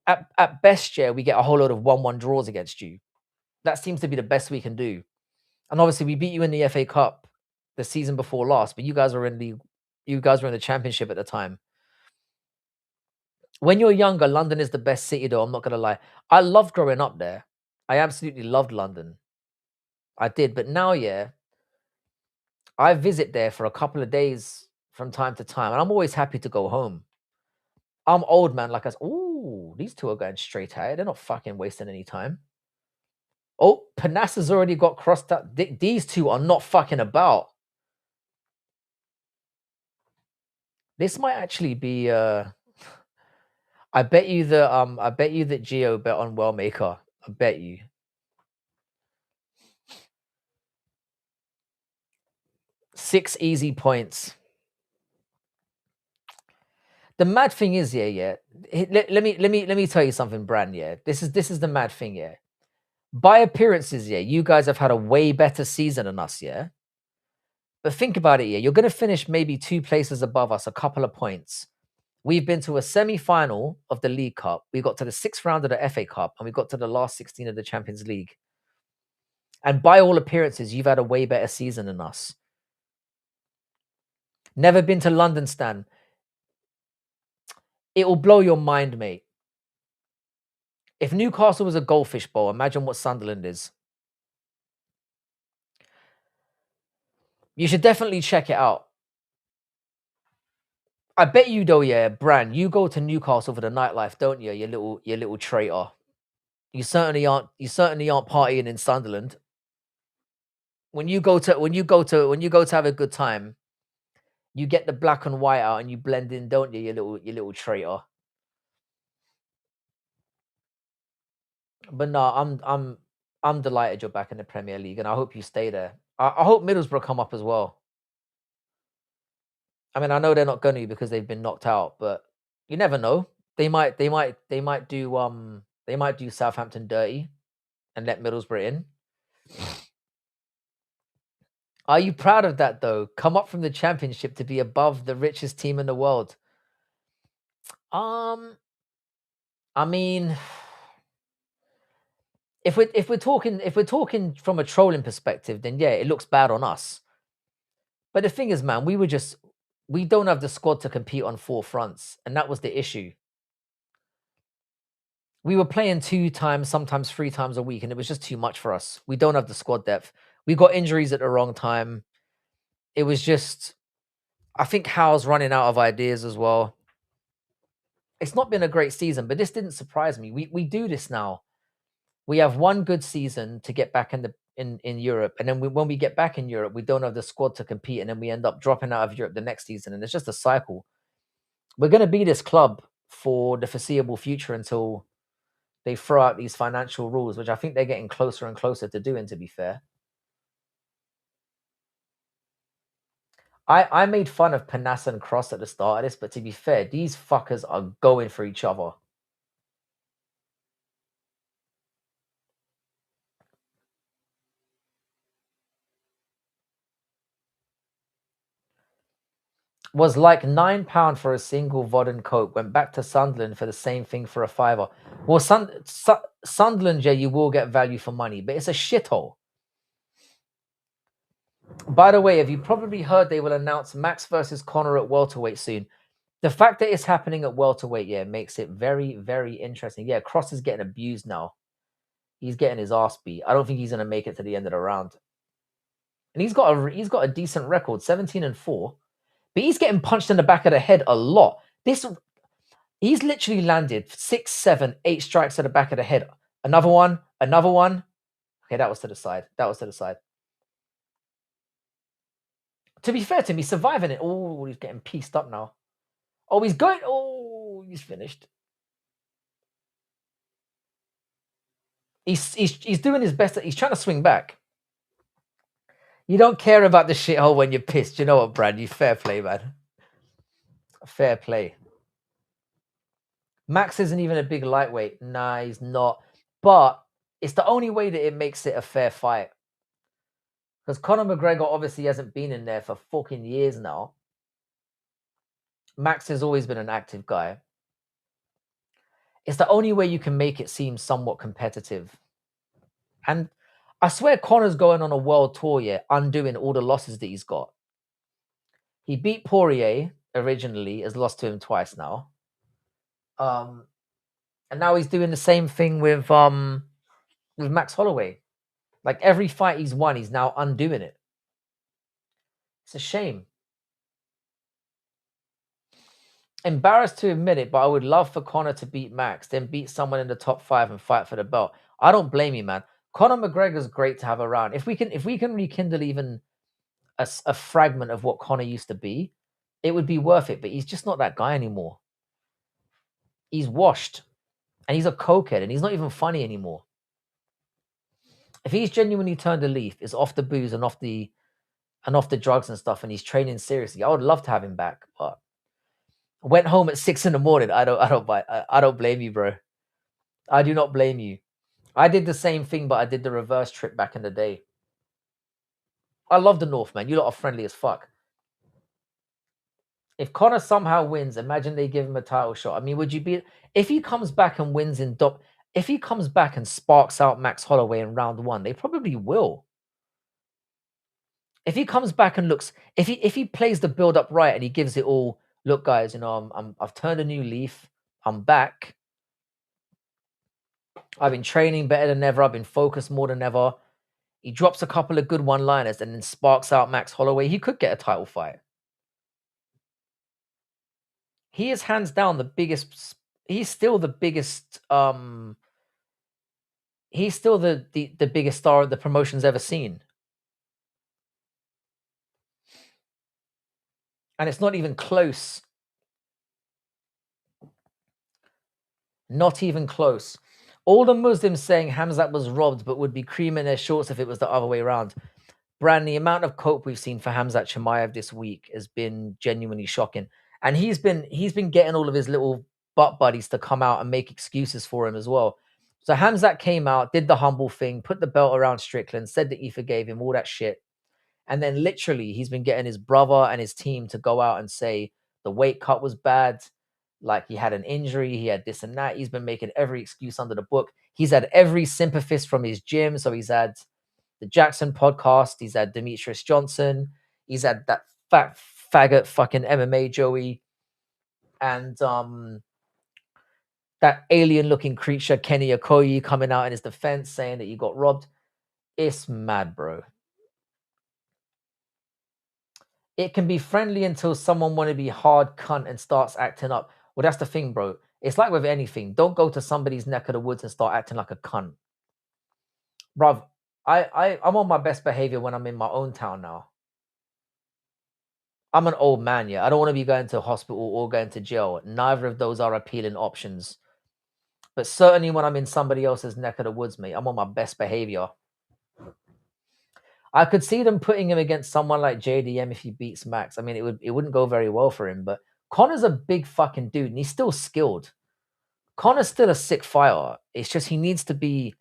at best, yeah, we get a whole load of 1-1 draws against you. That seems to be the best we can do. And obviously, we beat you in the FA Cup the season before last, but you guys were in the Championship at the time. When you're younger, London is the best city, though. I'm not gonna lie. I loved growing up there. I absolutely loved London. I did. But now, yeah, I visit there for a couple of days from time to time, and I'm always happy to go home. I'm old, man. Like I said, ooh, these two are going straight at it. They're not fucking wasting any time. Oh, Panassa's already got crossed up. These two are not fucking about. This might actually be I bet you that Geo bet on Wellmaker. I bet you. Six easy points. The mad thing is, yeah. Let me tell you something, Bran. Yeah, this is the mad thing. Yeah, by appearances, yeah, you guys have had a way better season than us. Yeah, but think about it. Yeah, you're gonna finish maybe 2 places above us, a couple of points. We've been to a semi-final of the League Cup. We got to the 6th round of the FA Cup, and we got to the last 16 of the Champions League. And by all appearances, you've had a way better season than us. Never been to London, Stan. It will blow your mind, mate. If Newcastle was a goldfish bowl, imagine what Sunderland is. You should definitely check it out. I bet you though, yeah, Bran, you go to Newcastle for the nightlife, don't you? You little traitor. You certainly aren't partying in Sunderland. When you go to have a good time, you get the black and white out and you blend in, don't you? You little traitor. But no, I'm delighted you're back in the Premier League, and I hope you stay there. I hope Middlesbrough come up as well. I mean, I know they're not going to because they've been knocked out, but you never know. They might do Southampton dirty and let Middlesbrough in. Are you proud of that though? Come up from the Championship to be above the richest team in the world. I mean, if we're talking from a trolling perspective, then yeah, it looks bad on us. But the thing is, man, we don't have the squad to compete on 4 fronts, and that was the issue. We were playing 2 times, sometimes 3 times a week, and it was just too much for us. We don't have the squad depth. We got injuries at the wrong time. It was just, I think Howe's running out of ideas as well. It's not been a great season, but this didn't surprise me. We do this now. We have one good season to get back in Europe, and then when we get back in Europe, we don't have the squad to compete, and then we end up dropping out of Europe the next season, and it's just a cycle. We're going to be this club for the foreseeable future until they throw out these financial rules, which I think they're getting closer and closer to doing, to be fair. I made fun of Panassa and Cross at the start of this, but to be fair, these fuckers are going for each other. Was like £9 for a single Vod and Coke. Went back to Sunderland for the same thing for a fiver. Well, Sunderland, yeah, you will get value for money, but it's a shithole. By the way, have you probably heard they will announce Max versus Conor at welterweight soon? The fact that it's happening at welterweight, yeah, makes it very, very interesting. Yeah, Cross is getting abused now. He's getting his ass beat. I don't think he's going to make it to the end of the round. And he's got a decent record, 17-4. But he's getting punched in the back of the head a lot. He's literally landed 6, 7, 8 strikes to the back of the head. Another one. Okay, that was to the side. To be fair to him, he's surviving it. Oh, he's getting pieced up now. Oh, he's going. Oh, he's finished. He's doing his best. He's trying to swing back. You don't care about the shithole when you're pissed. You know what, Brad? You fair play, man. Fair play. Max isn't even a big lightweight. Nah, he's not. But it's the only way that it makes it a fair fight. Because Conor McGregor obviously hasn't been in there for fucking years now. Max has always been an active guy. It's the only way you can make it seem somewhat competitive. And I swear Conor's going on a world tour, yeah, undoing all the losses that he's got. He beat Poirier originally, has lost to him twice now. And now he's doing the same thing with Max Holloway. Like every fight he's won, he's now undoing it. It's a shame. Embarrassed to admit it, but I would love for Conor to beat Max, then beat someone in the top 5 and fight for the belt. I don't blame you, man. Conor McGregor's great to have around. If we can rekindle even a fragment of what Conor used to be, it would be worth it. But he's just not that guy anymore. He's washed, and he's a cokehead, and he's not even funny anymore. If he's genuinely turned a leaf, is off the booze and off the drugs and stuff, and he's training seriously, I would love to have him back. But went home at 6 a.m. I don't blame you, bro. I do not blame you. I did the same thing, but I did the reverse trip back in the day. I love the North, man. You lot are friendly as fuck. If Conor somehow wins, imagine they give him a title shot. I mean, would you be if he comes back and wins if he comes back and sparks out Max Holloway in round 1, they probably will. If he comes back and looks, if he plays the build up right and he gives it all, look, guys, you know, I've turned a new leaf. I'm back. I've been training better than ever. I've been focused more than ever. He drops a couple of good one-liners and then sparks out Max Holloway. He could get a title fight. He is hands down the biggest. He's still the biggest. He's still the biggest star the promotion's ever seen. And it's not even close. Not even close. All the Muslims saying Hamzat was robbed but would be creaming their shorts if it was the other way around. Brand, the amount of cope we've seen for Hamzat Chimaev this week has been genuinely shocking. And he's been getting all of his little butt buddies to come out and make excuses for him as well. So Hamzat came out, did the humble thing, put the belt around Strickland, said that he forgave him, all that shit. And then literally he's been getting his brother and his team to go out and say the weight cut was bad, like he had an injury, he had this and that. He's been making every excuse under the book. He's had every sympathist from his gym. So he's had the Jackson podcast, he's had Demetrius Johnson, he's had that fat faggot fucking MMA Joey, and that alien looking creature Kenny Okoye coming out in his defense saying that he got robbed. It's mad, bro. It can be friendly until someone want to be hard cunt and starts acting up. Well, that's the thing, bro. It's like with anything. Don't go to somebody's neck of the woods and start acting like a cunt. Bruv, I'm on my best behavior when I'm in my own town now. I'm an old man, yeah. I don't want to be going to hospital or going to jail. Neither of those are appealing options. But certainly when I'm in somebody else's neck of the woods, mate, I'm on my best behavior. I could see them putting him against someone like JDM if he beats Max. I mean, it wouldn't go very well for him, but Conor's a big fucking dude and he's still skilled. Conor's still a sick fighter. It's just he needs to be,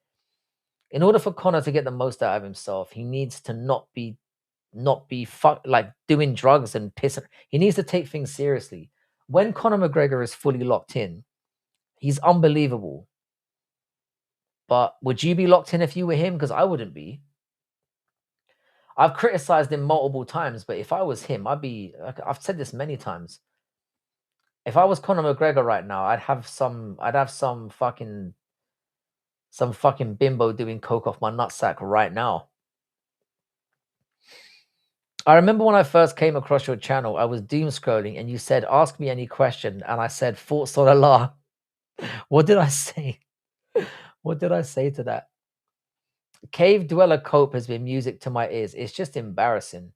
in order for Conor to get the most out of himself, he needs to not be like doing drugs and pissing. He needs to take things seriously. When Conor McGregor is fully locked in, he's unbelievable. But would you be locked in if you were him? Because I wouldn't be. I've criticized him multiple times, but if I was him, I've said this many times. If I was Conor McGregor right now, I'd have some fucking bimbo doing coke off my nutsack right now. I remember when I first came across your channel, I was doom scrolling and you said, ask me any question. And I said, thoughts on Allah. What did I say? What did I say to that? Cave Dweller Cope has been music to my ears. It's just embarrassing.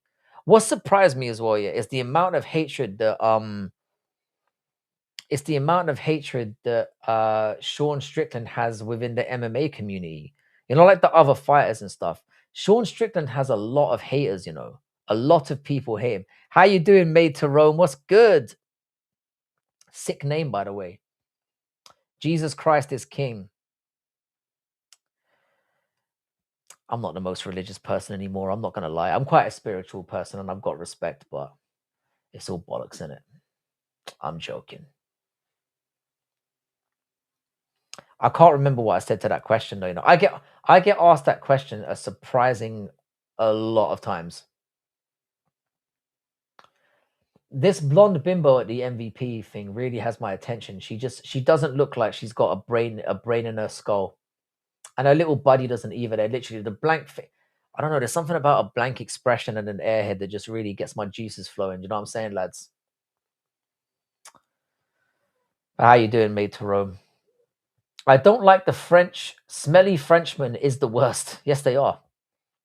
What surprised me as well, yeah, is the amount of hatred that Sean Strickland has within the MMA community. You know, like the other fighters and stuff. Sean Strickland has a lot of haters, you know. A lot of people hate him. How you doing, Made to Rome? What's good? Sick name, by the way. Jesus Christ is King. I'm not the most religious person anymore. I'm not going to lie. I'm quite a spiritual person and I've got respect, but it's all bollocks, in it. I'm joking. I can't remember what I said to that question, though. You know, I get asked that question a surprising a lot of times. This blonde bimbo at the MVP thing really has my attention. She doesn't look like she's got a brain in her skull. And her little buddy doesn't either. They're literally the I don't know. There's something about a blank expression and an airhead that just really gets my juices flowing. You know what I'm saying, lads? How you doing, mate, to Rome? I don't like the French. Smelly Frenchmen is the worst. Yes, they are.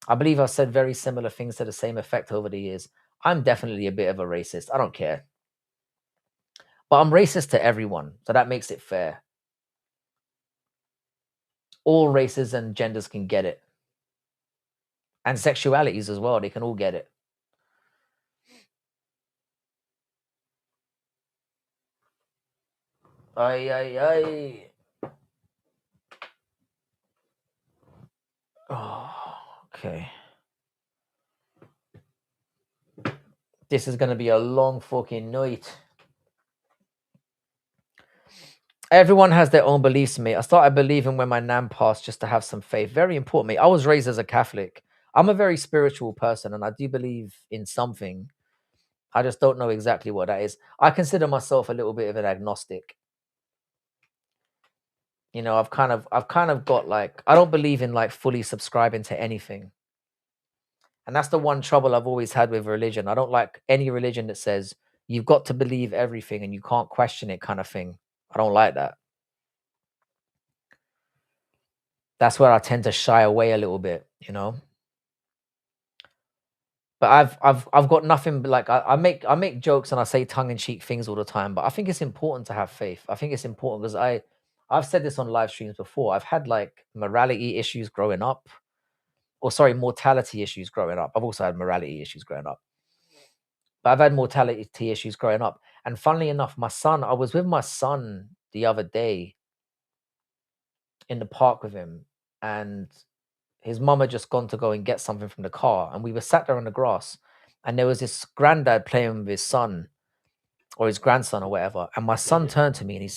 I believe I've said very similar things to the same effect over the years. I'm definitely a bit of a racist. I don't care. But I'm racist to everyone, so that makes it fair. All races and genders can get it. And sexualities as well, they can all get it. Ay, ay, ay. Oh, okay. This is going to be a long fucking night. Everyone has their own beliefs, mate. I started believing when my nan passed just to have some faith. Very important, mate. I was raised as a Catholic. I'm a very spiritual person and I do believe in something. I just don't know exactly what that is. I consider myself a little bit of an agnostic. You know, I've kind of got like, I don't believe in like fully subscribing to anything. And that's the one trouble I've always had with religion. I don't like any religion that says you've got to believe everything and you can't question it kind of thing. I don't like that. That's where I tend to shy away a little bit, you know. But I've got nothing but like I make jokes and I say tongue in cheek things all the time. But I think it's important to have faith. I think it's important because I've said this on live streams before. I've had like morality issues growing up, or sorry, mortality issues growing up. I've also had morality issues growing up, but I've had mortality issues growing up. And funnily enough, I was with my son the other day in the park with him, and his mum had just gone to go and get something from the car, and we were sat there on the grass, and there was this granddad playing with his son or his grandson or whatever. And my son turned to me and he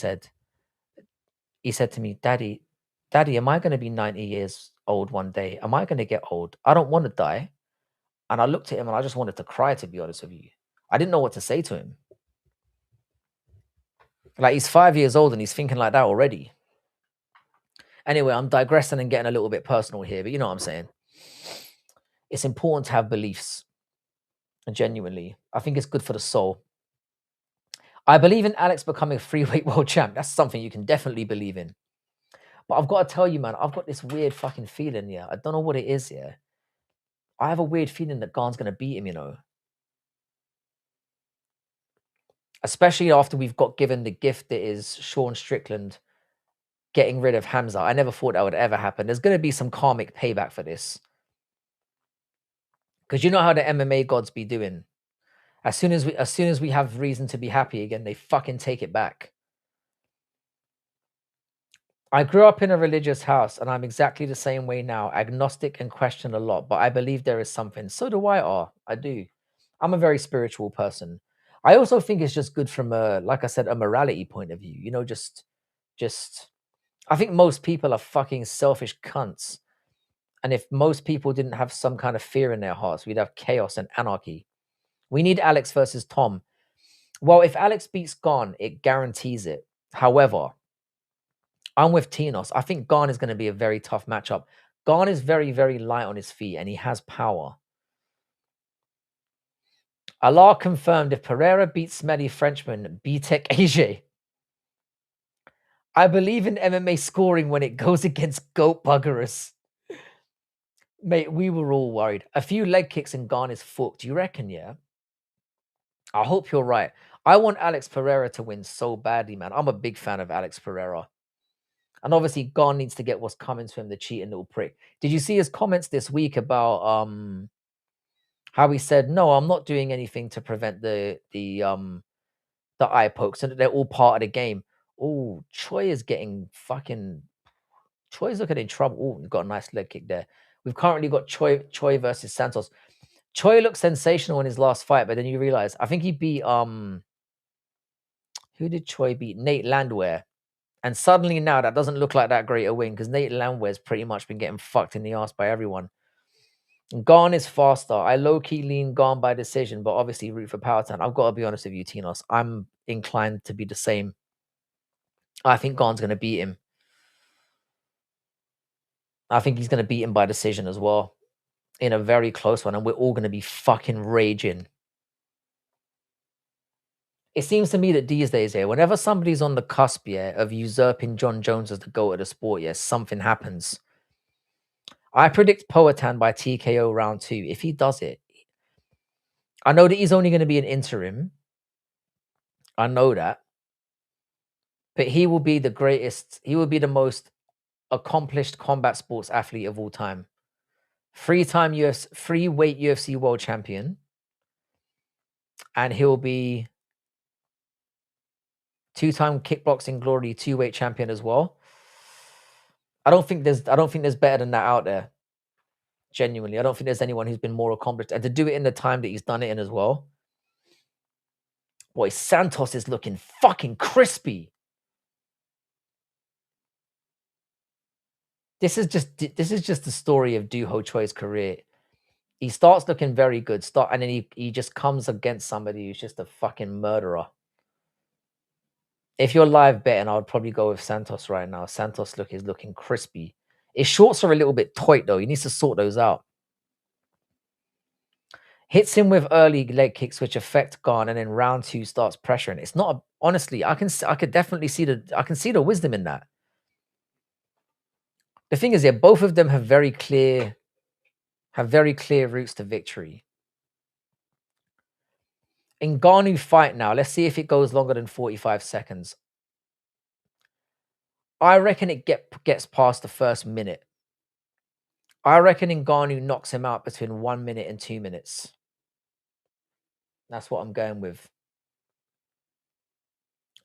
said to me, Daddy, am I going to be 90 years old one day? Am I going to get old? I don't want to die. And I looked at him and I just wanted to cry, to be honest with you. I didn't know what to say to him. Like, he's 5 years old and he's thinking like that already. Anyway, I'm digressing and getting a little bit personal here, but you know what I'm saying. It's important to have beliefs. Genuinely, I think it's good for the soul. I believe in Alex becoming freeweight world champ. That's something you can definitely believe in. But I've got to tell you, man, I've got this weird fucking feeling, yeah. I don't know what it is, yeah. I have a weird feeling that Garn's going to beat him, you know. Especially after we've got given the gift that is Sean Strickland getting rid of Hamza. I never thought that would ever happen. There's going to be some karmic payback for this. Because you know how the MMA gods be doing. As soon as we have reason to be happy again, they fucking take it back. I grew up in a religious house and I'm exactly the same way now, agnostic and question a lot, but I believe there is something. So do I do. I'm a very spiritual person. I also think it's just good from a, like I said, a morality point of view. You know, just I think most people are fucking selfish cunts. And if most people didn't have some kind of fear in their hearts, we'd have chaos and anarchy. We need Alex versus Tom. Well, if Alex beats Gon, it guarantees it. However, I'm with Tinos. I think Gon is going to be a very tough matchup. Gon is very, very light on his feet and he has power. Allah confirmed if Pereira beats Smelly Frenchman, BTEC AJ. I believe in MMA scoring when it goes against goat buggerers. Mate, we were all worried. A few leg kicks and Gon is fucked. Do you reckon, yeah? I hope you're right. I want Alex Pereira to win so badly, man. I'm a big fan of Alex Pereira. And obviously, Gon needs to get what's coming to him, the cheating little prick. Did you see his comments this week about how he said, "No, I'm not doing anything to prevent the eye pokes, and they're all part of the game." Oh, Choi is getting fucking. Choi's looking in trouble. Oh, you've got a nice leg kick there. We've currently got Choi versus Santos. Choi looked sensational in his last fight, but then you realize I think he beat who did Choi beat? Nate Landwehr. And suddenly now that doesn't look like that great a win because Nate Landwehr's pretty much been getting fucked in the ass by everyone. Garn is faster. I low-key lean Garn by decision, but obviously root for Powertown. I've got to be honest with you, Tinos. I'm inclined to be the same. I think Garn's going to beat him. I think he's going to beat him by decision as well in a very close one, and we're all going to be fucking raging. It seems to me that these days, yeah, whenever somebody's on the cusp, yeah, of usurping John Jones as the GOAT of the sport, yeah, something happens. I predict Poatan by TKO round 2. If he does it, I know that he's only going to be an interim. I know that. But he will be the greatest, he will be the most accomplished combat sports athlete of all time. Three-time UFC, free-weight UFC world champion. And he'll be two-time kickboxing glory, two-weight champion as well. I don't think there's better than that out there. Genuinely, I don't think there's anyone who's been more accomplished, and to do it in the time that he's done it in as well. Boy, Santos is looking fucking crispy. This is just the story of Doo Ho Choi's career. He starts looking very good, and then he just comes against somebody who's just a fucking murderer. If you're live betting, I would probably go with Santos right now. Santos is looking crispy. His shorts are a little bit tight though. He needs to sort those out. Hits him with early leg kicks, which affect Garn, and then round 2 starts pressuring. It's not honestly. I could definitely see the wisdom in that. The thing is, yeah, both of them have very clear routes to victory. Ngannou fight now. Let's see if it goes longer than 45 seconds. I reckon it gets past the first minute. I reckon Ngannou knocks him out between 1 minute and 2 minutes. That's what I'm going with.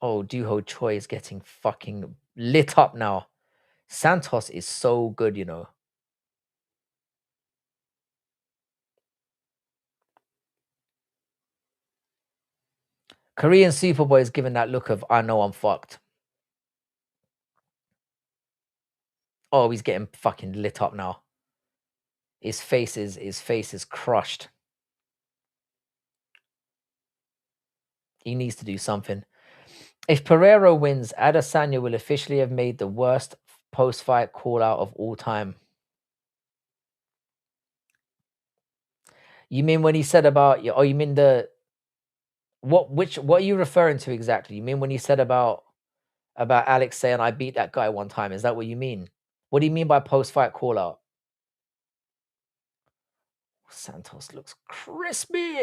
Oh, Doo Ho Choi is getting fucking lit up now. Santos is so good, you know. Korean Superboy is giving that look of, I know I'm fucked. Oh, he's getting fucking lit up now. His face is crushed. He needs to do something. If Pereira wins, Adesanya will officially have made the worst post-fight call-out of all time. You mean when he said about, oh, you mean what are you referring to exactly? You mean when he said about Alex saying, I beat that guy one time? Is that what you mean? What do you mean by post-fight call-out? Santos looks crispy.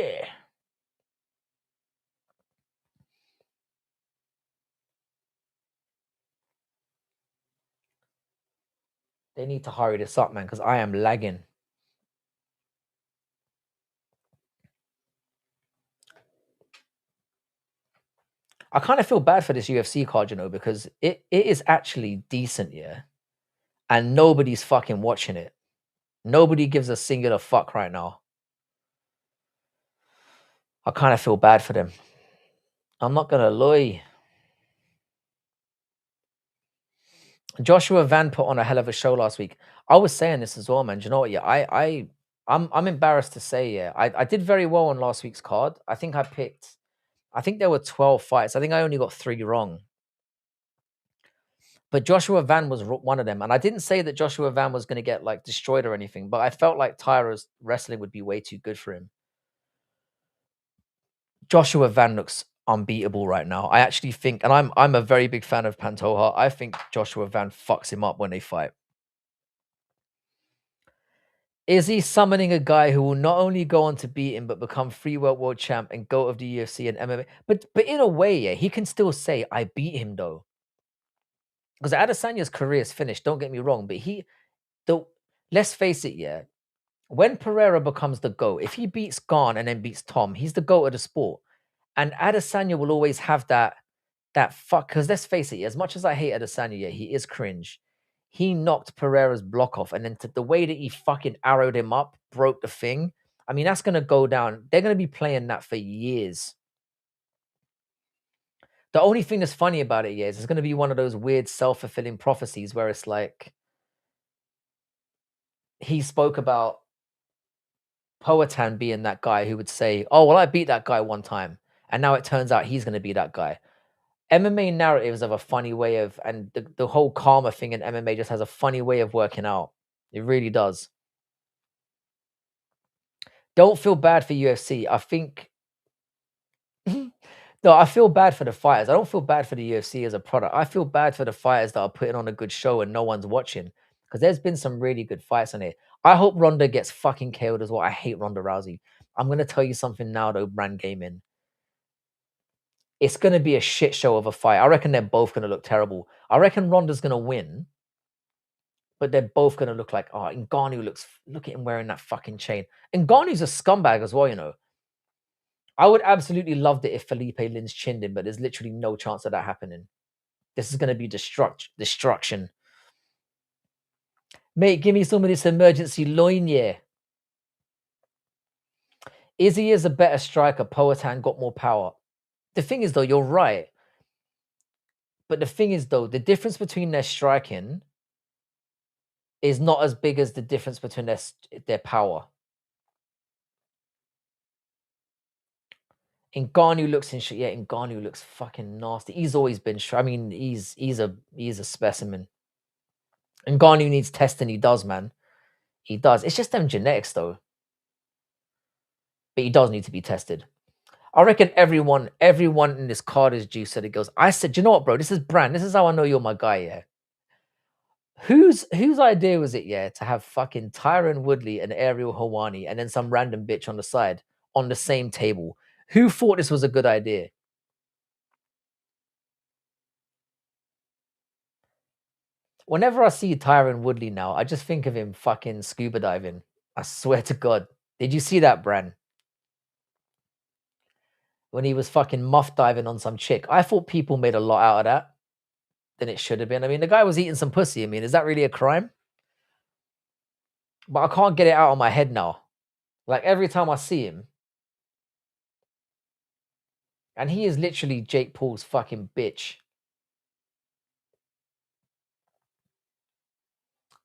They need to hurry this up, man, because I am lagging. I kind of feel bad for this UFC card, you know, because it is actually decent, yeah. And nobody's fucking watching it. Nobody gives a singular fuck right now. I kind of feel bad for them. I'm not gonna lie. Joshua Van put on a hell of a show last week. I was saying this as well, man. Do you know what? Yeah, I'm embarrassed to say, yeah, I did very well on last week's card. I think there were 12 fights. I think I only got 3 wrong. But Joshua Van was one of them. And I didn't say that Joshua Van was going to get like destroyed or anything, but I felt like Tyra's wrestling would be way too good for him. Joshua Van looks unbeatable right now. I actually think, and I'm a very big fan of Pantoja. I think Joshua Van fucks him up when they fight. Is he summoning a guy who will not only go on to beat him, but become world champ and GOAT of the UFC and MMA? But in a way, yeah, he can still say, I beat him though. Because Adesanya's career is finished, don't get me wrong, but let's face it, yeah. When Pereira becomes the GOAT, if he beats Garn and then beats Tom, he's the GOAT of the sport. And Adesanya will always have that fuck. Because let's face it, as much as I hate Adesanya, yeah, he is cringe. He knocked Pereira's block off, and then the way that he fucking arrowed him up, broke the thing. I mean, that's gonna go down. They're gonna be playing that for years. The only thing that's funny about it, yeah, is it's gonna be one of those weird self-fulfilling prophecies where it's like he spoke about Poatan being that guy who would say, "Oh, well, I beat that guy one time," and now it turns out he's gonna be that guy. MMA narratives have a funny way of, and the whole karma thing in MMA just has a funny way of working out. It really does. Don't feel bad for UFC. I think no, I feel bad for the fighters. I don't feel bad for the UFC as a product. I feel bad for the fighters that are putting on a good show and no one's watching. Because there's been some really good fights on it. I hope Ronda gets fucking KO'd as well. I hate Ronda Rousey. I'm gonna tell you something now though, brand gaming. It's gonna be a shit show of a fight. I reckon they're both gonna look terrible. I reckon Ronda's gonna win, but they're both gonna look like, oh, Ngannou look at him wearing that fucking chain. Ngannou's a scumbag as well, you know. I would absolutely loved it if Felipe Lin's chinned him, but there's literally no chance of that happening. This is going to be destruction. Mate, give me some of this emergency loin, yeah. Izzy is a better striker. Poatan got more power. The thing is, though, you're right. But the thing is, though, the difference between their striking is not as big as the difference between their power. Ngannou looks in shit. Yeah, Ngannou looks fucking nasty. He's always been. I mean, he's a specimen. Ngannou needs testing. He does, man. He does. It's just them genetics, though. But he does need to be tested. I reckon everyone in this card is juice. So it goes. I said, you know what, bro? This is brand. This is how I know you're my guy. Yeah. Whose idea was it? Yeah, to have fucking Tyron Woodley and Ariel Hawani and then some random bitch on the side on the same table. Who thought this was a good idea? Whenever I see Tyron Woodley now, I just think of him fucking scuba diving. I swear to God. Did you see that, Bran? When he was fucking muff diving on some chick. I thought people made a lot out of that than it should have been. I mean, the guy was eating some pussy. I mean, is that really a crime? But I can't get it out of my head now. Like every time I see him, and he is literally Jake Paul's fucking bitch.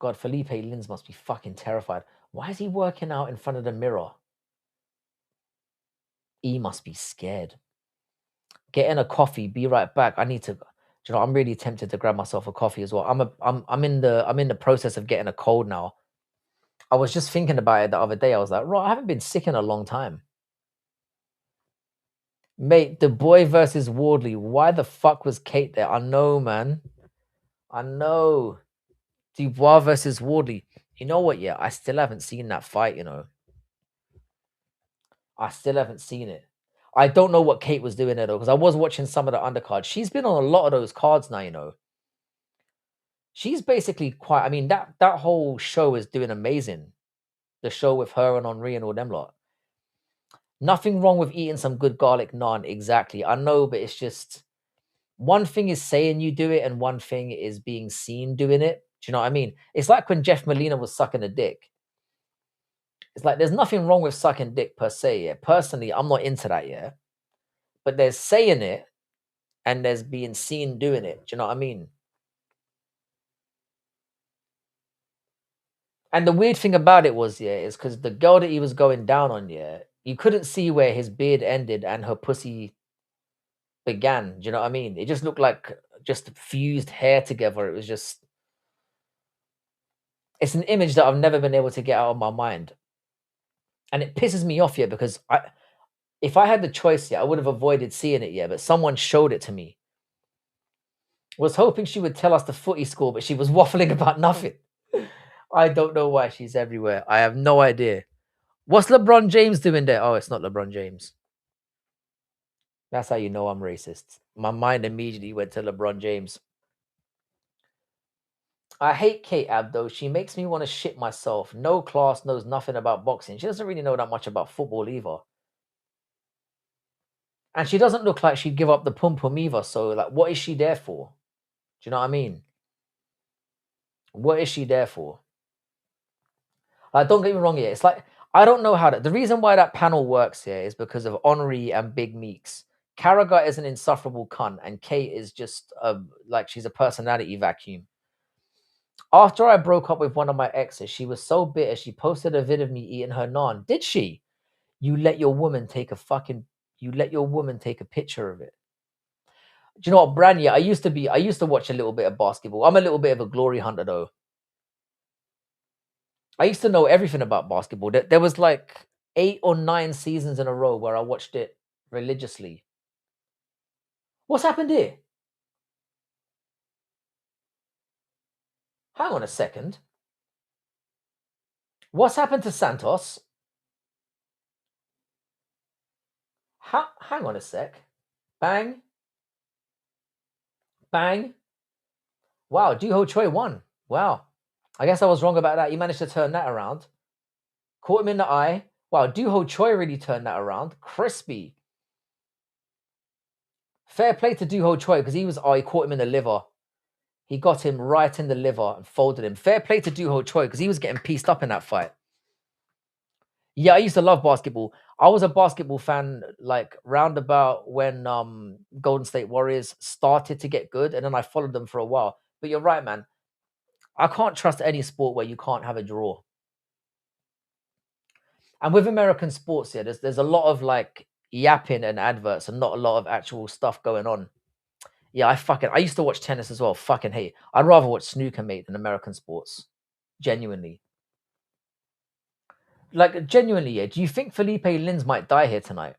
God, Felipe Lins must be fucking terrified. Why is he working out in front of the mirror? He must be scared. Getting a coffee. Be right back. I need to. You know, I'm really tempted to grab myself a coffee as well. I'm in the process of getting a cold now. I was just thinking about it the other day. I was like, right, I haven't been sick in a long time. Mate, the boy versus Wardley. Why the fuck was Kate there? I know, man. I know. Dubois versus Wardley. You know what? Yeah, I still haven't seen that fight, you know. I still haven't seen it. I don't know what Kate was doing there, though, because I was watching some of the undercards. She's been on a lot of those cards now, you know. She's basically quite... I mean, that whole show is doing amazing. The show with her and Henri and all them lot. Nothing wrong with eating some good garlic naan, exactly. I know, but it's just... One thing is saying you do it, and one thing is being seen doing it. Do you know what I mean? It's like when Jeff Molina was sucking a dick. It's like there's nothing wrong with sucking dick per se. Yeah, personally, I'm not into that. Yeah, but there's saying it and there's being seen doing it. Do you know what I mean? And the weird thing about it was, yeah, is because the girl that he was going down on, yeah, you couldn't see where his beard ended and her pussy began. Do you know what I mean? It just looked like just fused hair together. It was just, it's an image that I've never been able to get out of my mind. And it pisses me off, yeah, because if I had the choice, yeah, I would have avoided seeing it, yeah, but someone showed it to me. Was hoping she would tell us the footy score, but she was waffling about nothing. I don't know why she's everywhere. I have no idea. What's LeBron James doing there? Oh, it's not LeBron James. That's how you know I'm racist. My mind immediately went to LeBron James. I hate Kate Abdo. She makes me want to shit myself. No class, knows nothing about boxing. She doesn't really know that much about football either. And she doesn't look like she'd give up the pum pum either. So, like, what is she there for? Do you know what I mean? What is she there for? Like, don't get me wrong here. It's like, I don't know how the reason why that panel works here is because of Henri and Big Meeks. Carragher is an insufferable cunt, and Kate is just like she's a personality vacuum. After I broke up with one of my exes, she was so bitter she posted a vid of me eating her naan. Did she? You let your woman take a picture of it. Do you know what, Bran? Yeah, I used to watch a little bit of basketball. I'm a little bit of a glory hunter though. I used to know everything about basketball. There was like 8 or 9 seasons in a row where I watched it religiously. What's happened here? Hang on a second. What's happened to Santos? Hang on a sec. Bang. Bang. Wow, Duho Choi won. Wow. I guess I was wrong about that. He managed to turn that around. Caught him in the eye. Wow, Duho Choi really turned that around. Crispy. Fair play to Duho Choi because he caught him in the liver. He got him right in the liver and folded him. Fair play to Duho Choi because he was getting pieced up in that fight. Yeah, I used to love basketball. I was a basketball fan like roundabout when Golden State Warriors started to get good, and then I followed them for a while. But you're right, man. I can't trust any sport where you can't have a draw. And with American sports, yeah, there's a lot of like yapping and adverts and not a lot of actual stuff going on. Yeah, I used to watch tennis as well. Fucking hate. I'd rather watch snooker, mate, than American sports. Genuinely. Like genuinely, yeah. Do you think Felipe Lins might die here tonight?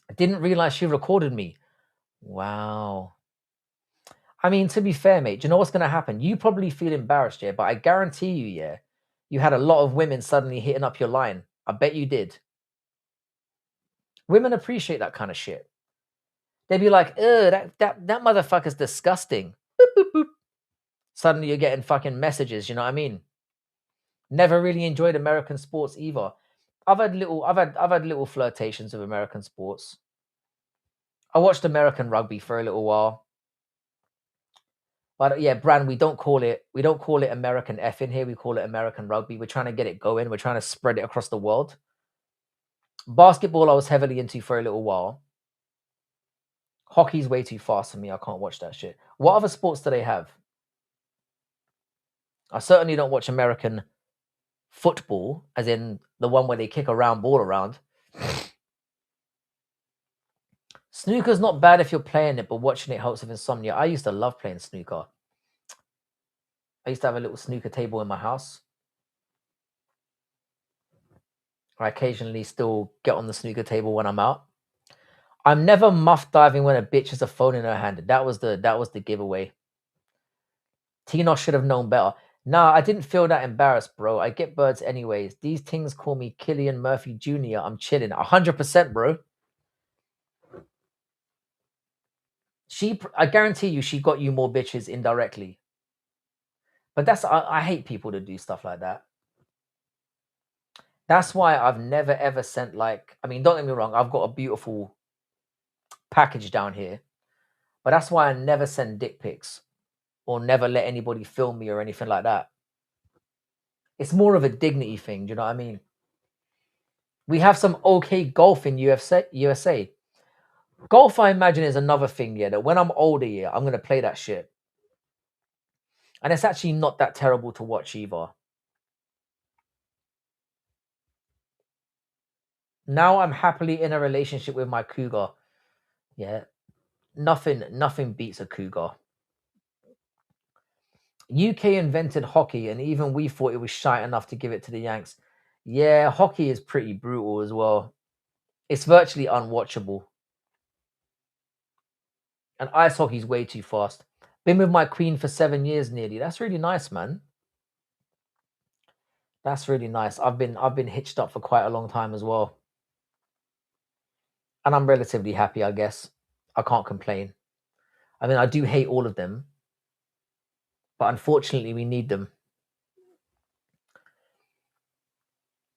I didn't realize she recorded me. Wow. I mean, to be fair, mate, do you know what's gonna happen? You probably feel embarrassed, yeah, but I guarantee you, yeah, you had a lot of women suddenly hitting up your line. I bet you did. Women appreciate that kind of shit. They'd be like, ugh, that motherfucker's disgusting. Boop, boop, boop. Suddenly you're getting fucking messages, you know what I mean? Never really enjoyed American sports either. I've had little flirtations with American sports. I watched American rugby for a little while. But yeah, Bran, we don't call it American F in here. We call it American rugby. We're trying to get it going. We're trying to spread it across the world. Basketball, I was heavily into for a little while. Hockey's way too fast for me. I can't watch that shit. What other sports do they have? I certainly don't watch American football, as in the one where they kick a round ball around. Snooker's not bad if you're playing it, but watching it helps with insomnia. I used to love playing snooker. I used to have a little snooker table in my house. I occasionally still get on the snooker table when I'm out. I'm never muff diving when a bitch has a phone in her hand. That was the giveaway. Tino should have known better. Nah, I didn't feel that embarrassed, bro. I get birds anyways. These things call me Killian Murphy Jr. I'm chilling. 100%, bro. I guarantee you, she got you more bitches indirectly. But I hate people that do stuff like that. That's why I've never ever sent like, I mean, don't get me wrong, I've got a beautiful package down here, but that's why I never send dick pics or never let anybody film me or anything like that. It's more of a dignity thing. Do you know what I mean? We have some okay golf in USA. Golf, I imagine, is another thing. Yeah, that when I'm older, yeah, I'm gonna play that shit, and it's actually not that terrible to watch either. Now I'm happily in a relationship with my cougar. Yeah, nothing beats a cougar. UK invented hockey, and even we thought it was shite enough to give it to the Yanks. Yeah, hockey is pretty brutal as well. It's virtually unwatchable. And ice hockey's way too fast. Been with my queen for 7 years nearly. That's really nice, man. That's really nice. I've been hitched up for quite a long time as well. And I'm relatively happy, I guess. I can't complain. I mean, I do hate all of them, but unfortunately we need them.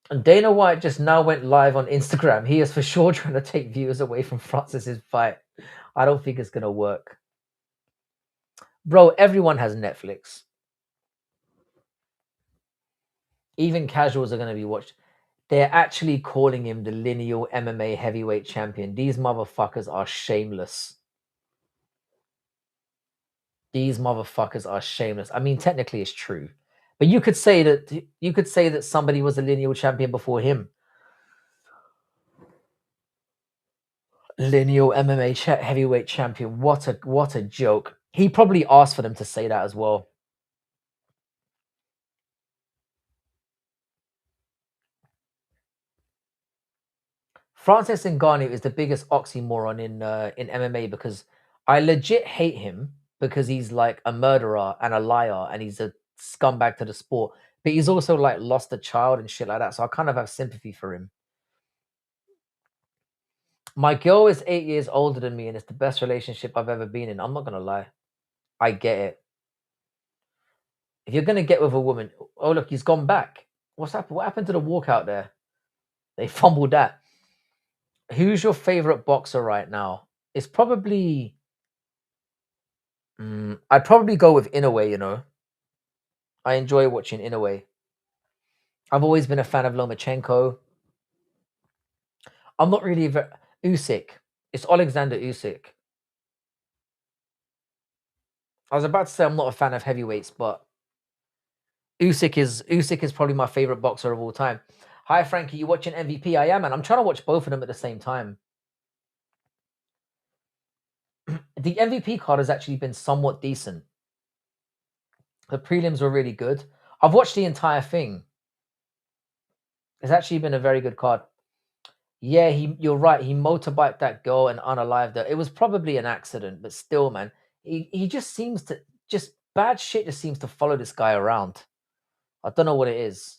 And Dana White just now went live on Instagram. He is for sure trying to take viewers away from Francis's fight. I don't think it's gonna work. Bro, everyone has Netflix. Even casuals are gonna be watched. They're actually calling him the lineal MMA heavyweight champion. These motherfuckers are shameless. These motherfuckers are shameless. I mean, technically it's true. But you could say that somebody was a lineal champion before him. Lineal MMA heavyweight champion. What a joke. He probably asked for them to say that as well. Francis Ngannou is the biggest oxymoron in MMA because I legit hate him because he's like a murderer and a liar and he's a scumbag to the sport. But he's also like lost a child and shit like that. So I kind of have sympathy for him. My girl is 8 years older than me and it's the best relationship I've ever been in. I'm not gonna lie. I get it. If you're gonna get with a woman, oh look, he's gone back. What's happened? What happened to the walkout there? They fumbled that. Who's your favorite boxer right now? It's probably I'd probably go with Inoue, you know. I enjoy watching Inoue. I've always been a fan of Lomachenko. I'm not really Usyk. It's Alexander Usyk. I was about to say I'm not a fan of heavyweights, but Usyk is probably my favorite boxer of all time. Hi Frankie, you watching MVP? I am, and I'm trying to watch both of them at the same time. The MVP card has actually been somewhat decent. The prelims were really good. I've watched the entire thing. It's actually been a very good card. Yeah, you're right. He motorbiked that girl and unalived her. It was probably an accident, but still, man, he just seems to just bad shit just seems to follow this guy around. I don't know what it is.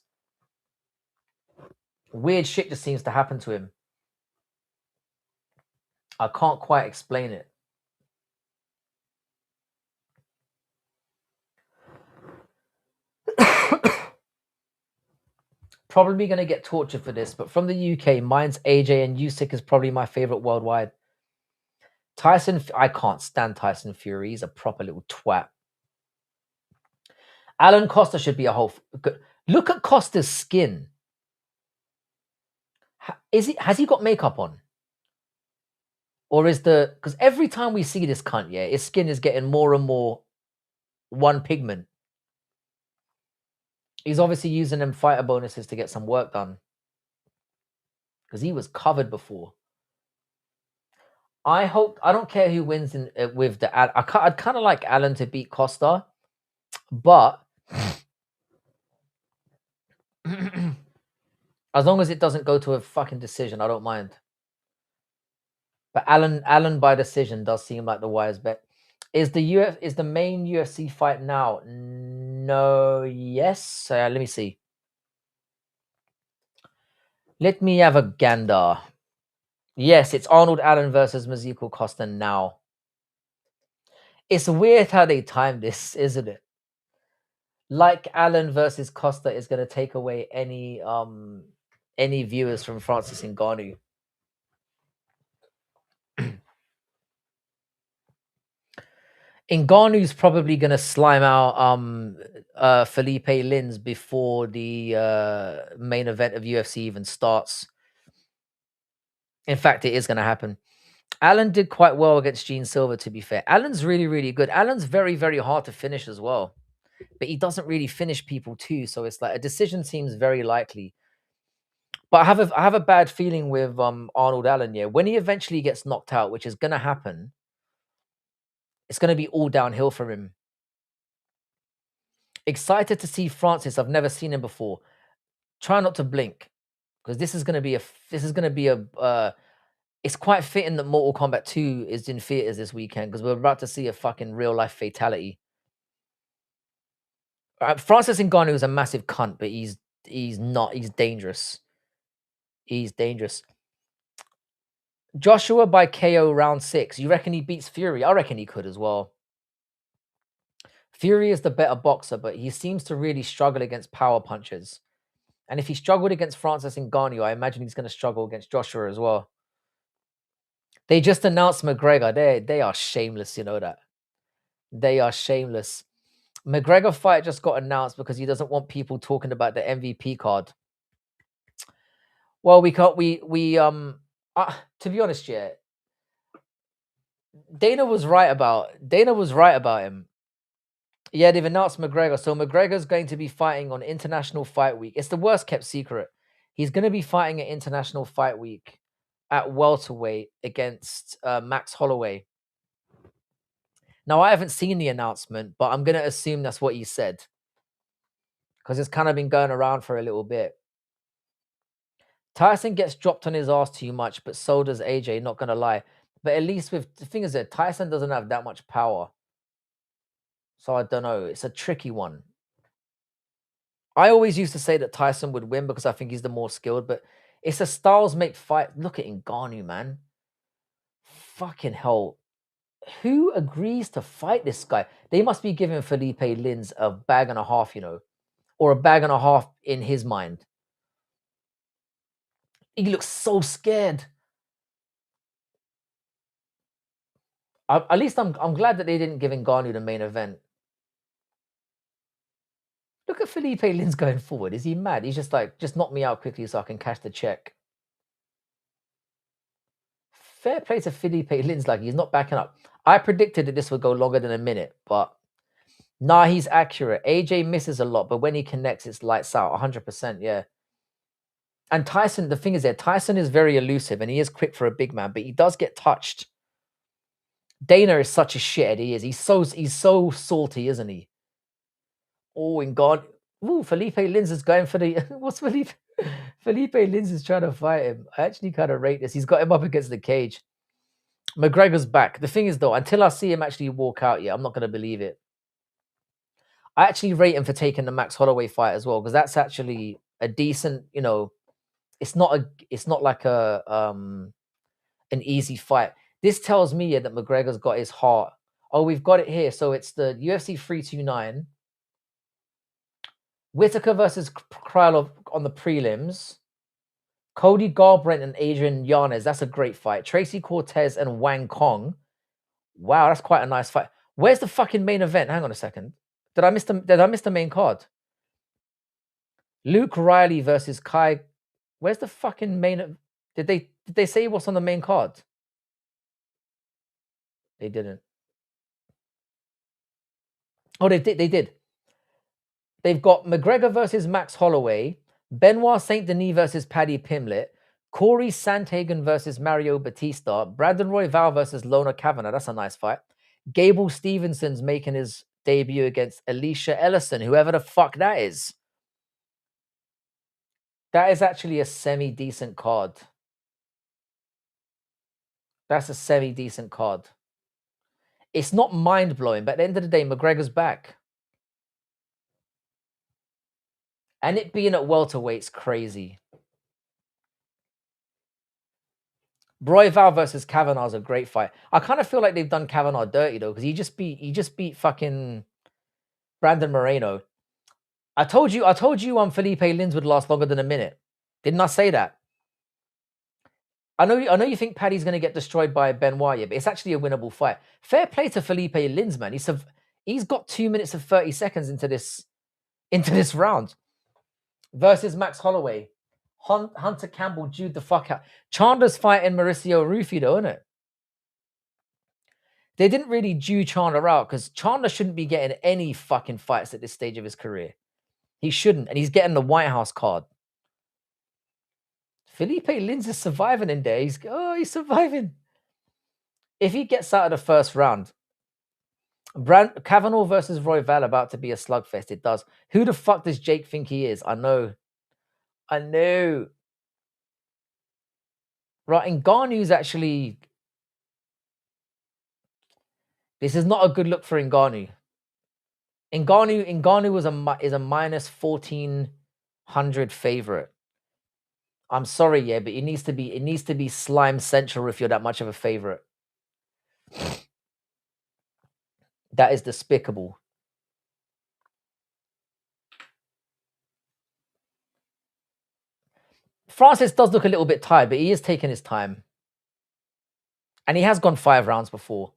Weird shit just seems to happen to him. I can't quite explain it. Probably going to get tortured for this, but from the UK, mine's AJ and Usyk is probably my favorite worldwide. I can't stand Tyson Fury. He's a proper little twat. Alan Costa should be a whole. Look at Costa's skin. Has he got makeup on? Or is because every time we see this cunt, yeah, his skin is getting more and more one pigment. He's obviously using them fighter bonuses to get some work done. Because he was covered before. I don't care who wins with the I'd kind of like Alan to beat Costa, but as long as it doesn't go to a fucking decision, I don't mind. But Alan by decision does seem like the wise bet. Is the main UFC fight now? No, yes. Let me see. Let me have a gander. Yes, it's Arnold Allen versus Maziko Costa now. It's weird how they timed this, isn't it? Like Allen versus Costa is going to take away any viewers from Francis Ngannou. Ngannou's probably going to slime out Felipe Lins before the main event of UFC even starts. In fact, it is going to happen. Allen did quite well against Gene Silver, to be fair. Allen's really, really good. Allen's very, very hard to finish as well. But he doesn't really finish people too. So it's like a decision seems very likely. But I have a bad feeling with Arnold Allen, yeah. When he eventually gets knocked out, which is gonna happen, it's gonna be all downhill for him. Excited to see Francis. I've never seen him before. Try not to blink. Because this is gonna be it's quite fitting that Mortal Kombat 2 is in theaters this weekend because we're about to see a fucking real life fatality. Francis Ngannou is a massive cunt, but he's dangerous. He's dangerous. Joshua by KO round 6. You reckon he beats Fury? I reckon he could as well. Fury is the better boxer, but he seems to really struggle against power punches. And if he struggled against Francis Ngannou, I imagine he's going to struggle against Joshua as well. They just announced McGregor. They are shameless, you know that. They are shameless. McGregor fight just got announced because he doesn't want people talking about the MVP card. Well, to be honest, yeah. Dana was right about him. Yeah, they've announced McGregor. So McGregor's going to be fighting on International Fight Week. It's the worst kept secret. He's going to be fighting at International Fight Week at welterweight against Max Holloway. Now, I haven't seen the announcement, but I'm going to assume that's what he said. Because it's kind of been going around for a little bit. Tyson gets dropped on his ass too much, but so does AJ, not gonna lie. But at least with the thing is that Tyson doesn't have that much power. So I don't know. It's a tricky one. I always used to say that Tyson would win because I think he's the more skilled, but it's a styles make fight. Look at Ngannou, man. Fucking hell. Who agrees to fight this guy? They must be giving Felipe Lins a bag and a half, you know, or a bag and a half in his mind. He looks so scared. At least I'm glad that they didn't give Ngannou the main event. Look at Felipe Lins going forward. Is he mad? He's just like, just knock me out quickly so I can cash the check. Fair play to Felipe Lins, like he's not backing up. I predicted that this would go longer than a minute, but nah, he's accurate. AJ misses a lot, but when he connects, it's lights out. 100%, yeah. And Tyson, the thing is that Tyson is very elusive and he is quick for a big man, but he does get touched. Dana is such a shithead. He is. He's so salty, isn't he? Oh, and God. Ooh, Felipe Lins is going for the. What's Felipe? Felipe Lins is trying to fight him. I actually kind of rate this. He's got him up against the cage. McGregor's back. The thing is, though, until I see him actually walk out, I'm not going to believe it. I actually rate him for taking the Max Holloway fight as well, because that's actually a decent, you know, it's not like an easy fight. This tells me that McGregor's got his heart. Oh, we've got it here. So it's the UFC 329. Whitaker versus Krylov on the prelims. Cody Garbrandt and Adrian Yanez. That's a great fight. Tracy Cortez and Wang Kong. Wow, that's quite a nice fight. Where's the fucking main event? Hang on a second. Did I miss the main card? Luke Riley versus Kai. Where's the fucking main? Did they say what's on the main card? They didn't. Oh, they did. They did. They've got McGregor versus Max Holloway, Benoit Saint Denis versus Paddy Pimblett, Corey Sandhagen versus Mario Batista, Brandon Royval versus Lona Kavanagh. That's a nice fight. Gable Stevenson's making his debut against Alicia Ellison, whoever the fuck that is. That is actually a semi-decent card. That's a semi-decent card. It's not mind-blowing, but at the end of the day, McGregor's back. And it being at welterweight's crazy. Royval versus Kavanagh's a great fight. I kind of feel like they've done Kavanaugh dirty though, because he just beat fucking Brandon Moreno. I told you Felipe Lins would last longer than a minute. Didn't I say that? I know you think Paddy's gonna get destroyed by Benoit, but it's actually a winnable fight. Fair play to Felipe Lins, man. He's got 2 minutes and 30 seconds into this round. Versus Max Holloway. Hunter Campbell Jude the fuck out. Chandler's fighting Mauricio Rufy though, isn't it? They didn't really Jew Chandler out because Chandler shouldn't be getting any fucking fights at this stage of his career. He shouldn't, and he's getting the White House card. Felipe Lins is surviving in there. He's surviving. If he gets out of the first round, Kavanaugh versus Royval about to be a slugfest. It does. Who the fuck does Jake think he is? I know. Right, Ngannou's actually. This is not a good look for Ngannou. Ngannou is a minus 1,400 favorite. I'm sorry, but it needs to be slime central if you're that much of a favorite. That is despicable. Francis does look a little bit tired, but he is taking his time. And he has gone 5 rounds before.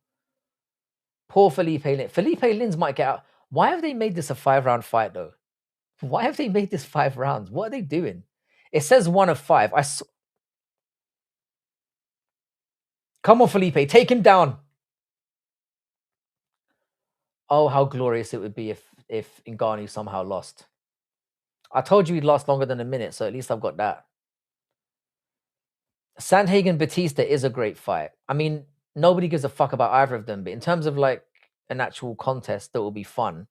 Poor Felipe Lins. Felipe Lins might get out. Why have they made this a 5-round fight, though? Why have they made this 5 rounds? What are they doing? It says 1 of 5. Come on, Felipe. Take him down. Oh, how glorious it would be if Ngannou somehow lost. I told you he'd last longer than a minute, so at least I've got that. Sandhagen Batista is a great fight. I mean, nobody gives a fuck about either of them, but in terms of like an actual contest that will be fun.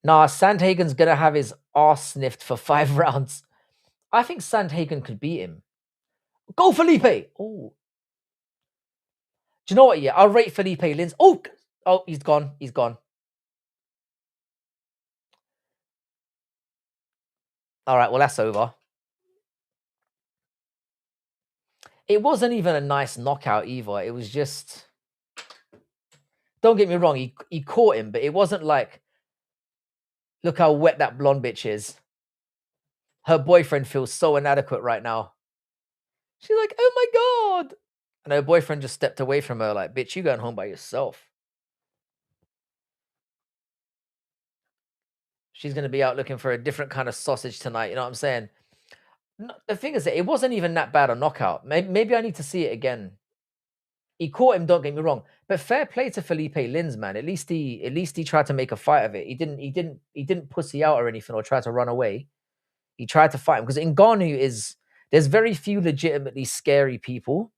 Nah, Sandhagen's gonna have his arse sniffed for 5 rounds. I think Sandhagen could beat him. Go Felipe. Oh, do you know what? Yeah, I'll rate Felipe Lins. Oh, he's gone. He's gone. All right, well, that's over. It wasn't even a nice knockout either. It was just, don't get me wrong, he caught him, but it wasn't like, look how wet that blonde bitch is. Her boyfriend feels so inadequate right now. She's like, oh my God. And her boyfriend just stepped away from her like, bitch, you going home by yourself. She's going to be out looking for a different kind of sausage tonight. You know what I'm saying? No, the thing is that it wasn't even that bad a knockout. Maybe I need to see it again. He caught him, don't get me wrong. But fair play to Felipe Lins, man. At least he tried to make a fight of it. He didn't pussy out or anything or try to run away. He tried to fight him. Because Ngannou there's very few legitimately scary people.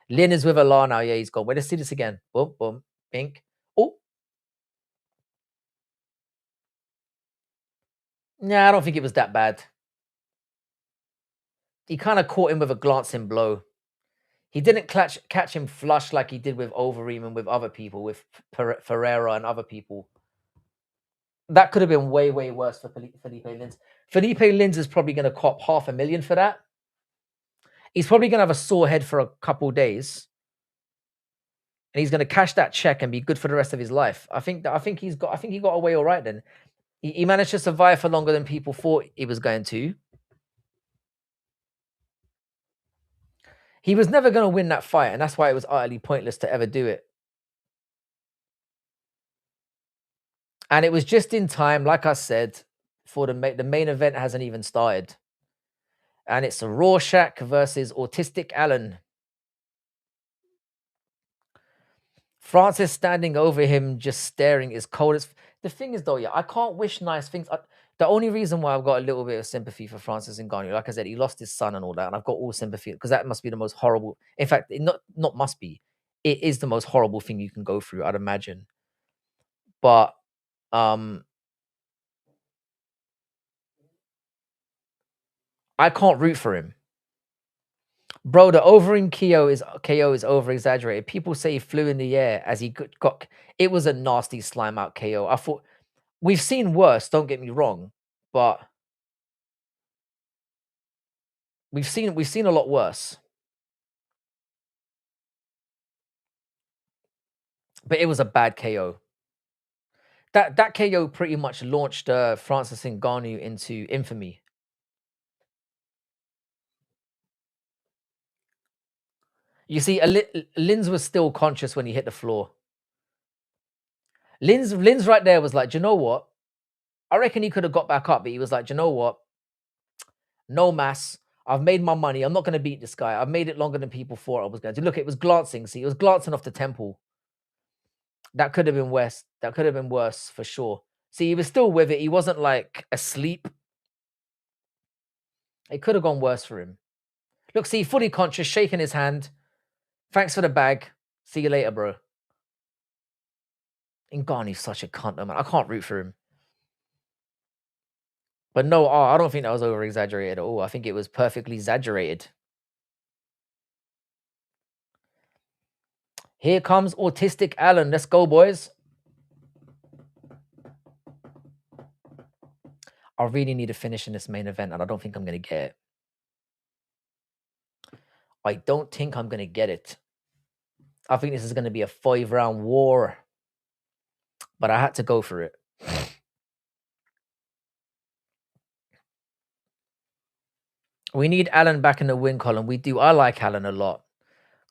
Lin is with Allah now. Yeah, he's gone. Wait, let's see this again. Boom, boom, pink. Oh, nah, I don't think it was that bad. He kind of caught him with a glancing blow. He didn't catch him flush like he did with Overeem and with other people, with Ferreira and other people. That could have been way, way worse for Felipe Lins. Felipe Lins is probably going to cop $500,000 for that. He's probably going to have a sore head for a couple days, and he's going to cash that check and be good for the rest of his life. I think he got away all right. Then he managed to survive for longer than people thought he was going to. He was never going to win that fight, and that's why it was utterly pointless to ever do it. And it was just in time, like I said, for the main event hasn't even started. And it's a Rorschach versus Autistic Allen. Francis standing over him, just staring, is cold as... The thing is, though, yeah, I can't wish nice things. The only reason why I've got a little bit of sympathy for Francis Ngannou, like I said, he lost his son and all that, and I've got all sympathy, because that must be the most horrible... In fact, not must be. It is the most horrible thing you can go through, I'd imagine. But... I can't root for him. Bro, the Overeem KO is over exaggerated. People say he flew in the air as he got. It was a nasty slime out KO. I thought we've seen worse. Don't get me wrong, but we've seen a lot worse. But it was a bad KO. That KO pretty much launched Francis Ngannou into infamy. You see, Lins was still conscious when he hit the floor. Lins right there was like, do you know what? I reckon he could have got back up, but he was like, do you know what? No mass. I've made my money. I'm not going to beat this guy. I've made it longer than people thought I was going to. Look, it was glancing. See, it was glancing off the temple. That could have been worse. That could have been worse for sure. See, he was still with it. He wasn't like asleep. It could have gone worse for him. Look, see, fully conscious, shaking his hand. Thanks for the bag. See you later, bro. Ngannou's such a cunt, man. I can't root for him. But no, I don't think that was over exaggerated at all. I think it was perfectly exaggerated. Here comes Autistic Allen. Let's go, boys. I really need to finish in this main event, and I don't think I'm going to get it. I don't think I'm going to get it. I think this is going to be a 5-round war. But I had to go for it. We need Allen back in the win column. We do. I like Allen a lot.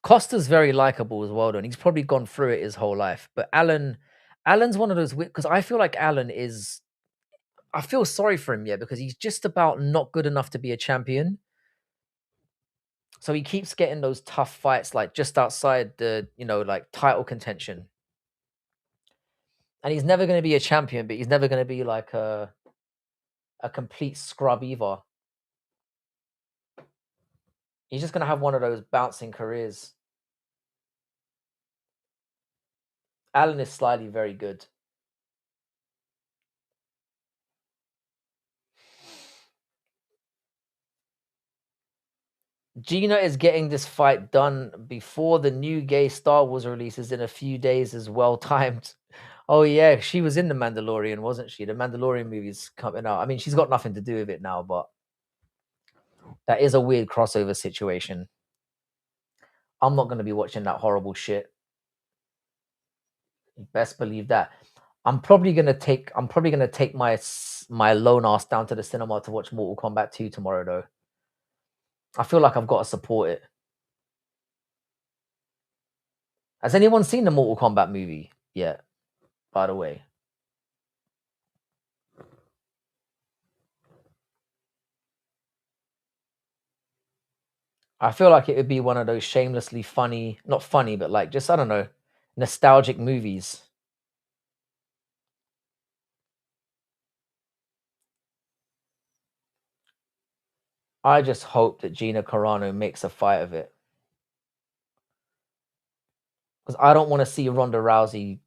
Costa's very likable as well, though. And he's probably gone through it his whole life. But Allen's one of those... Because I feel like Allen is... I feel sorry for him, yeah, because he's just about not good enough to be a champion. So he keeps getting those tough fights, like just outside the, like title contention. And he's never going to be a champion, but he's never going to be like a complete scrub either. He's just going to have one of those bouncing careers. Allen is slightly very good. Gina is getting this fight done before the new gay Star Wars releases in a few days as well timed. Oh yeah, she was in The Mandalorian, wasn't she? The Mandalorian movie's coming out. I mean, she's got nothing to do with it now, but that is a weird crossover situation. I'm not going to be watching that horrible shit. Best believe that. I'm probably going to take my lone ass down to the cinema to watch Mortal Kombat 2 tomorrow though. I feel like I've got to support it. Has anyone seen the Mortal Kombat movie yet? By the way, I feel like it would be one of those shamelessly funny, not funny, but like just I don't know, nostalgic movies. I just hope that Gina Carano makes a fight of it because I don't want to see Ronda Rousey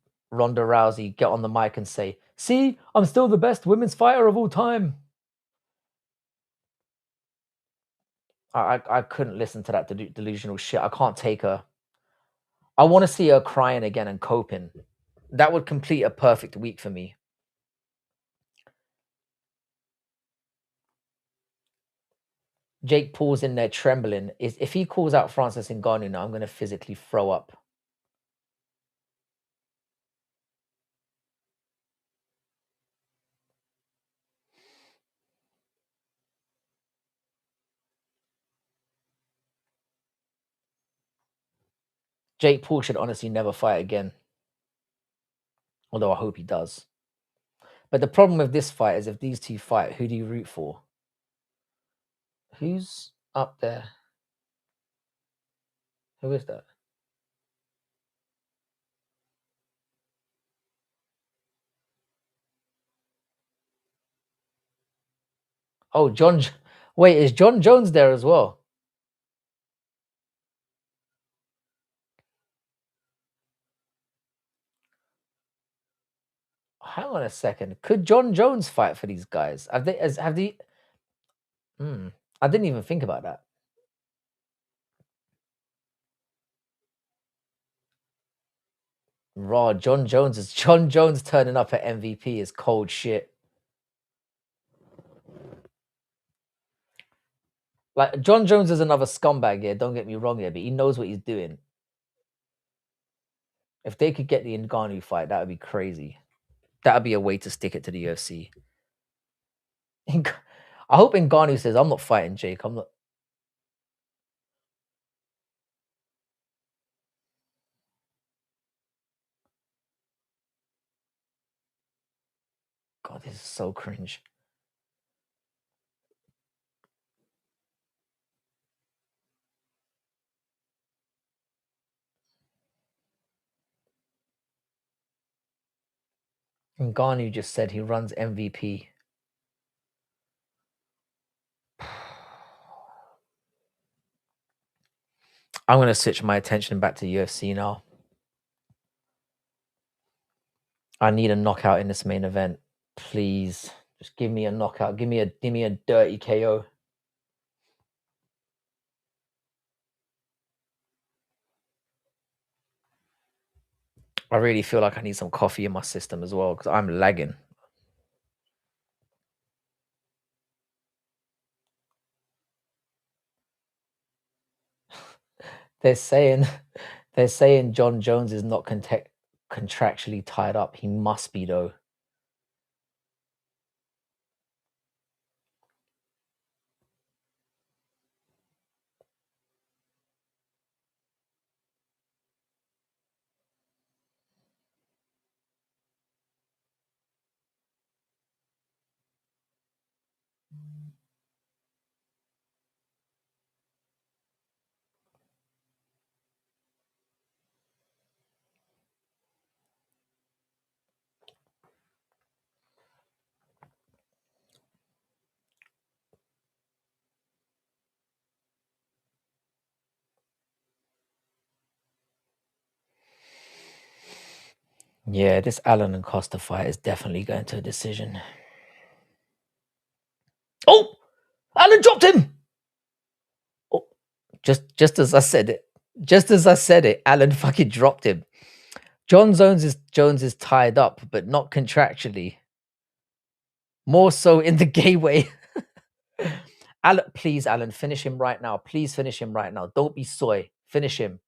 get on the mic and say, "See, I'm still the best women's fighter of all time." I couldn't listen to that delusional shit. I can't take her. I want to see her crying again and coping. That would complete a perfect week for me. Jake Paul's in there trembling. Is if he calls out Francis Ngannou now, I'm going to physically throw up. Jake Paul should honestly never fight again. Although I hope he does. But the problem with this fight is if these two fight, who do you root for? Who's up there? Who is that? Oh, Wait, is John Jones there as well? Hang on a second. Could John Jones fight for these guys? Have they? I didn't even think about that. Raw, John Jones turning up at MVP is cold shit. Like John Jones is another scumbag here. Don't get me wrong here, but he knows what he's doing. If they could get the Ngannou fight, that would be crazy. That would be a way to stick it to the UFC. I hope Ngannou says, "I'm not fighting Jake. I'm not." God, this is so cringe. Ngannou just said he runs MVP. I'm going to switch my attention back to UFC now. I need a knockout in this main event. Please. Just give me a knockout. Give me a dirty KO. I really feel like I need some coffee in my system as well because I'm lagging. They're saying John Jones is not contractually tied up. He must be though. Yeah, this Allen and Costa fight is definitely going to a decision. Oh, Allen dropped him. Oh, Just as I said it, just as I said it, Alan fucking dropped him. Jones is tied up, but not contractually. More so in the gay way. Alan, please, Alan, finish him right now. Please finish him right now. Don't be soy. Finish him.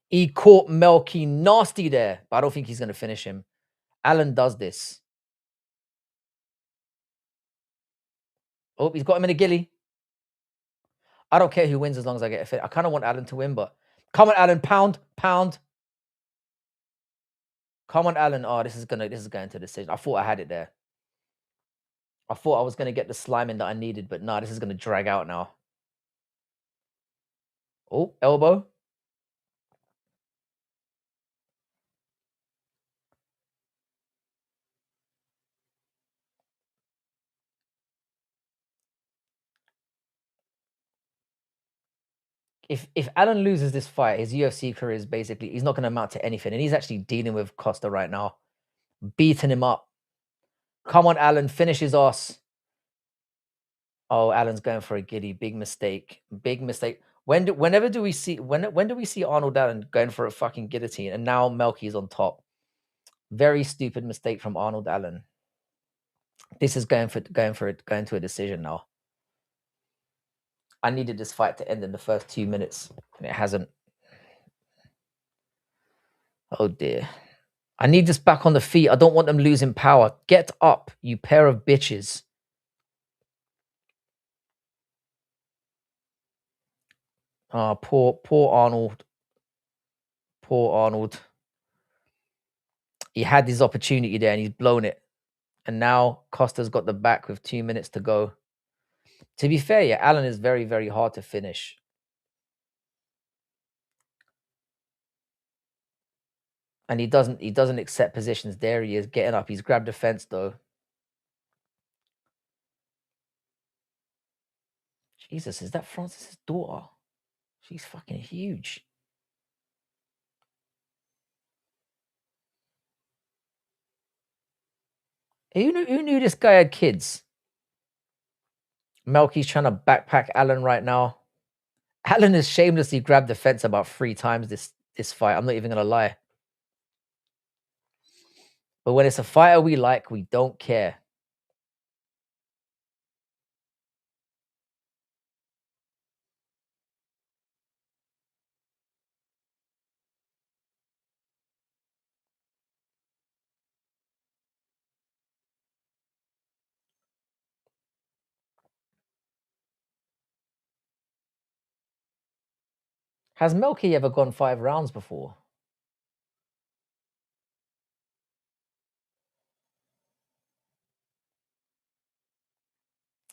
He caught Melky nasty there, but I don't think he's going to finish him. Alan does this. Oh, he's got him in a gilly. I don't care who wins as long as I get a fit. I kind of want Alan to win, but come on, Alan, pound. Come on, Alan. Oh, this is going to decision. I thought I had it there. I thought I was going to get the slime in that I needed, but nah, this is going to drag out now. Oh, elbow. If Alan loses this fight, his UFC career is basically, he's not going to amount to anything. And he's actually dealing with Costa right now, beating him up. Come on, Alan, finish his ass. Oh, Alan's going for a giddy. Big mistake. Big mistake. When do we see Arnold Allen going for a fucking guillotine? And now Melky's on top. Very stupid mistake from Arnold Allen. This is going to a decision now. I needed this fight to end in the first 2 minutes, and it hasn't. Oh dear. I need this back on the feet. I don't want them losing power. Get up, you pair of bitches. Oh, poor Arnold. Poor Arnold. He had his opportunity there and he's blown it. And now Costa's got the back with 2 minutes to go. To be fair, yeah, Allen is very, very hard to finish. And he doesn't accept positions. There he is, getting up. He's grabbed the fence though. Jesus, is that Francis's daughter? She's fucking huge. Who knew this guy had kids? Melky's trying to backpack Allen right now. Allen has shamelessly grabbed the fence about 3 times this fight. I'm not even gonna lie. But when it's a fighter we like, we don't care. Has Melky ever gone 5 rounds before?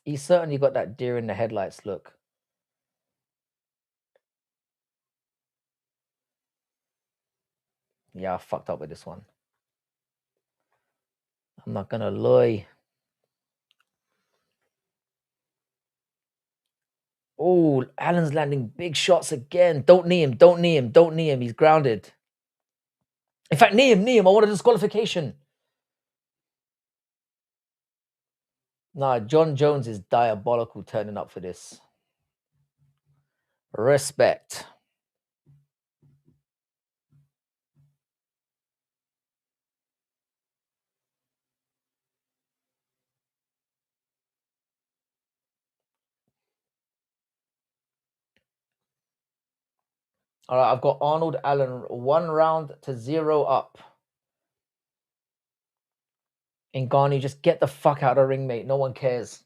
He's certainly got that deer in the headlights look. Yeah, I fucked up with this one. I'm not gonna lie. Oh, Allen's landing big shots again. Don't knee him. He's grounded. In fact, knee him. I want a disqualification. Nah, John Jones is diabolical turning up for this. Respect. All right, I've got Arnold Allen 1 round to 0 up. Ngannou, just get the fuck out of the ring, mate. No one cares.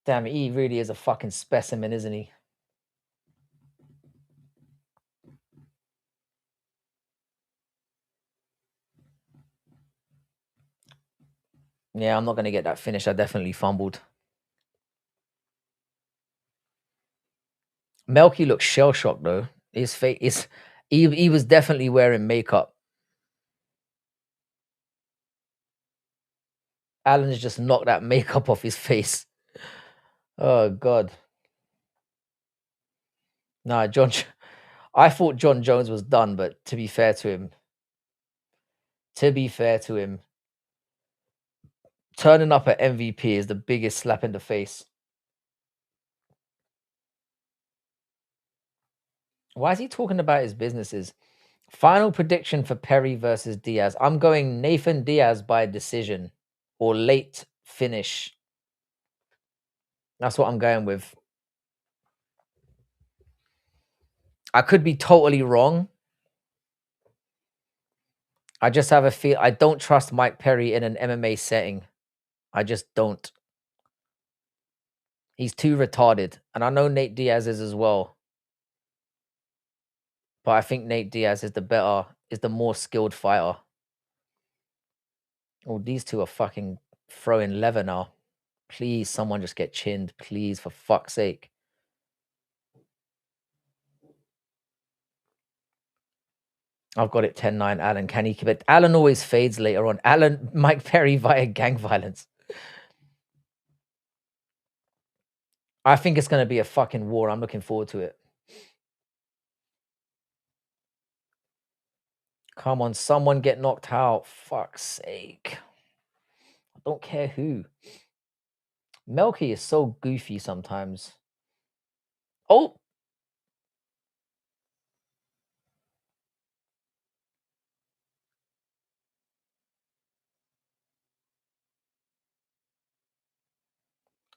Damn, he really is a fucking specimen, isn't he? Yeah, I'm not going to get that finish. I definitely fumbled. Melky looks shell-shocked, though. His face is... He was definitely wearing makeup. Allen's just knocked that makeup off his face. Oh, God. Nah, I thought John Jones was done, but to be fair to him, Turning up at MVP is the biggest slap in the face. Why is he talking about his businesses? Final prediction for Perry versus Diaz. I'm going Nathan Diaz by decision or late finish. That's what I'm going with. I could be totally wrong. I just have a feel. I don't trust Mike Perry in an MMA setting. I just don't. He's too retarded. And I know Nate Diaz is as well. But I think Nate Diaz is the more skilled fighter. Oh, these two are fucking throwing leather now. Please, someone just get chinned. Please, for fuck's sake. I've got it 10-9, Alan. Can he keep it? Alan always fades later on. Alan, Mike Perry via gang violence. I think it's going to be a fucking war. I'm looking forward to it. Come on, someone get knocked out. Fuck's sake. I don't care who. Melky is so goofy sometimes. Oh!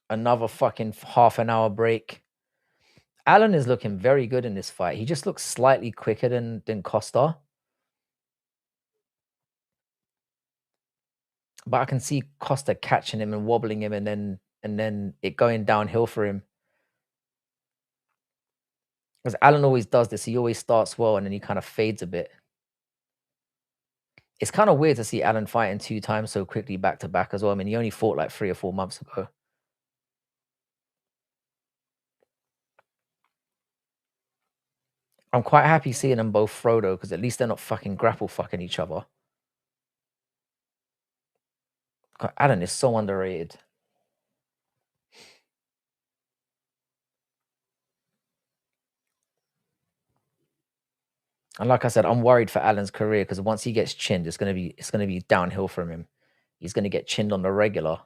Another fucking half an hour break. Alan is looking very good in this fight. He just looks slightly quicker than Costa. But I can see Costa catching him and wobbling him and then it going downhill for him. Because Alan always does this. He always starts well and then he kind of fades a bit. It's kind of weird to see Alan fighting 2 times so quickly back to back as well. I mean, he only fought like 3 or 4 months ago. I'm quite happy seeing them both throw though, because at least they're not fucking grapple fucking each other. God, Alan is so underrated. And like I said, I'm worried for Alan's career because once he gets chinned, it's gonna be downhill from him. He's gonna get chinned on the regular.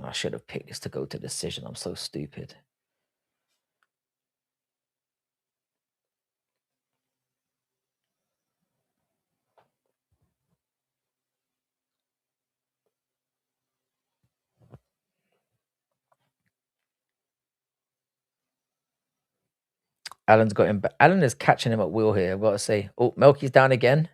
I should have picked this to go to decision. I'm so stupid. Alan's got him, but Alan is catching him at will here. I've got to say. Oh, Melky's down again.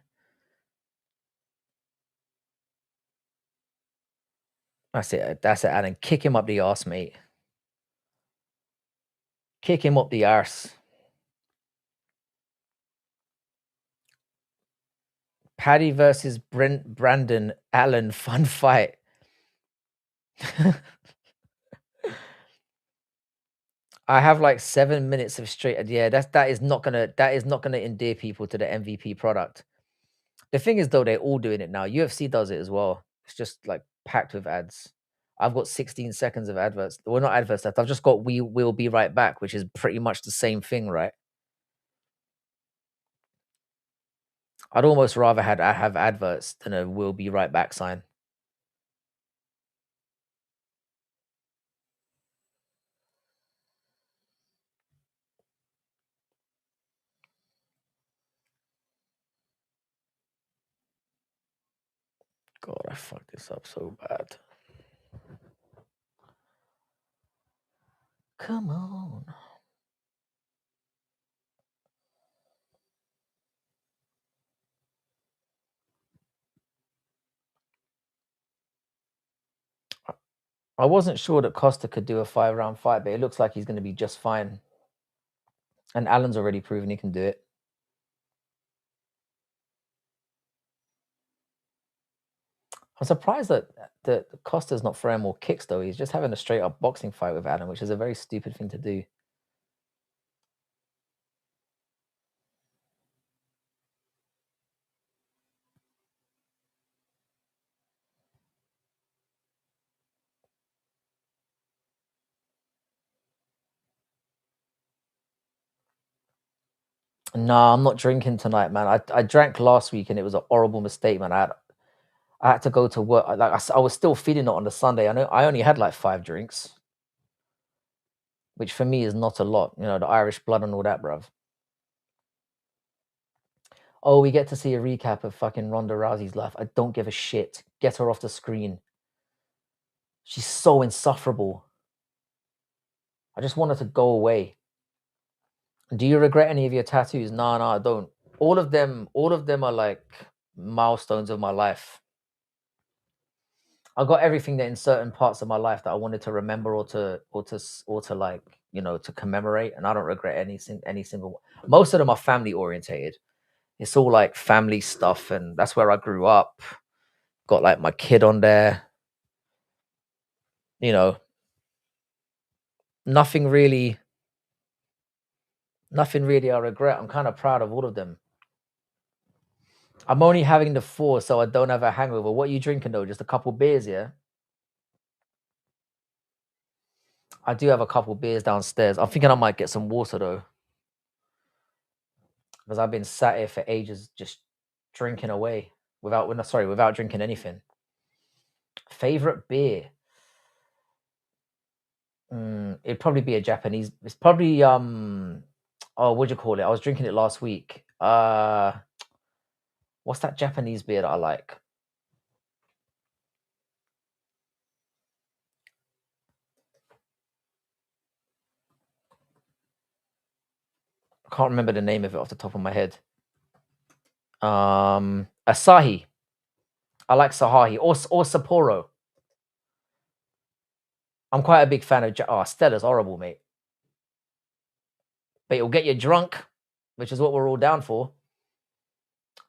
That's it. That's it, Alan. Kick him up the arse, mate. Kick him up the arse. Paddy versus Brandon Allen. Fun fight. I have like 7 minutes of straight. Yeah, that is not gonna endear people to the MVP product. The thing is, though, they're all doing it now. UFC does it as well. It's just like packed with ads. I've got 16 seconds of adverts. Well, not adverts left. I've just got "We will be right back," which is pretty much the same thing, right? I'd almost rather have adverts than a "We'll be right back" sign. God, I fucked this up so bad. Come on. I wasn't sure that Costa could do a 5-round fight, but it looks like he's going to be just fine. And Allen's already proven he can do it. I'm surprised that Costa's not throwing more kicks, though. He's just having a straight up boxing fight with Allen, which is a very stupid thing to do. No, I'm not drinking tonight, man. I drank last week and it was a horrible mistake, man. I had to go to work. I was still feeling it on the Sunday. I know I only had like 5 drinks, which for me is not a lot. You know, the Irish blood and all that, bruv. Oh, we get to see a recap of fucking Ronda Rousey's life. I don't give a shit. Get her off the screen. She's so insufferable. I just want her to go away. Do you regret any of your tattoos? No, I don't. All of them are like milestones of my life. I got everything that in certain parts of my life that I wanted to remember or to like, you know, to commemorate, and I don't regret any single one. Most of them are family orientated. It's all like family stuff, and that's where I grew up. Got like my kid on there, you know, nothing really I regret. I'm kind of proud of all of them. I'm only having the 4, so I don't have a hangover. What are you drinking though? Just a couple beers, yeah? I do have a couple beers downstairs. I'm thinking I might get some water though, because I've been sat here for ages just drinking away without drinking anything. Favorite beer? It'd probably be a Japanese. It's probably oh, what'd you call it? I was drinking it last week. What's that Japanese beer that I like? I can't remember the name of it off the top of my head. Asahi. I like Sahahi or Sapporo. I'm quite a big fan of Stella's horrible, mate. But it'll get you drunk, which is what we're all down for.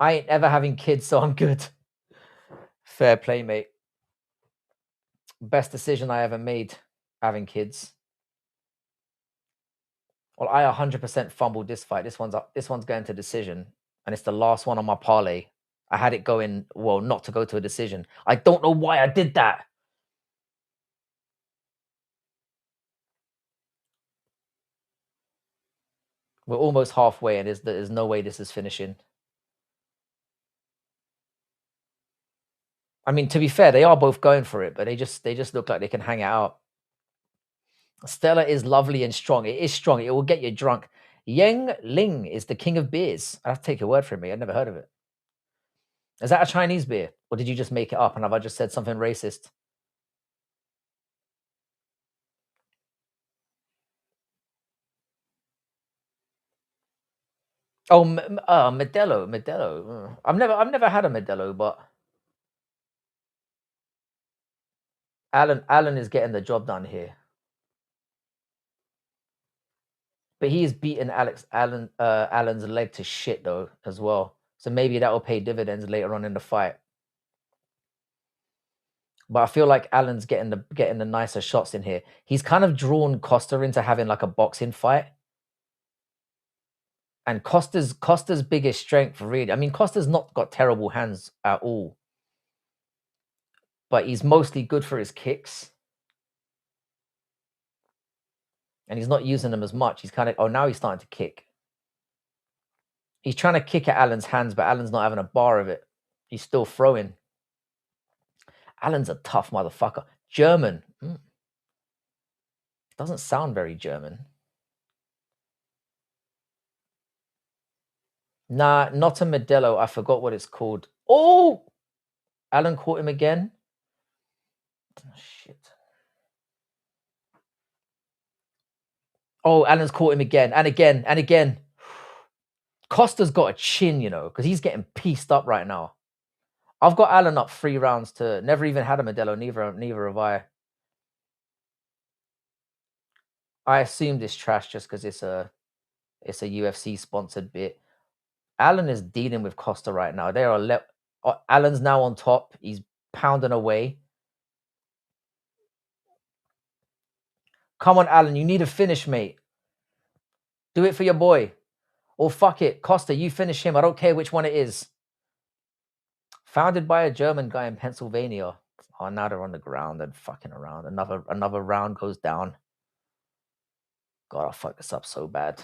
I ain't ever having kids, so I'm good. Fair play, mate. Best decision I ever made, having kids. Well, I 100% fumbled this fight. This one's going to decision, and it's the last one on my parlay. I had it going, well, not to go to a decision. I don't know why I did that. We're almost halfway, and there's no way this is finishing. I mean, to be fair, they are both going for it, but they just look like they can hang it out. Stella is lovely and strong. It is strong. It will get you drunk. Yang Ling is the king of beers. I have to take your word for me. I've never heard of it. Is that a Chinese beer, or did you just make it up? And have I just said something racist? Oh, Modelo. I've never had a Modelo, but Alan is getting the job done here. But he is beating Alan's leg to shit though as well. So maybe that will pay dividends later on in the fight. But I feel like Alan's getting the nicer shots in here. He's kind of drawn Costa into having like a boxing fight. And Costa's biggest strength, really. I mean, Costa's not got terrible hands at all. But he's mostly good for his kicks. And he's not using them as much. He's kind of, oh, now he's starting to kick. He's trying to kick at Alan's hands, but Alan's not having a bar of it. He's still throwing. Alan's a tough motherfucker. German. Doesn't sound very German. Nah, not a Modelo. I forgot what it's called. Oh! Alan caught him again. Oh, shit. Oh, Alan's caught him again and again and again. Costa's got a chin, you know, because he's getting pieced up right now. I've got Alan up 3 rounds to never even had a Modelo. Neither have I. I assumed it's trash just because it's a UFC sponsored bit. Alan is dealing with Costa right now. They are Alan's now on top. He's pounding away. Come on, Alan. You need a finish, mate. Do it for your boy. Or fuck it. Costa, you finish him. I don't care which one it is. Founded by a German guy in Pennsylvania. Oh, now they're on the ground and fucking around. Another round goes down. God, I'll fuck this up so bad.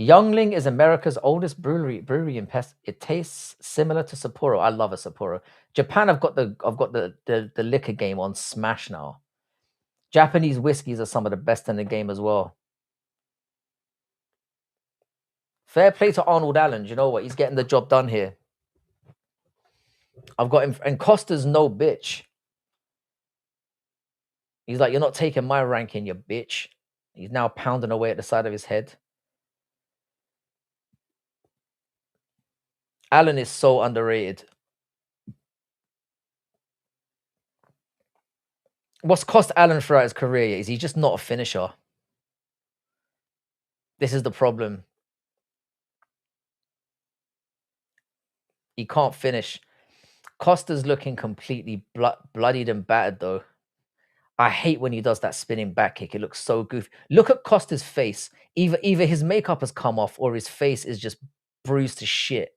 Youngling is America's oldest brewery in Pest. It tastes similar to Sapporo. I love a Sapporo. Japan, I've got the liquor game on smash now. Japanese whiskeys are some of the best in the game as well. Fair play to Arnold Allen. You know what? He's getting the job done here. I've got him, and Costa's no bitch. He's like, you're not taking my ranking, you bitch. He's now pounding away at the side of his head. Allen is so underrated. What's cost Allen throughout his career is he's just not a finisher. This is the problem. He can't finish. Costa's looking completely bloodied and battered, though. I hate when he does that spinning back kick. It looks so goofy. Look at Costa's face. Either his makeup has come off or his face is just bruised to shit.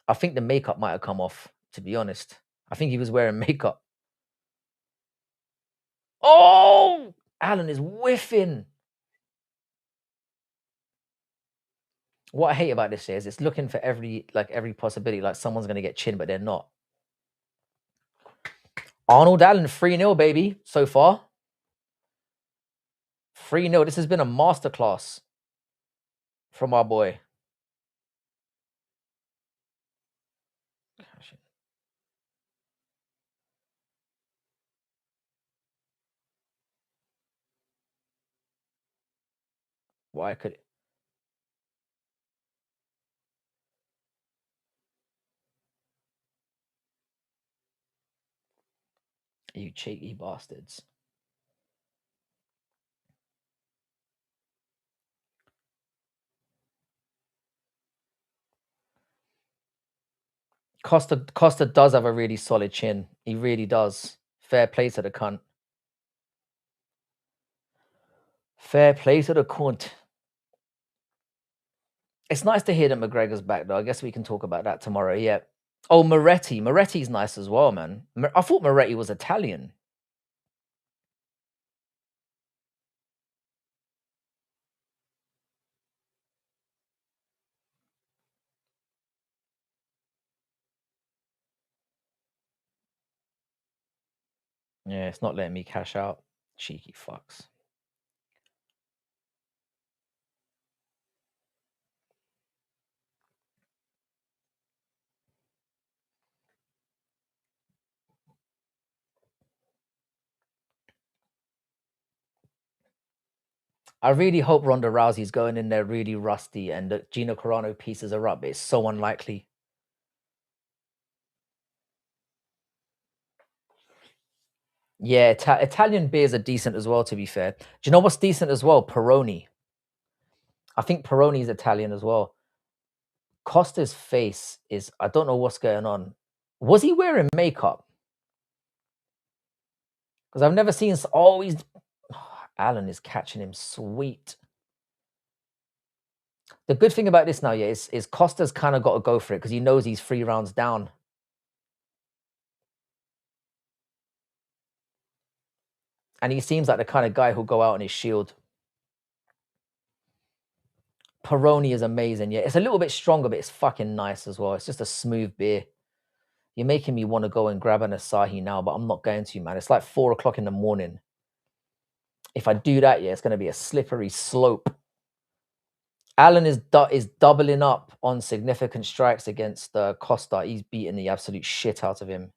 I think the makeup might have come off, to be honest. I think he was wearing makeup. Oh! Allen is whiffing. What I hate about this is it's looking for every possibility, like someone's going to get chin, but they're not. Arnold Allen, 3-0, baby, so far. 3-0. This has been a masterclass from our boy. Why could it? You cheeky bastards. Costa does have a really solid chin. He really does. Fair play to the cunt. Fair play to the cunt. It's nice to hear that McGregor's back, though. I guess we can talk about that tomorrow. Yeah. Oh, Moretti. Moretti's nice as well, man. I thought Moretti was Italian. Yeah, it's not letting me cash out. Cheeky fucks. I really hope Ronda Rousey's going in there really rusty and that Gina Carano pieces her up. It's so unlikely. Yeah, Italian beers are decent as well, to be fair. Do you know what's decent as well? Peroni. I think Peroni is Italian as well. Costa's face is, I don't know what's going on. Was he wearing makeup? Because I've never seen, oh, he's, Allen is catching him sweet. The good thing about this now, yeah, is Costa's kind of got to go for it because he knows he's 3 rounds down. And he seems like the kind of guy who'll go out on his shield. Peroni is amazing. Yeah, it's a little bit stronger, but it's fucking nice as well. It's just a smooth beer. You're making me want to go and grab an Asahi now, but I'm not going to, man. It's like 4 o'clock in the morning. If I do that, yeah, it's going to be a slippery slope. Allen is doubling up on significant strikes against Costa. He's beating the absolute shit out of him.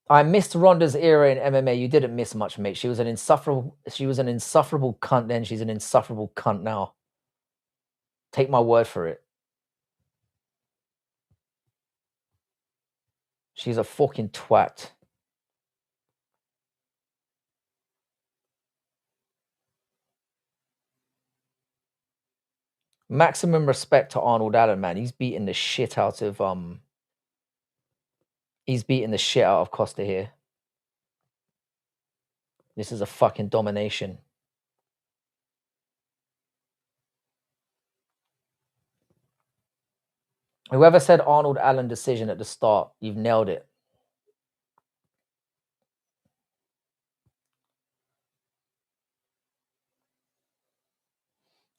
I missed Ronda's era in MMA. You didn't miss much, mate. She was an insufferable cunt then. She's an insufferable cunt now. Take my word for it. She's a fucking twat. Maximum respect to Arnold Allen, man. He's beating the shit out of he's beating the shit out of Costa here. This is a fucking domination. Whoever said Arnold Allen decision at the start, you've nailed it.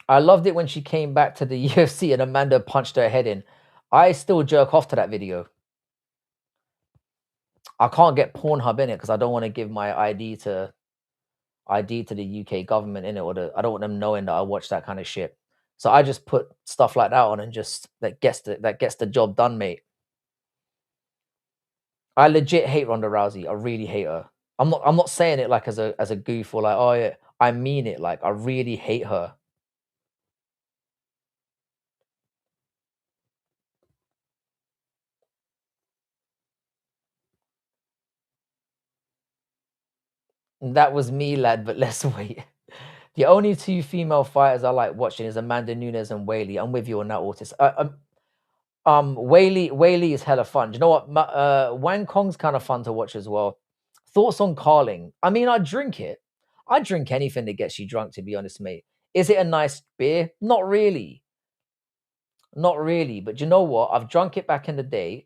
I loved it when she came back to the UFC and Amanda punched her head in. I still jerk off to that video. I can't get Pornhub in it because I don't want to give my ID to the UK government in it, or I don't want them knowing that I watch that kind of shit. So I just put stuff like that on and just that gets the job done, mate. I legit hate Ronda Rousey. I really hate her. I'm not saying it like as a goof or like, oh yeah. I mean it. Like I really hate her. That was me, lad. But let's wait. The only two female fighters I like watching is Amanda Nunes and Whaley. I'm with you on that, Otis. Whaley is hella fun. Do you know what? Wang Kong's kind of fun to watch as well. Thoughts on Carling? I mean, I drink it. I drink anything that gets you drunk, to be honest, mate. Is it a nice beer? Not really. Not really. But you know what? I've drunk it back in the day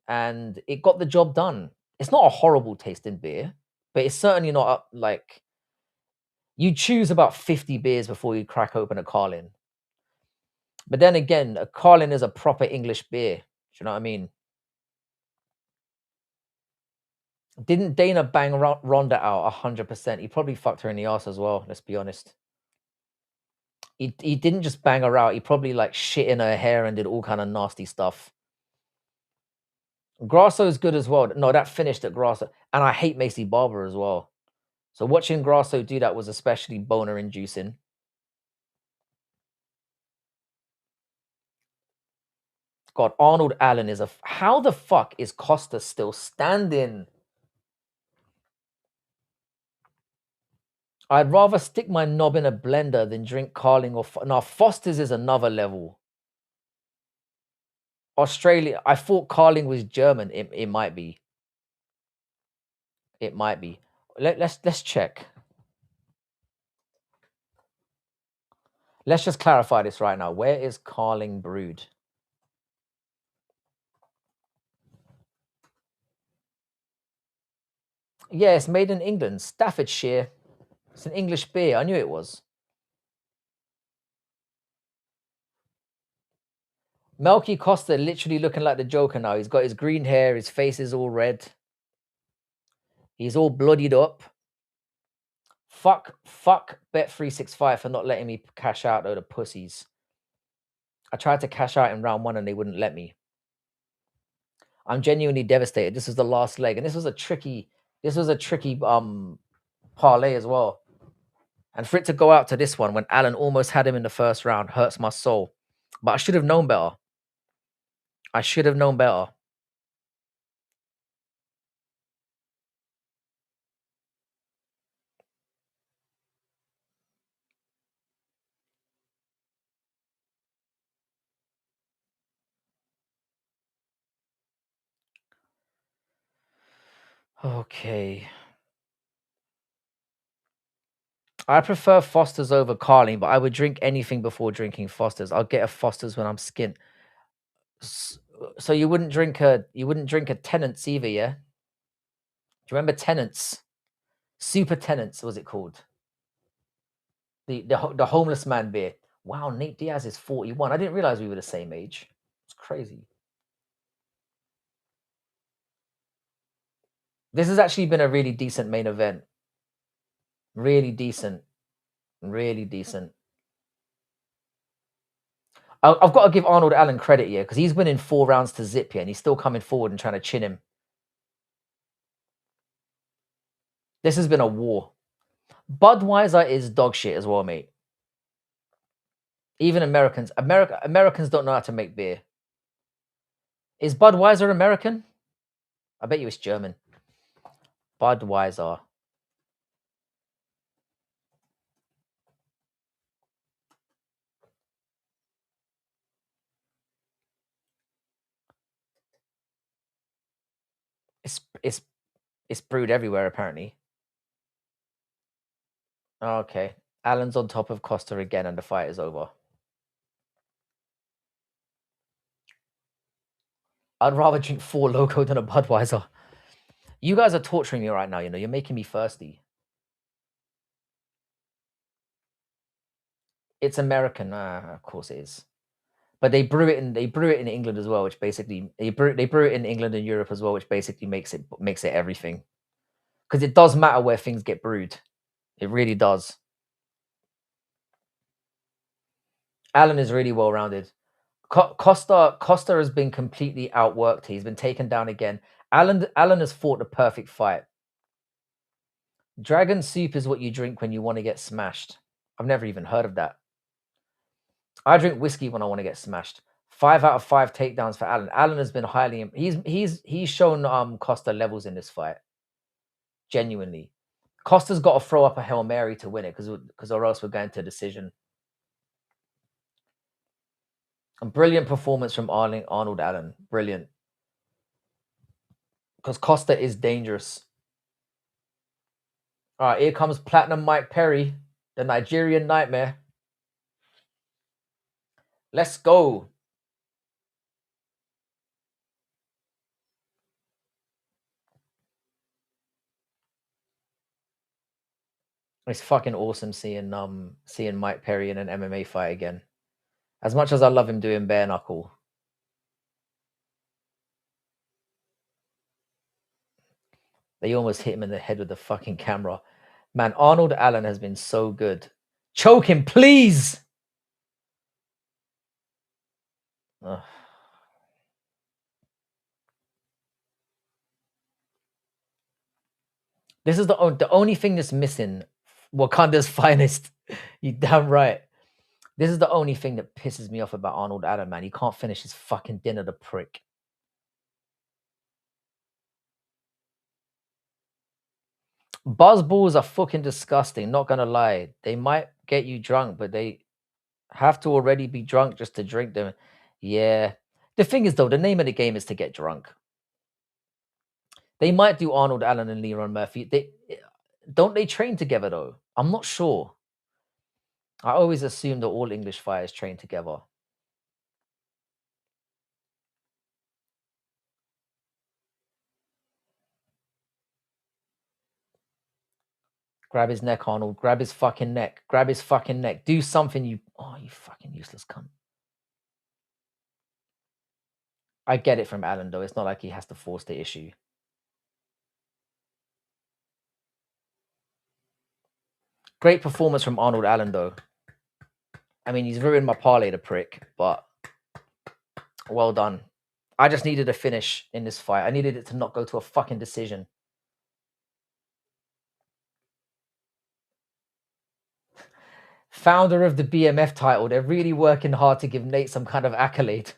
and it got the job done. It's not a horrible tasting beer, but it's certainly not like you choose about 50 beers before you crack open a Carling. But then again, a Carling is a proper English beer. Do you know what I mean? Didn't Dana bang Ronda out 100%? He probably fucked her in the ass as well. Let's be honest. He didn't just bang her out. He probably like shit in her hair and did all kind of nasty stuff. Grasso is good as well. No, that finished at Grasso, and I hate Macy Barber as well. So watching Grasso do that was especially boner inducing. God, Arnold Allen is a. How the fuck is Costa still standing? I'd rather stick my knob in a blender than drink Carling or no. Foster's is another level. Australia. I thought Carling was German. It might be. It might be. Let's check. Let's just clarify this right now. Where is Carling brewed? Yeah, it's made in England, Staffordshire. It's an English beer. I knew it was. Melky Costa literally looking like the Joker now. He's got his green hair. His face is all red. He's all bloodied up. Fuck Bet365 for not letting me cash out, though, the pussies. I tried to cash out in round 1 and they wouldn't let me. I'm genuinely devastated. This was the last leg, and this was a tricky parlay as well. And for it to go out to this one when Allen almost had him in the first round hurts my soul. But I should have known better. I should have known better. Okay. I prefer Foster's over Carling, but I would drink anything before drinking Foster's. I'll get a Foster's when I'm skint. So you wouldn't drink a Tenants either, yeah? Do you remember Tenants? Super Tenants was it called? The homeless man beer. Wow, Nate Diaz is 41. I didn't realize we were the same age. It's crazy. This has actually been a really decent main event. Really decent. Really decent. I've got to give Arnold Allen credit here because he's winning 4 rounds to zip here and he's still coming forward and trying to chin him. This has been a war. Budweiser is dog shit as well, mate. Even Americans don't know how to make beer. Is Budweiser American? I bet you it's German. Budweiser. It's brewed everywhere apparently. Okay. Allen's on top of Costa again and the fight is over. I'd rather drink 4 Loco than a Budweiser. You guys are torturing me right now, you know. You're making me thirsty. It's American. Of course it is. But they brew it in England as well, which basically they brew it in England and Europe as well, which basically makes it everything. Because it does matter where things get brewed. It really does. Alan is really well rounded. Costa has been completely outworked. He's been taken down again. Alan has fought the perfect fight. Dragon soup is what you drink when you want to get smashed. I've never even heard of that. I drink whiskey when I want to get smashed. 5 out of 5 takedowns for Alan. Alan has been highly. He's shown Costa levels in this fight. Genuinely, Costa's got to throw up a Hail Mary to win it because or else we're going to decision. A brilliant performance from Arnold Allen. Brilliant. Because Costa is dangerous. All right, here comes Platinum Mike Perry, the Nigerian Nightmare. Let's go. It's fucking awesome seeing Mike Perry in an MMA fight again. As much as I love him doing bare knuckle. They almost hit him in the head with the fucking camera. Man, Arnold Allen has been so good. Choke him, please! Ugh. This is the only thing that's missing. Wakanda's finest. You damn right. This is the only thing that pisses me off about Arnold Allen, man. He can't finish his fucking dinner, the prick. Buzz balls are fucking disgusting, not gonna lie. They might get you drunk, but they have to already be drunk just to drink them. Yeah. The thing is, though, the name of the game is to get drunk. They might do Arnold Allen and Leron Murphy. Don't they train together, though? I'm not sure. I always assume that all English fighters train together. Grab his neck, Arnold. Grab his fucking neck. Grab his fucking neck. Do something, you... Oh, you fucking useless cunt. I get it from Allen, though. It's not like he has to force the issue. Great performance from Arnold Allen, though. I mean, he's ruined my parlay, the prick, but well done. I just needed a finish in this fight. I needed it to not go to a fucking decision. Founder of the BMF title. They're really working hard to give Nate some kind of accolade.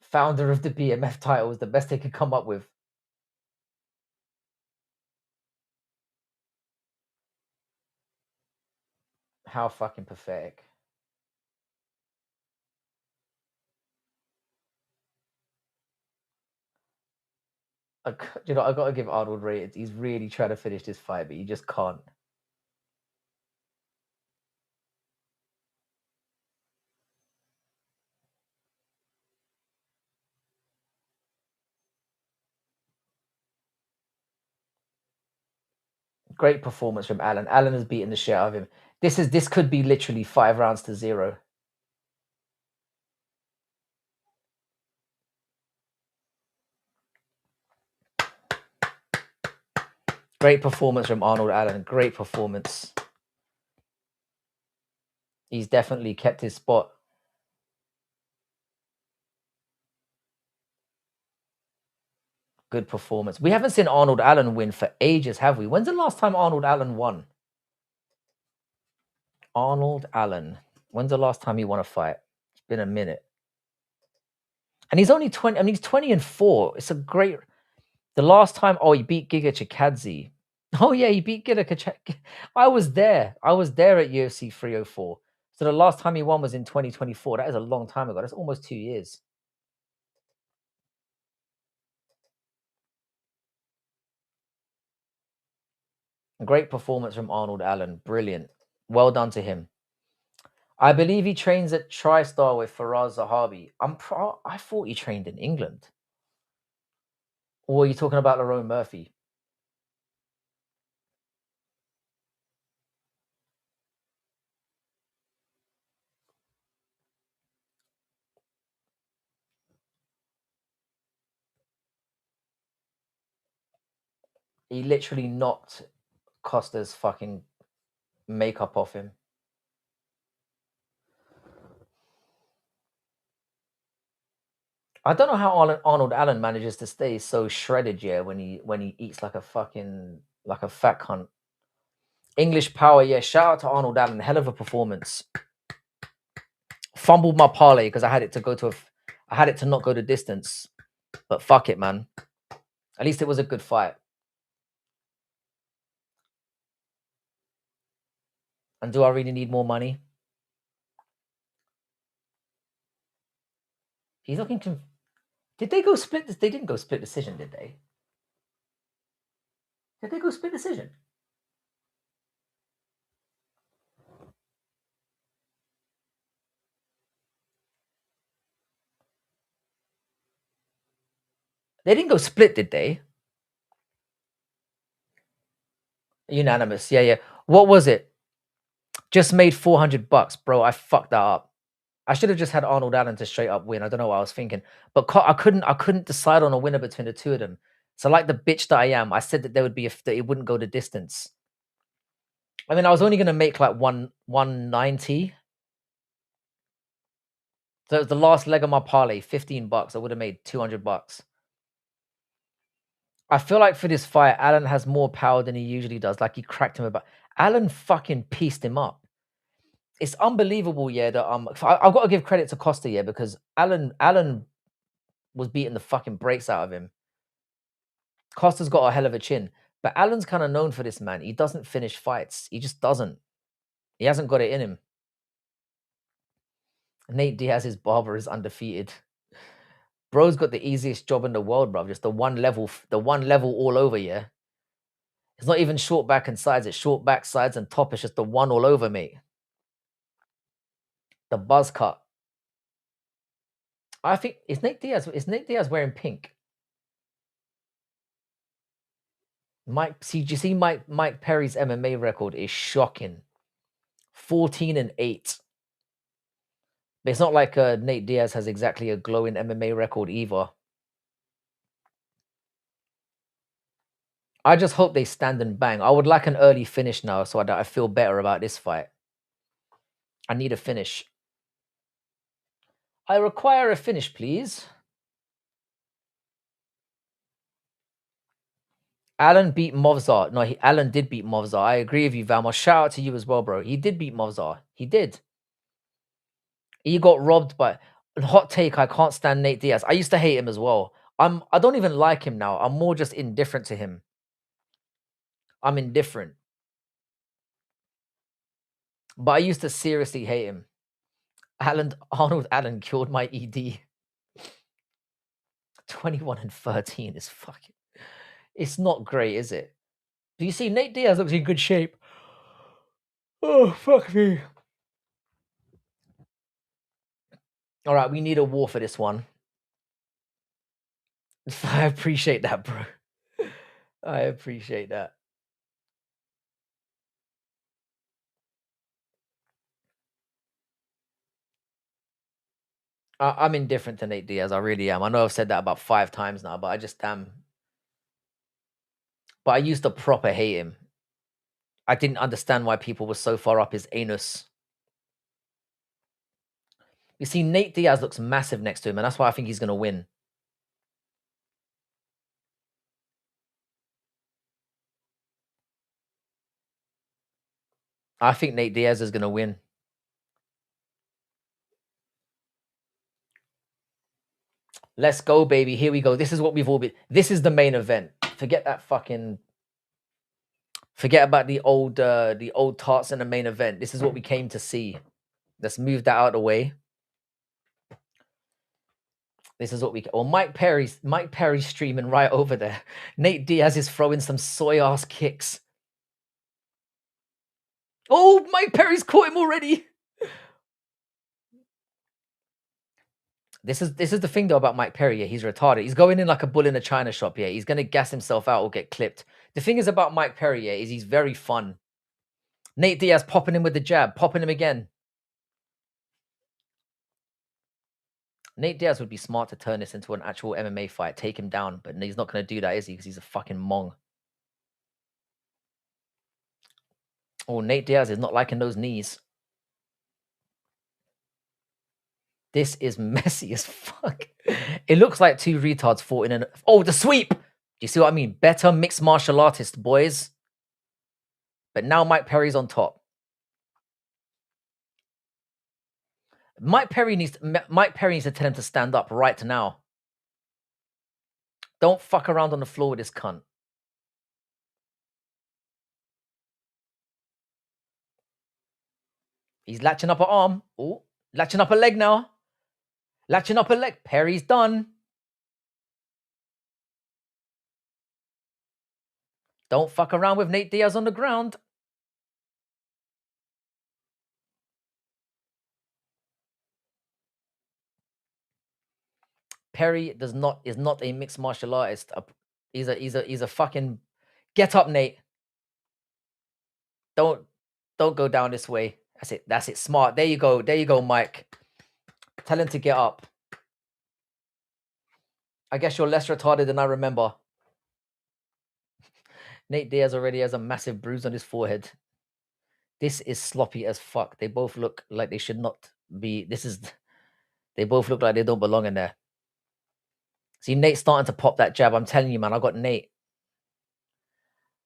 Founder of the BMF title is the best they could come up with. How fucking pathetic. I got to give Arnold rated. He's really trying to finish this fight, but he just can't. Great performance from Allen. Allen has beaten the shit out of him. This could be literally 5 rounds to 0. Great performance from Arnold Allen. Great performance. He's definitely kept his spot. Good performance. We haven't seen Arnold Allen win for ages, have we? When's the last time Arnold Allen won? Arnold Allen. When's the last time he won a fight? It's been a minute. And he's only 20. I mean, he's 20-4. It's a great... The last time... Oh, he beat Giga Chikadze. Oh, yeah, he beat Giga Chikadze. I was there. I was there at UFC 304. So the last time he won was in 2024. That is a long time ago. That's almost 2 years. Great performance from Arnold Allen. Brilliant. Well done to him. I believe he trains at TriStar with Faraz Zahabi. I thought he trained in England. Or are you talking about Lerone Murphy? He literally knocked Costa's fucking makeup off him. I don't know how Arnold Allen manages to stay so shredded, yeah, when he eats like a fucking like a fat cunt. English power, yeah. Shout out to Arnold Allen, hell of a performance. Fumbled my parlay because I had it to go to I had it to not go the distance, but fuck it, man. At least it was a good fight. And do I really need more money? He's looking. Did they go split? They didn't go split decision, did they? Did they go split decision? They didn't go split, did they? Unanimous. Yeah, yeah. What was it? Just made $400, bro. I fucked that up. I should have just had Arnold Allen to straight up win. I don't know what I was thinking, but I couldn't decide on a winner between the two of them. So like the bitch that I am, I said that there would be that it wouldn't go the distance. I mean, I was only gonna make like 190. So it was the last leg of my parlay, $15. I would have made $200. I feel like for this fight, Allen has more power than he usually does. Like he cracked him about. Allen fucking pieced him up. It's unbelievable, yeah. That I've got to give credit to Costa, yeah, because Allen was beating the fucking brakes out of him. Costa's got a hell of a chin, but Allen's kind of known for this, man. He doesn't finish fights. He just doesn't. He hasn't got it in him. Nate Diaz's barber is undefeated. Bro's got the easiest job in the world, bro. Just the one level all over, yeah. It's not even short back and sides. It's short back, sides, and top. It's just the one all over, mate. The buzz cut. I think is Nate Diaz wearing pink? Do you see Mike Perry's MMA record is shocking. 14-8. But it's not like Nate Diaz has exactly a glowing MMA record either. I just hope they stand and bang. I would like an early finish now so I feel better about this fight. I need a finish. I require a finish, please. Allen beat Movzar. No, Allen did beat Movzar. I agree with you, Vamos. Shout out to you as well, bro. He did beat Movzar. He did. He got robbed by hot take. I can't stand Nate Diaz. I used to hate him as well. I don't even like him now. I'm more just indifferent to him. I'm indifferent. But I used to seriously hate him. Arnold Allen killed my ED. 21-13 is fucking. It's not great, is it? Do you see Nate Diaz looks in good shape? Oh, fuck me. All right, we need a war for this one. I appreciate that, bro. I appreciate that. I'm indifferent to Nate Diaz. I really am. I know I've said that about 5 times now, but I just am. But I used to proper hate him. I didn't understand why people were so far up his anus. You see, Nate Diaz looks massive next to him, and that's why I think he's going to win. I think Nate Diaz is going to win. Let's go, baby. Here we go. This is what we've all been. This is the main event. Forget that fucking. Forget about the old tarts in the main event. This is what we came to see. Let's move that out of the way. This is what we. Or Mike Perry's streaming right over there. Nate Diaz is throwing some soy ass kicks. Oh, Mike Perry's caught him already. This is the thing though about Mike Perry. Yeah, he's retarded. He's going in like a bull in a china shop. Yeah, he's gonna gas himself out or get clipped. The thing is about Mike Perry, yeah, is he's very fun. Nate Diaz popping him with the jab, popping him again. Nate Diaz would be smart to turn this into an actual MMA fight, take him down, but he's not gonna do that, is he? Because he's a fucking mong. Oh, Nate Diaz is not liking those knees. This is messy as fuck. It looks like two retards fought in an... Oh, the sweep! Do you see what I mean? Better mixed martial artist, boys. But now Mike Perry's on top. Mike Perry needs to tell him to stand up right now. Don't fuck around on the floor with this cunt. He's latching up an arm. Oh, latching up a leg now. Latching up a leg. Perry's done. Don't fuck around with Nate Diaz on the ground. Perry is not a mixed martial artist. He's a fucking... Get up, Nate. Don't go down this way. That's it. Smart. There you go, Mike. Tell him to get up. I guess you're less retarded than I remember. Nate Diaz already has a massive bruise on his forehead. This is sloppy as fuck. They both look like they should not be. They both look like they don't belong in there. See, Nate's starting to pop that jab. I'm telling you, man, I got Nate.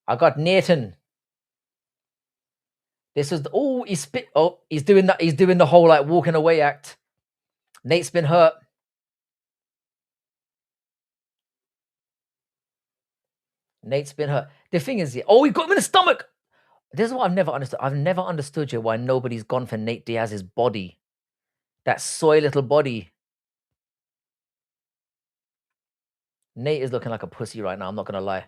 I got Nathan. This is he's doing that. He's doing the whole like walking away act. Nate's been hurt. Nate's been hurt. The thing is, he got him in the stomach. This is what I've never understood. I've never understood why nobody's gone for Nate Diaz's body. That soy little body. Nate is looking like a pussy right now. I'm not going to lie.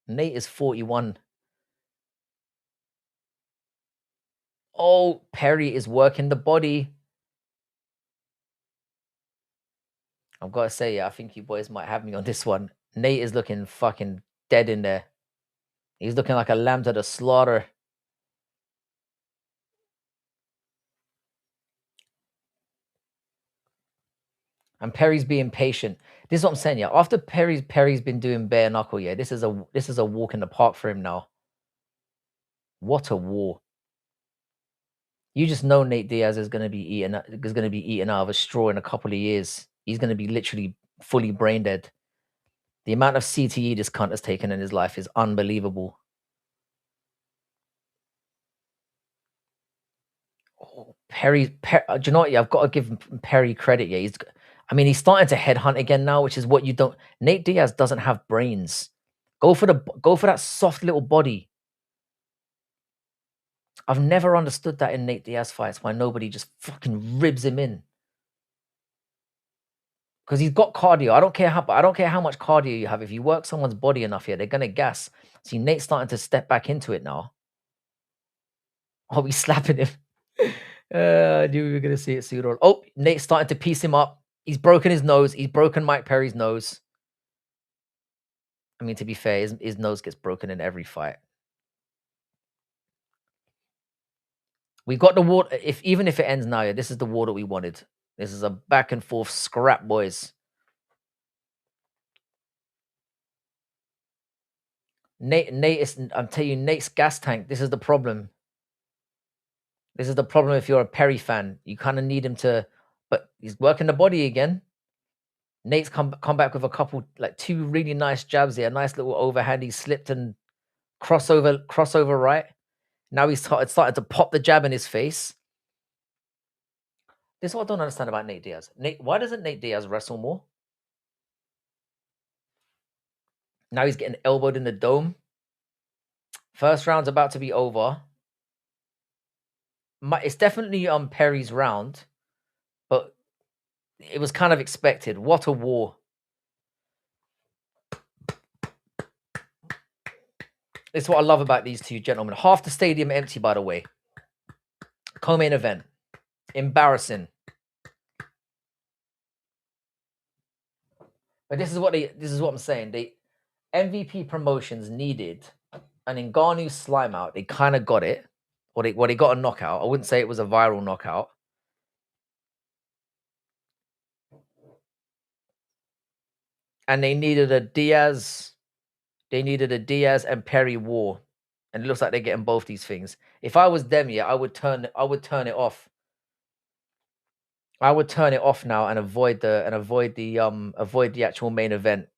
Nate is 41. Oh, Perry is working the body. I've got to say, I think you boys might have me on this one. Nate is looking fucking dead in there. He's looking like a lamb to the slaughter. And Perry's being patient. This is what I'm saying, yeah. After Perry's been doing bare knuckle, yeah. This is a walk in the park for him now. What a war! You just know Nate Diaz is going to be eaten out of a straw in a couple of years. He's going to be literally fully brain dead. The amount of CTE this cunt has taken in his life is unbelievable. Oh, Perry, do you know what? Yeah, I've got to give Perry credit. Yeah, he's starting to headhunt again now, which is what you don't. Nate Diaz doesn't have brains. Go for that soft little body. I've never understood that in Nate Diaz fights, why nobody just fucking ribs him in. Because he's got cardio. I don't care how much cardio you have. If you work someone's body enough here, they're gonna gas. See, Nate's starting to step back into it now. Oh, he's slapping him. I knew we were gonna see it soon. Oh, Nate's starting to piece him up. He's broken his nose. He's broken Mike Perry's nose. I mean, to be fair, his nose gets broken in every fight. We got the war. Even if it ends now, yeah, this is the war that we wanted. This is a back and forth scrap, boys. Nate is, I'm telling you, Nate's gas tank. This is the problem. This is the problem if you're a Perry fan. You kind of need him to, but he's working the body again. Nate's come back with a couple, like two really nice jabs here. A nice little overhand. He slipped and crossover right. Now he's started to pop the jab in his face. This is what I don't understand about Nate Diaz. Why doesn't Nate Diaz wrestle more? Now he's getting elbowed in the dome. First round's about to be over. It's definitely Perry's round, but it was kind of expected. What a war. This is what I love about these two gentlemen. Half the stadium empty, by the way. Co-main event. Embarrassing. But this is what I'm saying. The MVP promotions needed an Ngannou slime out. They kind of got it. Or they got a knockout. I wouldn't say it was a viral knockout. And they needed a Diaz and Perry war. and it looks like they're getting both these things. If I was them, yeah, I would turn it off. I would turn it off now and avoid the actual main event.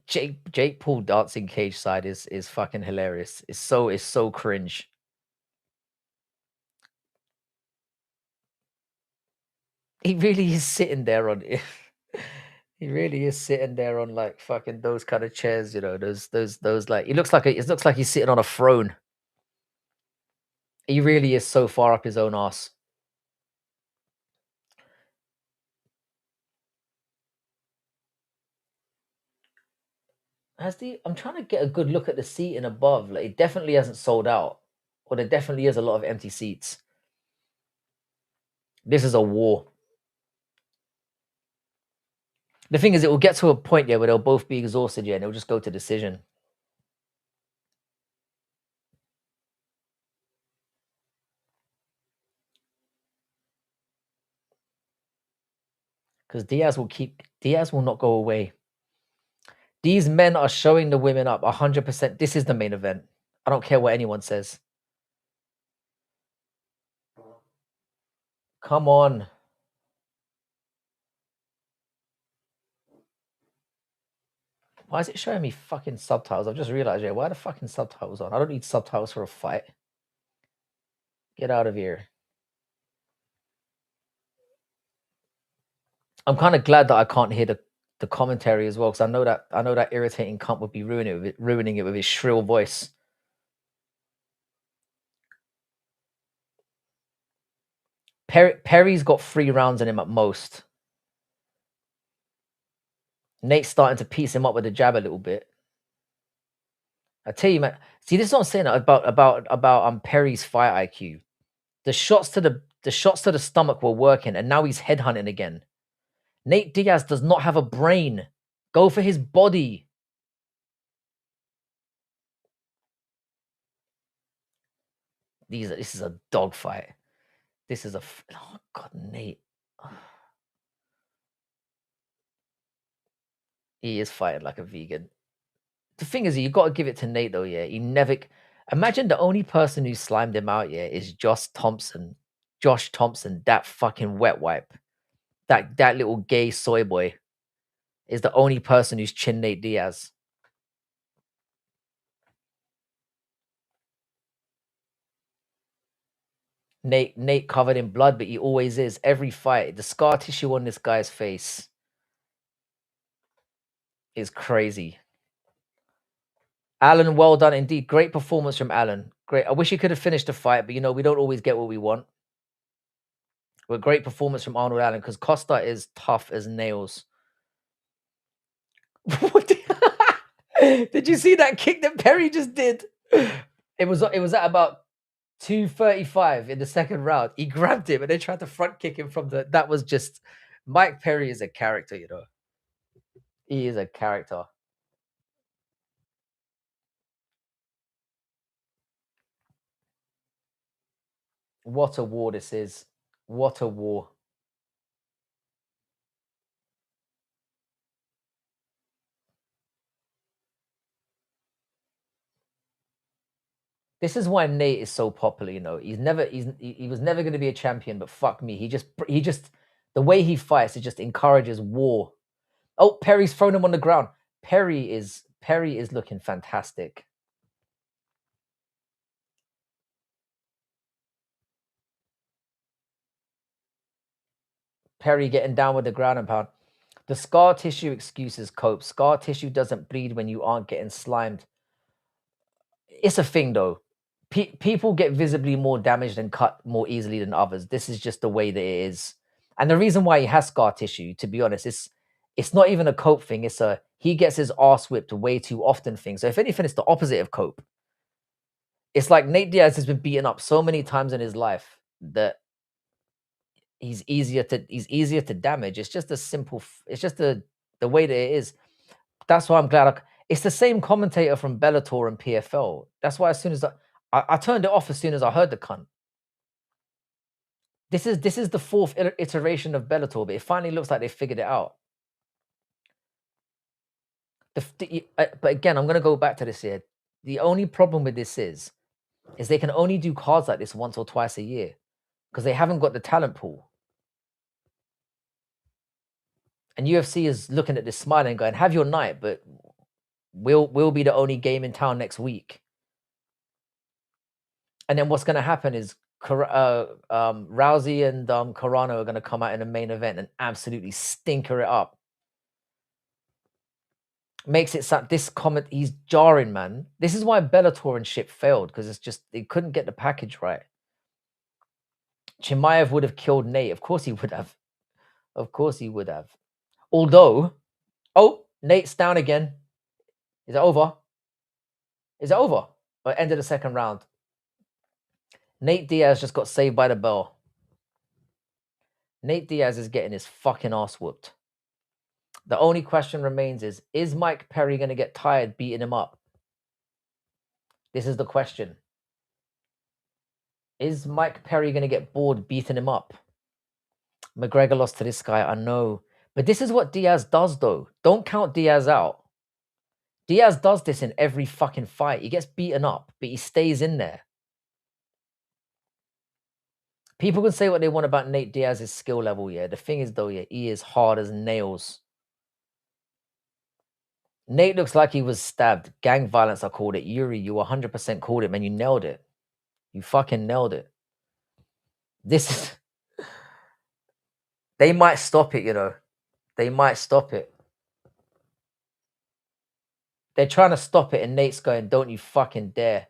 Jake Paul dancing cage side is fucking hilarious. It's so cringe. He really is sitting there on he really is sitting there on like fucking those kind of chairs, you know, those like it looks like he's sitting on a throne. He really is so far up his own ass. I'm trying to get a good look at the seating above. Like it definitely hasn't sold out. Or there definitely is a lot of empty seats. This is a war. The thing is, it will get to a point, yeah, where they'll both be exhausted, yeah, and it'll just go to decision. Because Diaz will not go away. These men are showing the women up 100%. This is the main event. I don't care what anyone says. Come on. Why is it showing me fucking subtitles? I've just realized, yeah, why are the fucking subtitles on? I don't need subtitles for a fight. Get out of here. I'm kind of glad that I can't hear the commentary as well, because I know that irritating cunt would be ruining it with his shrill voice. Perry's got 3 rounds in him at most. Nate's starting to piece him up with the jab a little bit. I tell you, man. See, this is what I'm saying about Perry's fight IQ. The shots to the stomach were working, and now he's headhunting again. Nate Diaz does not have a brain. Go for his body. This is a dog fight. This is oh god, Nate. He is fighting like a vegan. The thing is, you got to give it to Nate though. Yeah, he never. Imagine the only person who slimed him out. Yeah, is Josh Thompson. Josh Thompson, that fucking wet wipe. That little gay soy boy is the only person who's chinned Nate Diaz. Nate covered in blood, but he always is. Every fight, the scar tissue on this guy's face is crazy. Alan, well done indeed. Great performance from Alan. Great. I wish he could have finished the fight, but you know, we don't always get what we want. But great performance from Arnold Allen, because Costa is tough as nails. Did you see that kick that Perry just did? It was at about 2:35 in the second round. He grabbed him and they tried to front kick him from the. That was just. Mike Perry is a character, you know. He is a character. What a war this is. What a war. This is why Nate is so popular, you know. He was never going to be a champion, but fuck me. He just the way he fights, it just encourages war. Oh, Perry's thrown him on the ground. Perry is looking fantastic. Perry getting down with the ground and pound. The scar tissue excuses cope. Scar tissue doesn't bleed when you aren't getting slimed. It's a thing though. People get visibly more damaged and cut more easily than others. This is just the way that it is. And the reason why he has scar tissue, to be honest, it's not even a cope thing. It's a he gets his ass whipped way too often thing. So if anything, it's the opposite of cope. It's like Nate Diaz has been beaten up so many times in his life that he's easier to damage. It's just a simple. It's just the way that it is. That's why I'm glad. It's the same commentator from Bellator and PFL. That's why as soon as I turned it off as soon as I heard the cunt. This is the 4th iteration of Bellator, but it finally looks like they figured it out. But again, I'm gonna go back to this here. The only problem with this is they can only do cards like this once or twice a year because they haven't got the talent pool. And UFC is looking at this smiling and going, "Have your night, but we'll be the only game in town next week." And then what's going to happen is Rousey and Carano are going to come out in the main event and absolutely stinker it up. Makes it sound this comment he's jarring, man. This is why Bellator and shit failed because it's just they couldn't get the package right. Chimaev would have killed Nate. Of course he would have. Of course he would have. Although, oh, Nate's down again. Is it over? Is it over? Or end of the second round? Nate Diaz just got saved by the bell. Nate Diaz is getting his fucking ass whooped. The only question remains is Mike Perry going to get tired beating him up? This is the question. Is Mike Perry going to get bored beating him up? McGregor lost to this guy, I know. But this is what Diaz does, though. Don't count Diaz out. Diaz does this in every fucking fight. He gets beaten up, but he stays in there. People can say what they want about Nate Diaz's skill level, yeah. The thing is, though, yeah, he is hard as nails. Nate looks like he was stabbed. Gang violence, I called it. Yuri, you 100% called it, man. You nailed it. You fucking nailed it. This is... They might stop it, you know. They might stop it. They're trying to stop it, and Nate's going, don't you fucking dare.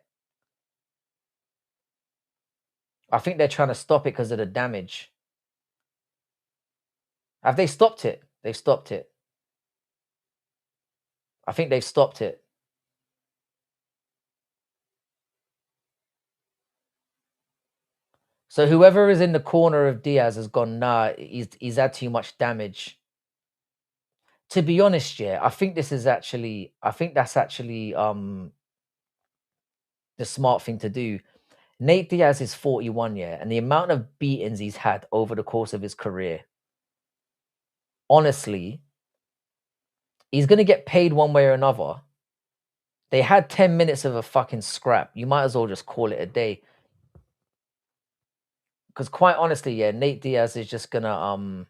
I think they're trying to stop it because of the damage. Have they stopped it? They've stopped it. I think they've stopped it. So whoever is in the corner of Diaz has gone, nah, he's had too much damage. To be honest, yeah, I think that's actually the smart thing to do. Nate Diaz is 41, yeah, and the amount of beatings he's had over the course of his career, honestly, he's going to get paid one way or another. They had 10 minutes of a fucking scrap. You might as well just call it a day. Because quite honestly, yeah, Nate Diaz is just going to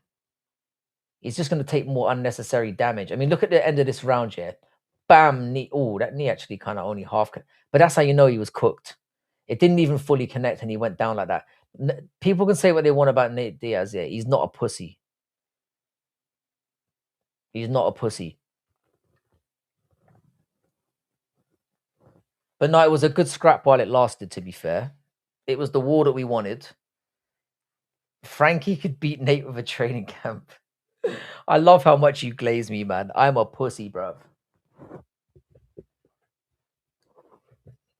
he's just going to take more unnecessary damage. I mean, look at the end of this round, yeah. Bam, knee. Oh, that knee actually kind of only half. But that's how you know he was cooked. It didn't even fully connect and he went down like that. People can say what they want about Nate Diaz, yeah. He's not a pussy. He's not a pussy. But no, it was a good scrap while it lasted, to be fair. It was the war that we wanted. Frankie could beat Nate with a training camp. I love how much you glaze me, man. I'm a pussy, bro.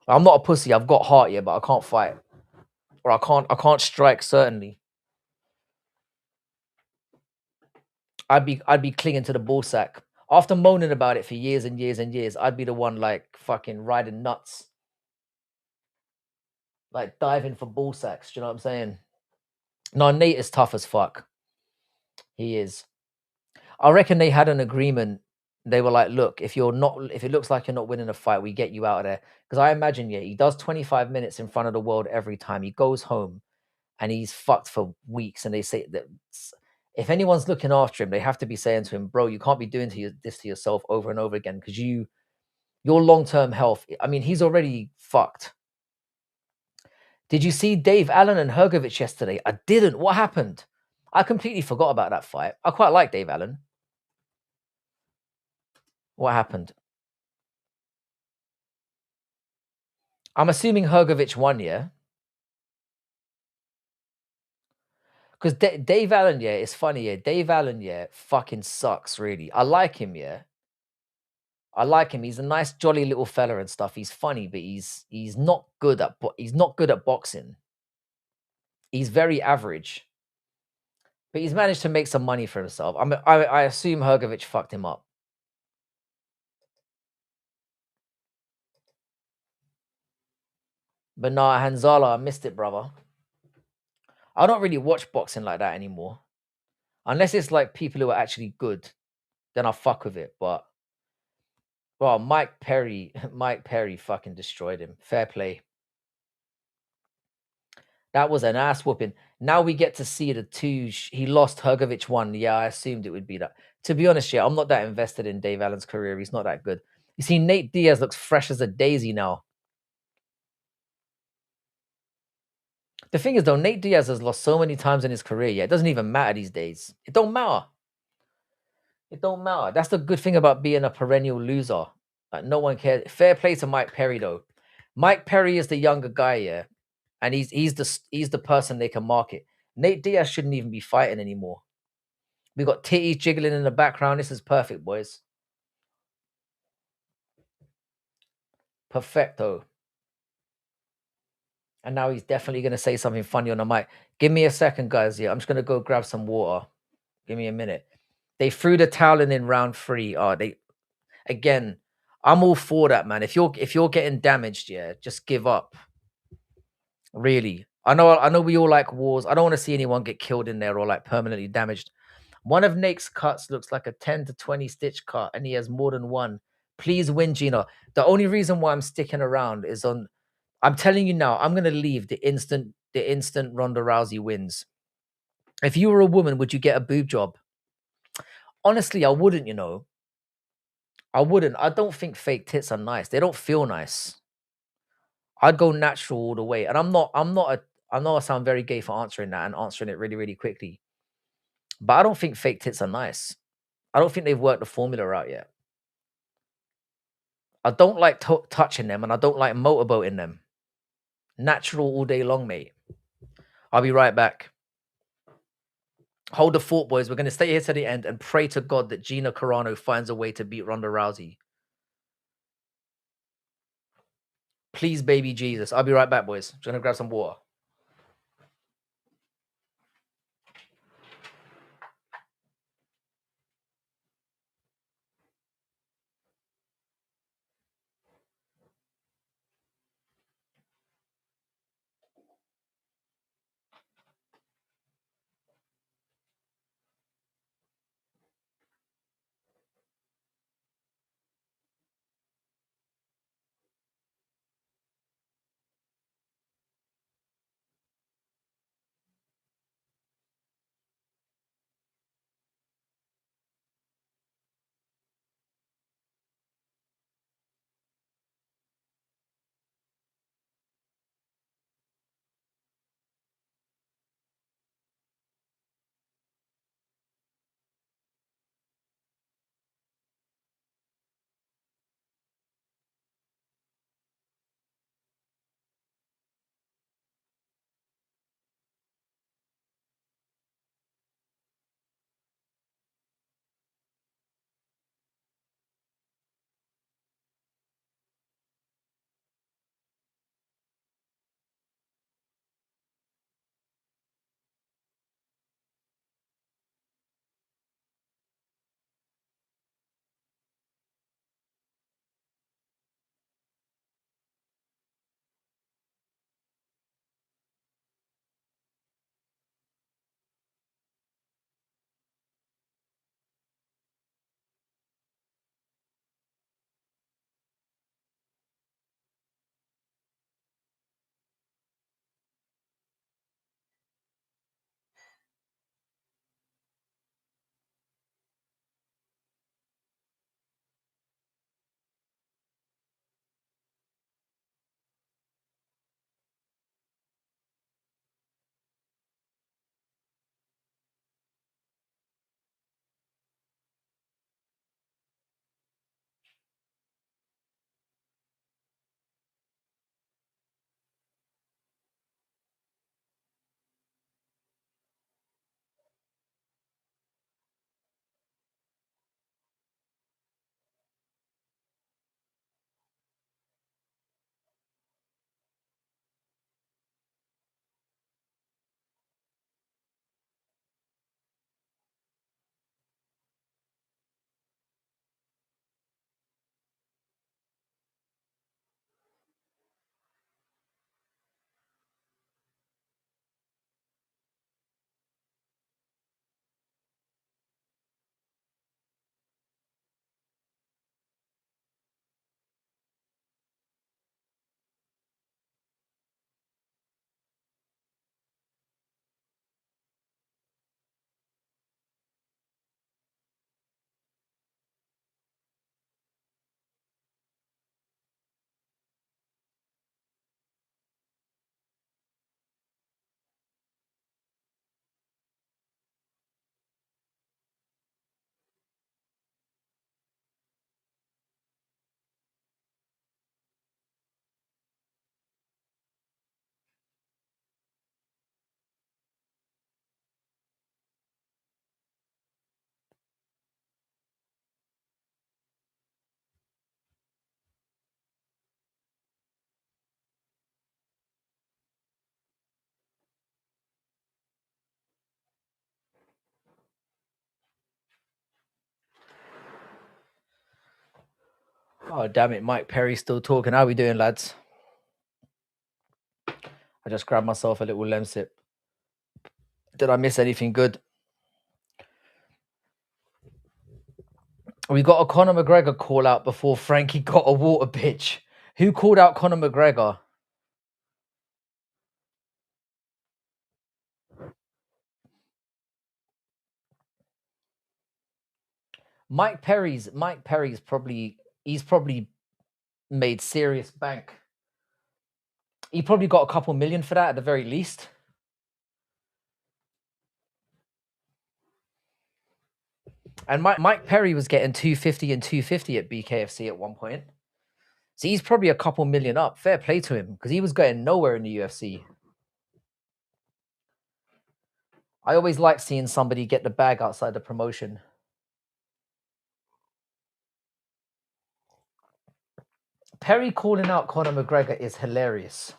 I'm not a pussy. I've got heart, yeah, but I can't fight. Or I can't strike, certainly. I'd be clinging to the ball sack. After moaning about it for years and years and years, I'd be the one like fucking riding nuts. Like diving for ball sacks. Do you know what I'm saying? No, Nate is tough as fuck. He is. I reckon they had an agreement. They were like, look, if it looks like you're not winning a fight, we get you out of there. Because I imagine, yeah, he does 25 minutes in front of the world every time. He goes home and he's fucked for weeks. And they say that if anyone's looking after him, they have to be saying to him, bro, you can't be doing this to yourself over and over again because your long-term health, I mean, he's already fucked. Did you see Dave Allen and Hergovich yesterday? I didn't. What happened? I completely forgot about that fight. I quite like Dave Allen. What happened? I'm assuming Hergovich won, yeah? Because Dave Allen, yeah, it's funny, yeah. Dave Allen, yeah, fucking sucks, really. I like him, yeah. I like him. He's a nice, jolly little fella and stuff. He's funny, but he's not good at boxing. He's very average, but he's managed to make some money for himself. I assume Hergovich fucked him up. But nah, Hanzala, I missed it, brother. I don't really watch boxing like that anymore. Unless it's like people who are actually good, then I'll fuck with it. But Well, Mike Perry, Mike Perry fucking destroyed him. Fair play. That was an ass whooping. Now we get to see the two. He lost Hergovich one. Yeah, I assumed it would be that. To be honest, yeah, I'm not that invested in Dave Allen's career. He's not that good. You see, Nate Diaz looks fresh as a daisy now. The thing is, though, Nate Diaz has lost so many times in his career. Yeah, it doesn't even matter these days. It don't matter. It don't matter. That's the good thing about being a perennial loser. Like, no one cares. Fair play to Mike Perry, though. Mike Perry is the younger guy, yeah, and he's the person they can market. Nate Diaz shouldn't even be fighting anymore. We got titties jiggling in the background. This is perfect, boys. Perfecto. And now he's definitely gonna say something funny on the mic. Give me a second, guys. Yeah, I'm just gonna go grab some water. Give me a minute. They threw the towel in round 3. Oh, they again. I'm all for that, man. If you're getting damaged, yeah, just give up. Really. I know we all like wars. I don't want to see anyone get killed in there or like permanently damaged. One of Nate's cuts looks like a 10 to 20 stitch cut, and he has more than one. Please win, Gina. The only reason why I'm sticking around is on. I'm telling you now, I'm gonna leave the instant Ronda Rousey wins. If you were a woman, would you get a boob job? Honestly, I wouldn't, I wouldn't. I don't think fake tits are nice. They don't feel nice. I'd go natural all the way. And I know I sound very gay for answering that and answering it really, really quickly. But I don't think fake tits are nice. I don't think they've worked the formula out yet. I don't like touching them and I don't like motorboating them. Natural all day long, mate. I'll be right back. Hold the fort, boys. We're going to stay here to the end and pray to God that Gina Carano finds a way to beat Ronda Rousey. Please, baby Jesus. I'll be right back, boys. Just going to grab some water. Oh, damn it. Mike Perry's still talking. How we doing, lads? I just grabbed myself a little lemsip. Did I miss anything good? We got a Conor McGregor call out before Frankie got a water pitch. Who called out Conor McGregor? Mike Perry's probably made serious bank. He probably got a couple million for that at the very least. And Mike Perry was getting 250 and 250 at BKFC at one point. So he's probably a couple million up. Fair play to him because he was getting nowhere in the UFC. I always like seeing somebody get the bag outside the promotion. Perry calling out Conor McGregor is hilarious.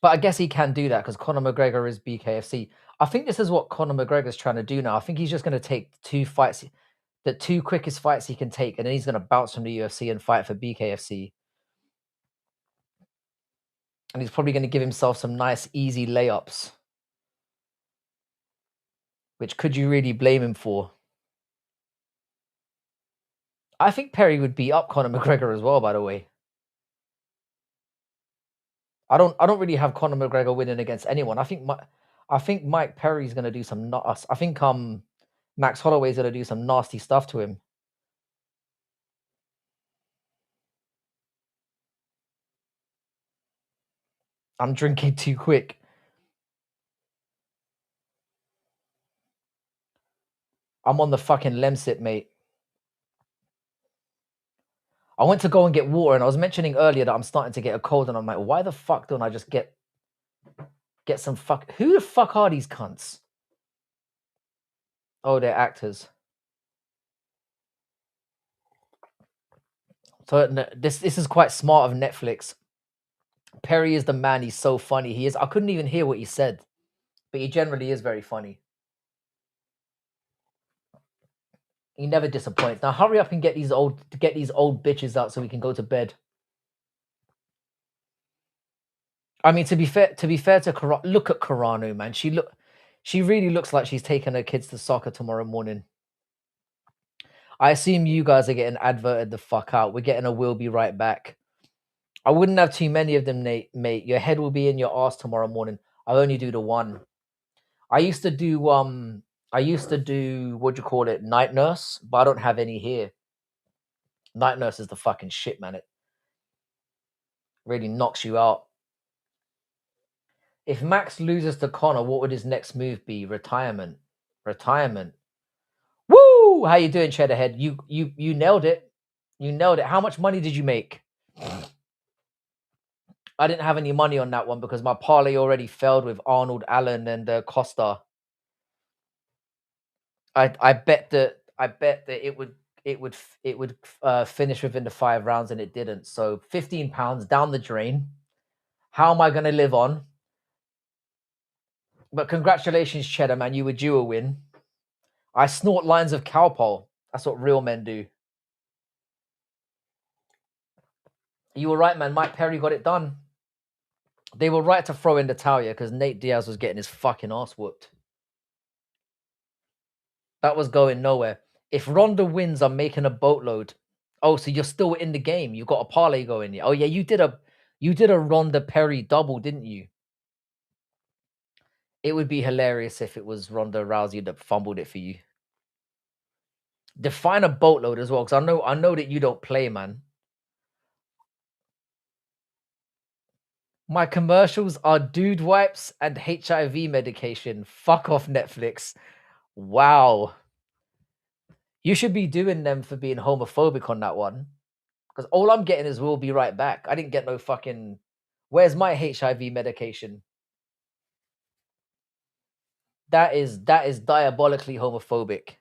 But I guess he can do that because Conor McGregor is BKFC. I think this is what Conor McGregor's trying to do now. I think he's just going to take the two quickest fights he can take, and then he's going to bounce from the UFC and fight for BKFC. And he's probably going to give himself some nice, easy layups. Which could you really blame him for? I think Perry would beat up Conor McGregor as well, by the way. I don't really have Conor McGregor winning against anyone. I think Mike Perry's going to do some I think Max Holloway's going to do some nasty stuff to him. I'm drinking too quick. I'm on the fucking lemsip, mate. I went to go and get water, and I was mentioning earlier that I'm starting to get a cold, and I'm like, why the fuck don't I just get some fuck? Who the fuck are these cunts? Oh, they're actors. So this is quite smart of Netflix. Perry is the man. He's so funny. He is. I couldn't even hear what he said, but he generally is very funny. He never disappoints. Now hurry up and get these old bitches out so we can go to bed. I mean, to be fair to Carano, look at Carano, man. She really looks like she's taking her kids to soccer tomorrow morning. I assume you guys are getting adverted the fuck out. We're getting a "we'll be right back." I wouldn't have too many of them, Nate, mate. Your head will be in your ass tomorrow morning. I'll only do the one. I used to do what do you call it, night nurse, but I don't have any here. Night nurse is the fucking shit, man. It really knocks you out. If Max loses to Conor, what would his next move be? Retirement. Woo! How you doing, Cheddarhead? You nailed it. You nailed it. How much money did you make? I didn't have any money on that one because my parlay already failed with Arnold Allen and Costa. I bet that it would finish within the 5 rounds, and it didn't. So £15 down the drain. How am I going to live on? But congratulations, Cheddar, man. You were due a win. I snort lines of cowpole. That's what real men do. You were right, man. Mike Perry got it done. They were right to throw in the towel because Nate Diaz was getting his fucking ass whooped. That was going nowhere. If Ronda wins, I'm making a boatload. Oh, so you're still in the game. You got a parlay going. Oh yeah, you did a Ronda Perry double, didn't you? It would be hilarious if it was Ronda Rousey that fumbled it for you. Define a boatload as well, because I know that you don't play, man. My commercials are dude wipes and HIV medication. Fuck off, Netflix. Wow. You should be doing them for being homophobic on that one. Because all I'm getting is "we'll be right back." I didn't get no fucking... Where's my HIV medication? That is diabolically homophobic.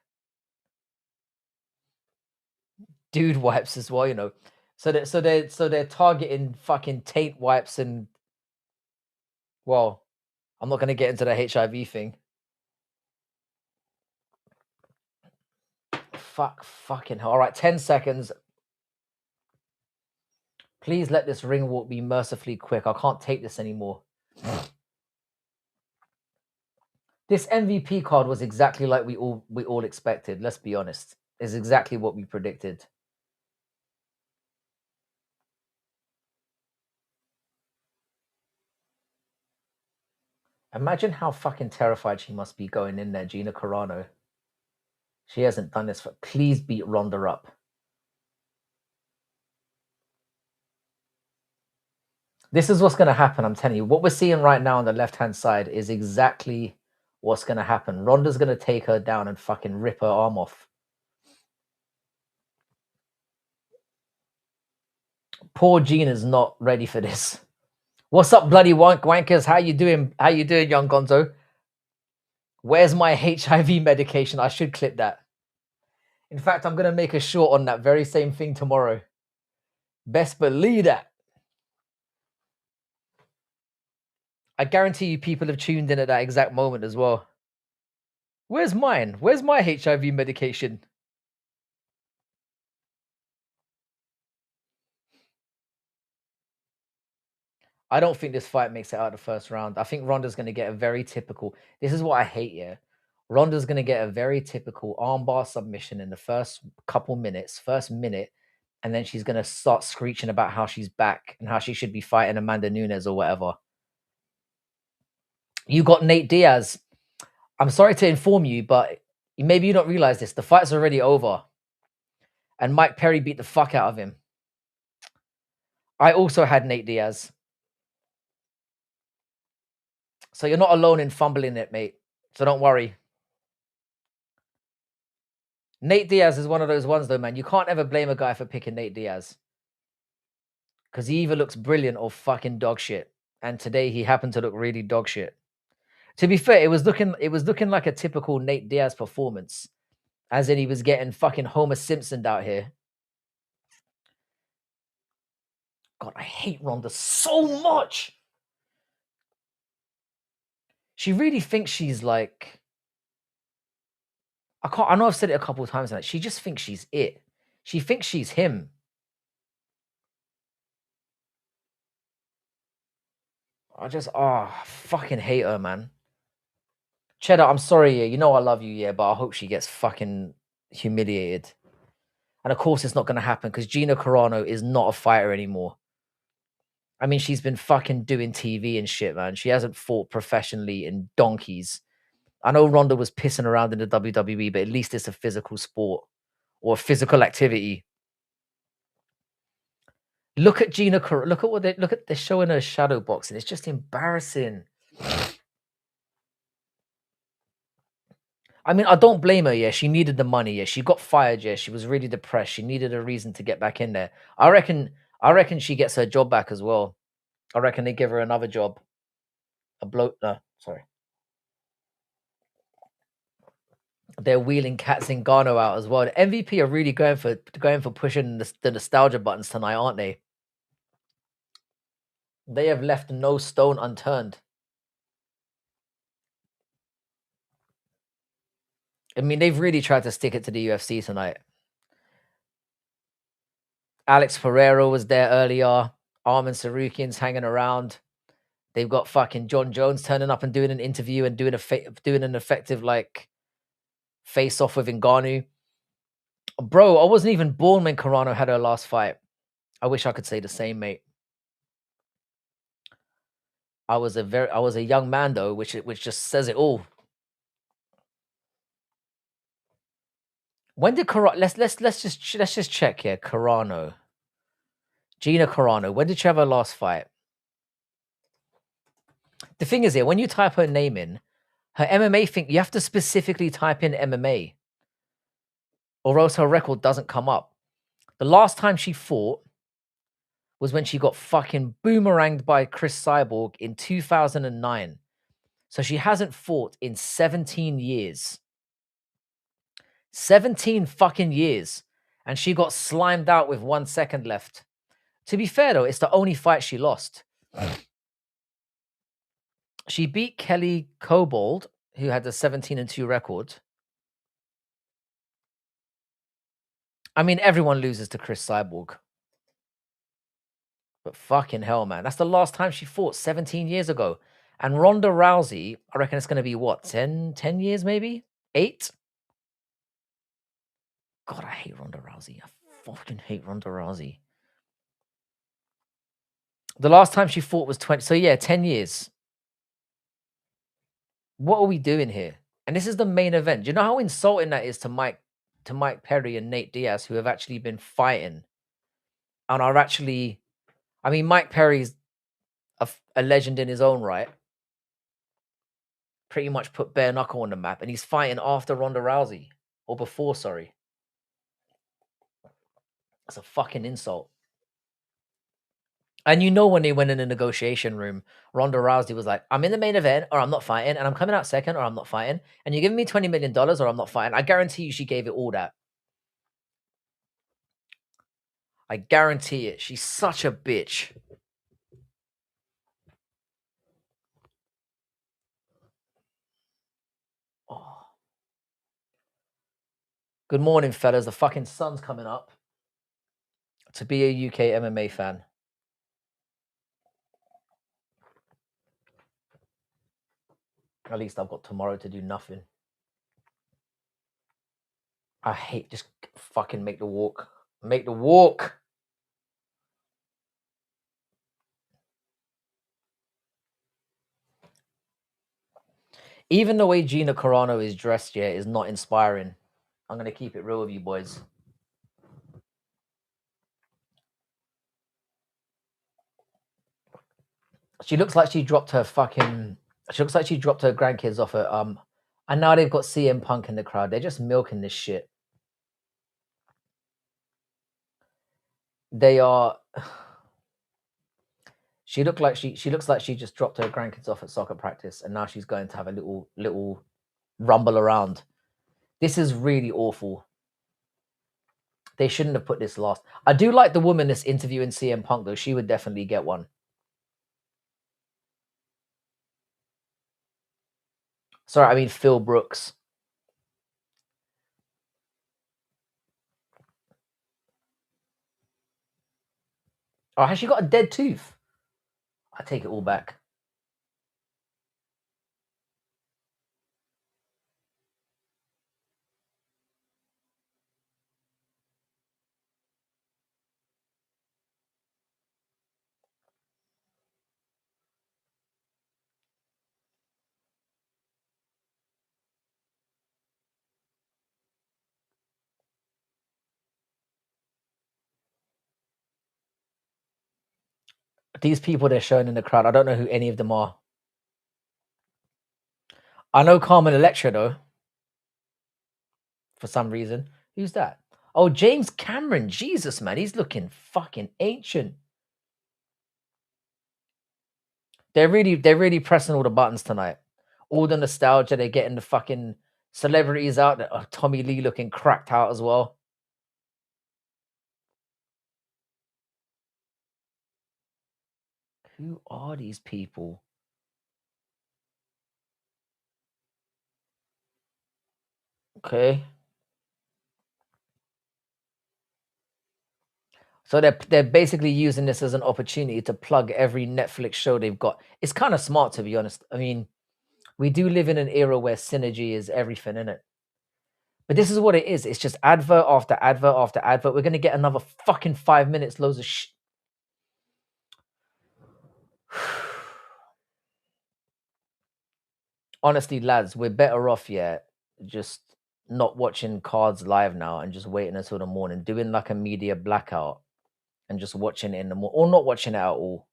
Dude wipes as well, you know. So they're targeting fucking taint wipes and... Well, I'm not going to get into the HIV thing. Fucking hell. All right, 10 seconds. Please let this ring walk be mercifully quick. I can't take this anymore. This MVP card was exactly like we all expected. Let's be honest. It's exactly what we predicted. Imagine how fucking terrified she must be going in there, Gina Carano. She hasn't done this for. Please beat Ronda up. This is what's going to happen. I'm telling you. What we're seeing right now on the left-hand side is exactly what's going to happen. Ronda's going to take her down and fucking rip her arm off. Poor Gina's not ready for this. What's up, bloody wankers? How you doing? How you doing, young Gonzo? Where's my HIV medication? I should clip that. In fact, I'm going to make a short on that very same thing tomorrow. Best believe that. I guarantee you people have tuned in at that exact moment as well. Where's mine? Where's my HIV medication? I don't think this fight makes it out of the first round. I think Ronda's going to get a very typical. This is what I hate here. Ronda's going to get a very typical armbar submission in the first couple minutes, first minute, and then she's going to start screeching about how she's back and how she should be fighting Amanda Nunes or whatever. You got Nate Diaz. I'm sorry to inform you, but maybe you don't realize this. The fight's already over. And Mike Perry beat the fuck out of him. I also had Nate Diaz. So you're not alone in fumbling it, mate. So don't worry. Nate Diaz is one of those ones, though, man. You can't ever blame a guy for picking Nate Diaz. Because he either looks brilliant or fucking dog shit. And today he happened to look really dog shit. To be fair, it was looking like a typical Nate Diaz performance. As in he was getting fucking Homer Simpsoned out here. God, I hate Ronda so much. She really thinks she's like... I know I've said it a couple of times now. She just thinks she's it. She thinks she's him. I fucking hate her, man. Cheddar, I'm sorry, yeah. You know I love you, yeah, but I hope she gets fucking humiliated. And of course it's not going to happen because Gina Carano is not a fighter anymore. I mean, she's been fucking doing TV and shit, man. She hasn't fought professionally in donkeys. I know Ronda was pissing around in the WWE, but at least it's a physical sport or a physical activity. Look at Gina Carano. Look at they're showing her shadow boxing. It's just embarrassing. I mean, I don't blame her. Yeah, she needed the money. Yeah, she got fired. Yeah, she was really depressed. She needed a reason to get back in there. I reckon she gets her job back as well. I reckon they give her another job. They're wheeling Kat Zingano out as well. The MVP are really going for pushing the nostalgia buttons tonight, aren't they? They have left no stone unturned. I mean, they've really tried to stick it to the UFC tonight. Alex Ferrero was there earlier. Armin Sarukian's hanging around. They've got fucking John Jones turning up and doing an interview and doing an effective like face off with Ngannou. Bro, I wasn't even born when Carano had her last fight. I wish I could say the same, mate. I was a young man though, which just says it all. When did Carano? Let's just check here. Carano, Gina Carano. When did she have her last fight? The thing is here, when you type her name in, her MMA thing, you have to specifically type in MMA, or else her record doesn't come up. The last time she fought was when she got fucking boomeranged by Chris Cyborg in 2009. So she hasn't fought in 17 years. 17 fucking years. And she got slimed out with 1 second left. To be fair, though, it's the only fight she lost. She beat Kelly Cobold, who had a 17-2 record. I mean, everyone loses to Chris Cyborg. But fucking hell, man. That's the last time she fought 17 years ago. And Ronda Rousey, I reckon it's going to be what, 10 years maybe? 8? God, I hate Ronda Rousey. I fucking hate Ronda Rousey. The last time she fought was 20. So yeah, 10 years. What are we doing here? And this is the main event. Do you know how insulting that is to Mike Perry and Nate Diaz, who have actually been fighting and are actually, I mean, Mike Perry's a legend in his own right. Pretty much put bare knuckle on the map, and he's fighting after Ronda Rousey. Or before, sorry. That's a fucking insult. And you know when they went in the negotiation room, Ronda Rousey was like, I'm in the main event or I'm not fighting, and I'm coming out second or I'm not fighting, and you're giving me $20 million or I'm not fighting. I guarantee you she gave it all that. I guarantee it. She's such a bitch. Oh. Good morning, fellas. The fucking sun's coming up. To be a UK MMA fan. At least I've got tomorrow to do nothing. I hate just fucking make the walk. Make the walk. Even the way Gina Carano is dressed here is not inspiring. I'm going to keep it real with you boys. She looks like she dropped her fucking... She looks like she dropped her grandkids off at... And now they've got CM Punk in the crowd. They're just milking this shit. They are... She looks like she just dropped her grandkids off at soccer practice, and now she's going to have a little rumble around. This is really awful. They shouldn't have put this last. I do like the woman that's interviewing CM Punk, though. She would definitely get one. Sorry, I mean Phil Brooks. Oh, has she got a dead tooth? I take it all back. These people they're showing in the crowd, I don't know who any of them are. I know Carmen Electra, though. For some reason. Who's that? Oh, James Cameron. Jesus, man. He's looking fucking ancient. They're really pressing all the buttons tonight. All the nostalgia. They're getting the fucking celebrities out. Oh, Tommy Lee looking cracked out as well. Who are these people? Okay. So they're basically using this as an opportunity to plug every Netflix show they've got. It's kind of smart, to be honest. I mean, we do live in an era where synergy is everything, isn't it? But this is what it is. It's just advert after advert after advert. We're going to get another fucking 5 minutes, loads of shit. Honestly, lads, we're better off, yeah, just not watching cards live now and just waiting until the morning, doing like a media blackout and just watching it in the morning, or not watching it at all.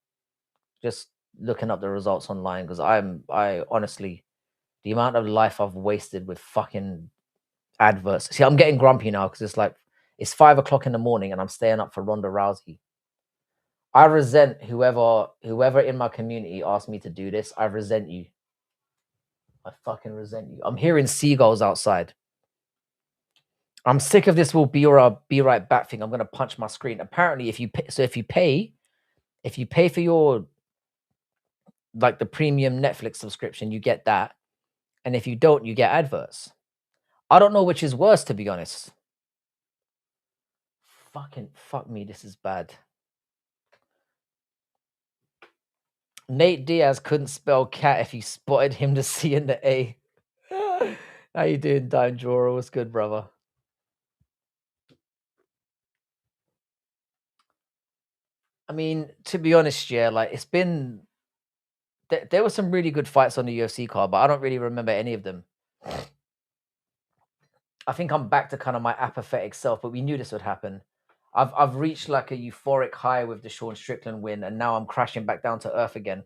Just looking up the results online, because I honestly, the amount of life I've wasted with fucking adverts. See, I'm getting grumpy now because it's like it's 5 o'clock in the morning and I'm staying up for Ronda Rousey. I resent whoever in my community asked me to do this. I resent you. I fucking resent you. I'm hearing seagulls outside. I'm sick of this. Will be or I'll be right back thing. I'm gonna punch my screen. Apparently, if you pay for your like the premium Netflix subscription, you get that, and if you don't, you get adverts. I don't know which is worse, to be honest. fuck me, this is bad. Nate Diaz couldn't spell cat if you spotted him the C and the A. How you doing, Dime Drawer? What's good, brother? I mean, to be honest, yeah, like it's been there were some really good fights on the UFC card, but I don't really remember any of them. I think I'm back to kind of my apathetic self, but we knew this would happen. I've reached like a euphoric high with the Sean Strickland win, and now I'm crashing back down to earth again.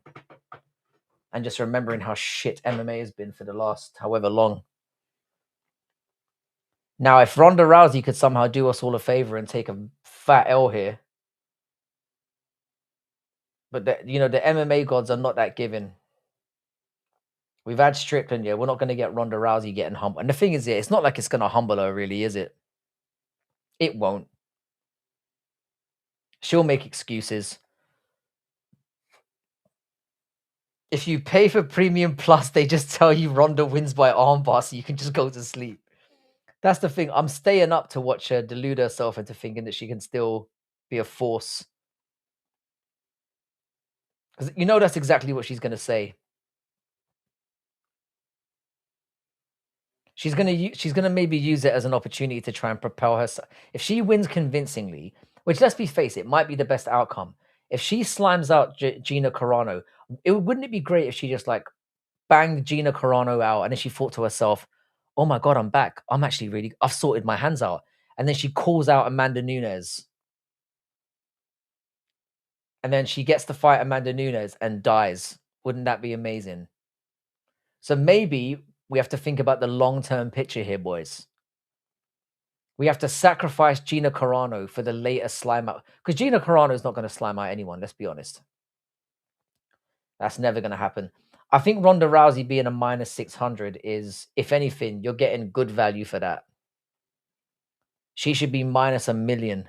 And just remembering how shit MMA has been for the last however long. Now, if Ronda Rousey could somehow do us all a favor and take a fat L here, but the MMA gods are not that giving. We've had Strickland, yeah. We're not going to get Ronda Rousey getting humbled. And the thing is, yeah, it's not like it's going to humble her, really, is it? It won't. She'll make excuses. If you pay for Premium Plus, they just tell you Ronda wins by armbar, so you can just go to sleep. That's the thing. I'm staying up to watch her delude herself into thinking that she can still be a force. Because that's exactly what she's going to say. She's gonna maybe use it as an opportunity to try and propel herself. If she wins convincingly, which let's be face it, might be the best outcome. If she slimes out Gina Carano, wouldn't it be great if she just like banged Gina Carano out and then she thought to herself, "Oh my god, I'm back. I've sorted my hands out." And then she calls out Amanda Nunes, and then she gets to fight Amanda Nunes and dies. Wouldn't that be amazing? So maybe we have to think about the long-term picture here, boys. We have to sacrifice Gina Carano for the later slime out. Because Gina Carano is not going to slime out anyone, let's be honest. That's never going to happen. I think Ronda Rousey being a minus 600 is, if anything, you're getting good value for that. She should be minus $1 million.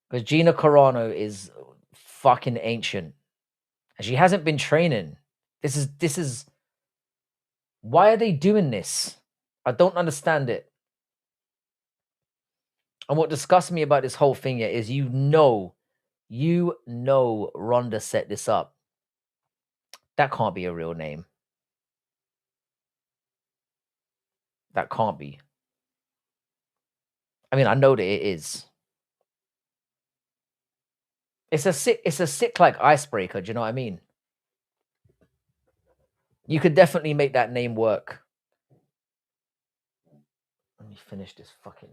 Because Gina Carano is fucking ancient. And she hasn't been training. This is... Why are they doing this? I don't understand it. And what disgusts me about this whole thing is Ronda set this up. That can't be a real name. That can't be. I mean, I know that it is. It's a sick like icebreaker, do you know what I mean? You could definitely make that name work. Let me finish this fucking...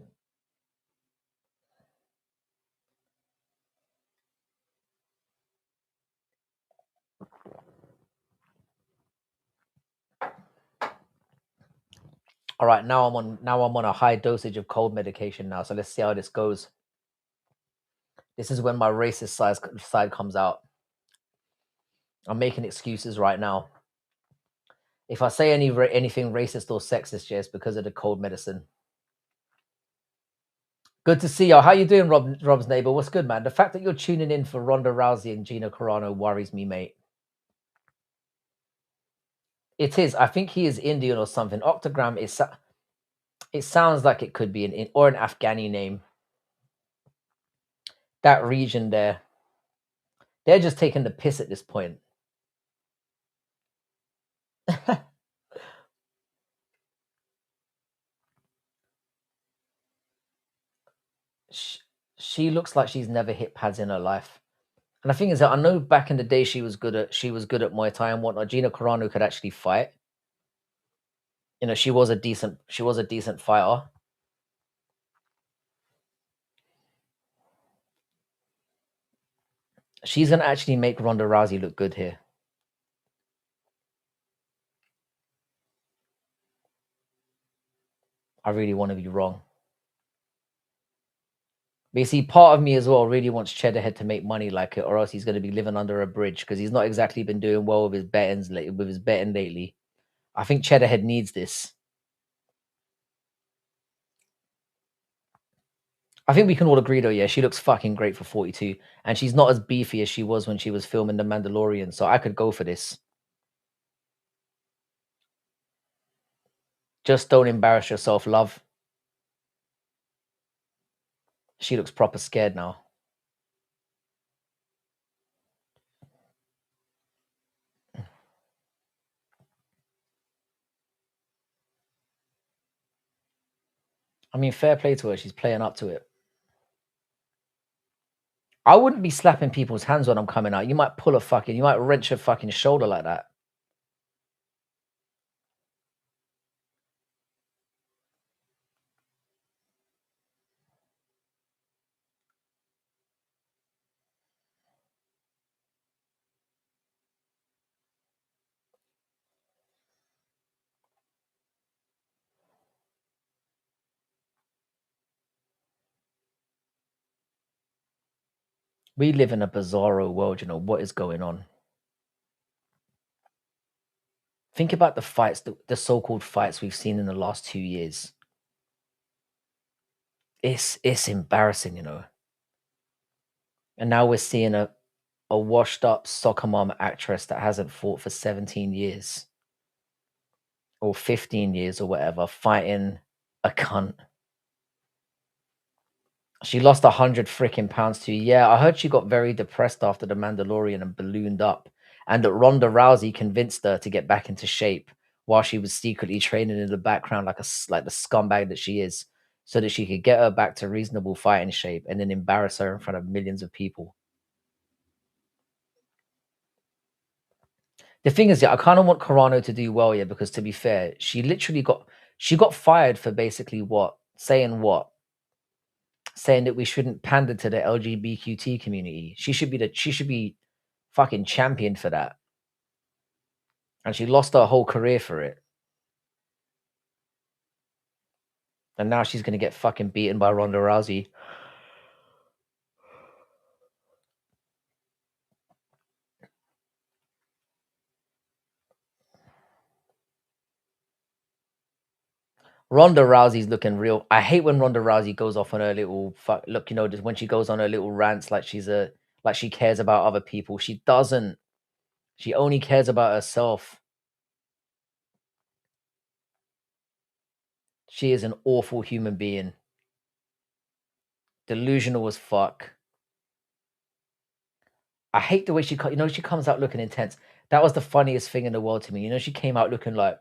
All right, now I'm on a high dosage of cold medication now, so let's see how this goes. This is when my racist side comes out. I'm making excuses right now. If I say anything racist or sexist, just because of the cold medicine. Good to see you. How you doing, Rob's neighbor? What's good, man? The fact that you're tuning in for Ronda Rousey and Gina Carano worries me, mate. It is. I think he is Indian or something. Octogram is... It sounds like it could be an Afghani name. That region there. They're just taking the piss at this point. She looks like she's never hit pads in her life. And the thing is that I know back in the day she was good at Muay Thai and whatnot. Gina Carano could actually fight. She was a decent fighter. She's gonna actually make Ronda Rousey look good here. I really want to be wrong. But you see, part of me as well really wants Cheddarhead to make money like it, or else he's going to be living under a bridge because he's not exactly been doing well with his betting lately. I think Cheddarhead needs this. I think we can all agree though, yeah, she looks fucking great for 42. And she's not as beefy as she was when she was filming The Mandalorian, so I could go for this. Just don't embarrass yourself, love. She looks proper scared now. I mean, fair play to her. She's playing up to it. I wouldn't be slapping people's hands when I'm coming out. You might you might wrench a fucking shoulder like that. We live in a bizarro world, you know, what is going on? Think about the fights, the so-called fights we've seen in the last 2 years. It's embarrassing, you know. And now we're seeing a washed up soccer mom actress that hasn't fought for 17 years or 15 years or whatever, fighting a cunt. She lost 100 freaking pounds to you. Yeah, I heard she got very depressed after the Mandalorian and ballooned up, and that Ronda Rousey convinced her to get back into shape while she was secretly training in the background like the scumbag that she is, so that she could get her back to reasonable fighting shape and then embarrass her in front of millions of people. The thing is, yeah, I kind of want Carano to do well, yeah, because to be fair, she got fired for basically what? Saying what? Saying that we shouldn't pander to the LGBTQ community. She should be fucking championed for that. And she lost her whole career for it. And now she's gonna get fucking beaten by Ronda Rousey. Ronda Rousey's looking real. I hate when Ronda Rousey goes off on her little fuck. Look, you know, just when she goes on her little rants like like she cares about other people. She doesn't. She only cares about herself. She is an awful human being. Delusional as fuck. I hate the way you know, she comes out looking intense. That was the funniest thing in the world to me. You know, she came out looking like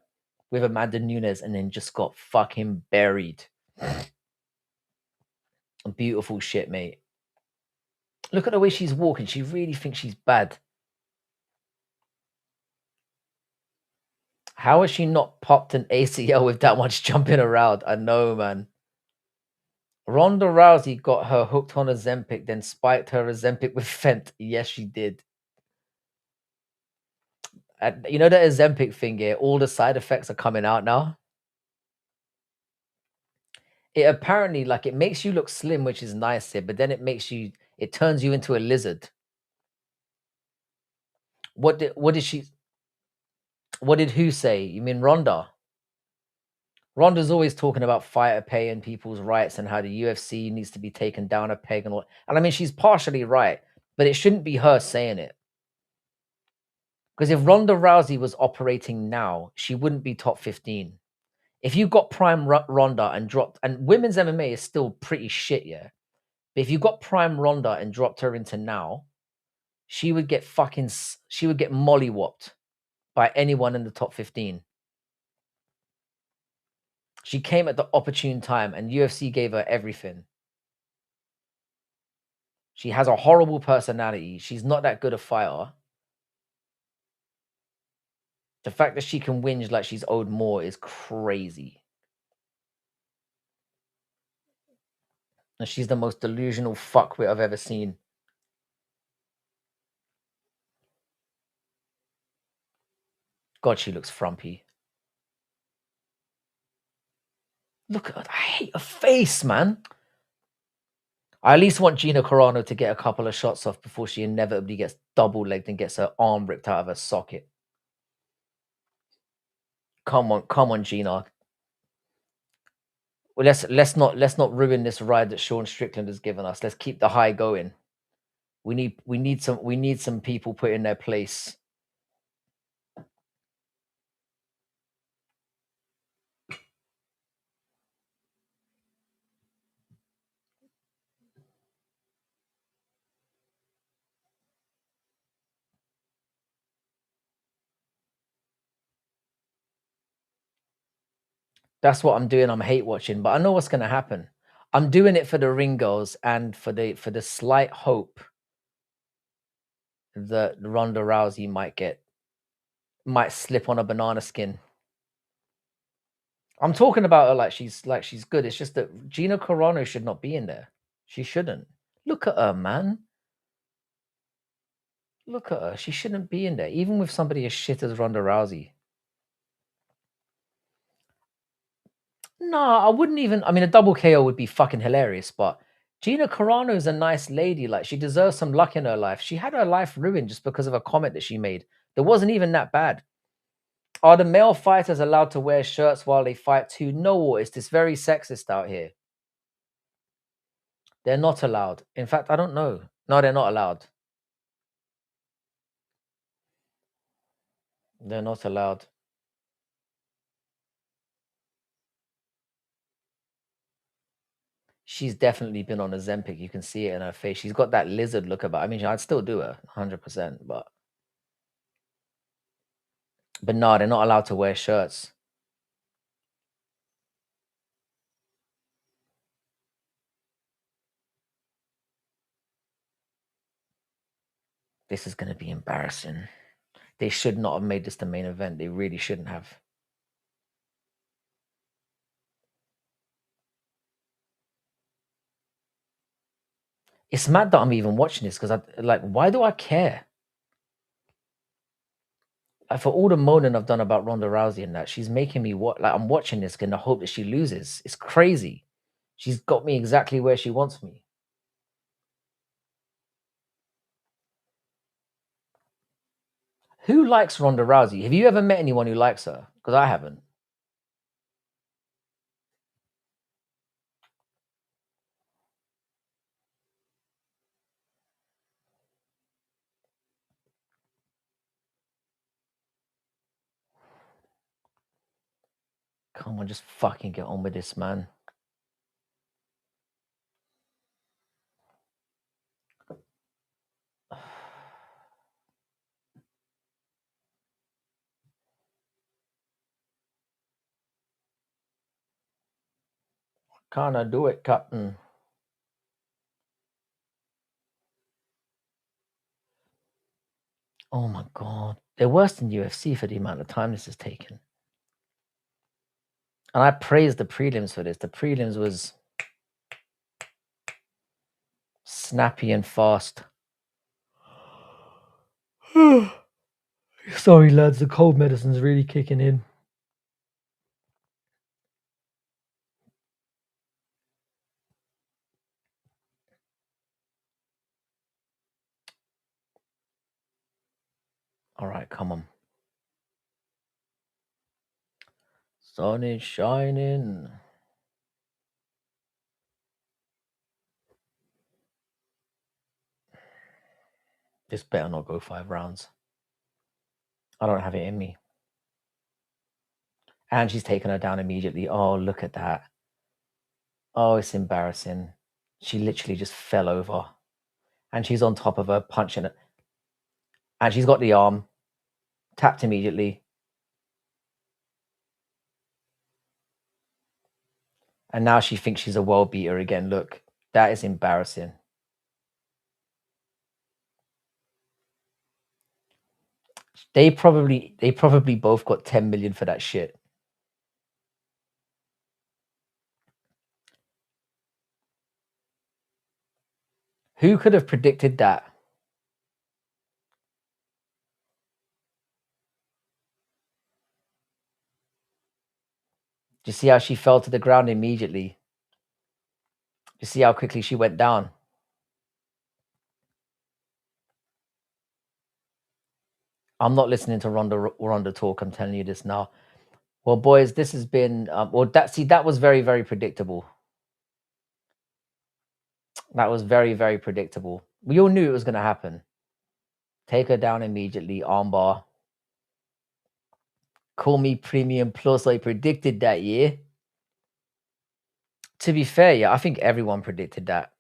with Amanda Nunes and then just got fucking buried. Beautiful shit, mate. Look at the way she's walking. She really thinks she's bad. How has she not popped an ACL with that much jumping around? I know, man. Ronda Rousey got her hooked on Ozempic, then spiked her Ozempic with Fent. Yes, she did. You know the Ozempic thing here? All the side effects are coming out now. It apparently, like, it makes you look slim, which is nice here, but then it turns you into a lizard. What did who say? You mean Ronda? Ronda's always talking about fighter pay and people's rights and how the UFC needs to be taken down a peg and all. And I mean, she's partially right, but it shouldn't be her saying it. Because if Ronda Rousey was operating now, she wouldn't be top 15. If you got prime Ronda and dropped, and women's MMA is still pretty shit, yeah. But if you got prime Ronda and dropped her into now, she would get mollywopped by anyone in the top 15. She came at the opportune time and UFC gave her everything. She has a horrible personality. She's not that good a fighter. The fact that she can whinge like she's owed more is crazy. And she's the most delusional fuckwit I've ever seen. God, she looks frumpy. Look at her. I hate her face, man. I at least want Gina Carano to get a couple of shots off before she inevitably gets double-legged and gets her arm ripped out of her socket. Come on, Gina. Well, let's not ruin this ride that Sean Strickland has given us. Let's keep the high going. We need some people put in their place. That's what I'm doing. I'm hate watching, but I know what's gonna happen. I'm doing it for the ring girls and for the slight hope that Ronda Rousey might slip on a banana skin. I'm talking about her like she's good. It's just that Gina Carano should not be in there. She shouldn't. Look at her, man. Look at her. She shouldn't be in there, even with somebody as shit as Ronda Rousey. No, I wouldn't even. I mean, a double KO would be fucking hilarious, but Gina Carano is a nice lady. Like, she deserves some luck in her life. She had her life ruined just because of a comment that she made. That wasn't even that bad. Are the male fighters allowed to wear shirts while they fight too? No, it's this very sexist out here. They're not allowed. In fact, I don't know. No, they're not allowed. They're not allowed. She's definitely been on Ozempic. You can see it in her face. She's got that lizard look about. I mean, I'd still do her 100%, but no, they're not allowed to wear shirts. This is going to be embarrassing. They should not have made this the main event. They really shouldn't have. It's mad that I'm even watching this because why do I care? Like, for all the moaning I've done about Ronda Rousey and that, she's making me I'm watching this in the hope that she loses. It's crazy. She's got me exactly where she wants me. Who likes Ronda Rousey? Have you ever met anyone who likes her? Because I haven't. Come on, just fucking get on with this, man. Can I do it, Captain? Oh my god. They're worse than UFC for the amount of time this has taken. And I praised the prelims for this. The prelims was snappy and fast. Sorry, lads, the cold medicine's really kicking in. All right, come on. Sun is shining. This better not go 5 rounds. I don't have it in me. And she's taken her down immediately. Oh, look at that. Oh, it's embarrassing. She literally just fell over. And she's on top of her, punching it. And she's got the arm. Tapped immediately. And now she thinks she's a world beater again. Look, that is embarrassing. They probably both got 10 million for that shit. Who could have predicted that? Do you see how she fell to the ground immediately? Do you see how quickly she went down? I'm not listening to Ronda talk. I'm telling you this now. Well, boys, this has been that was very, very predictable. That was very, very predictable. We all knew it was going to happen. Take her down immediately, armbar. Call me Premium Plus. I predicted that, yeah. To be fair, yeah, I think everyone predicted that.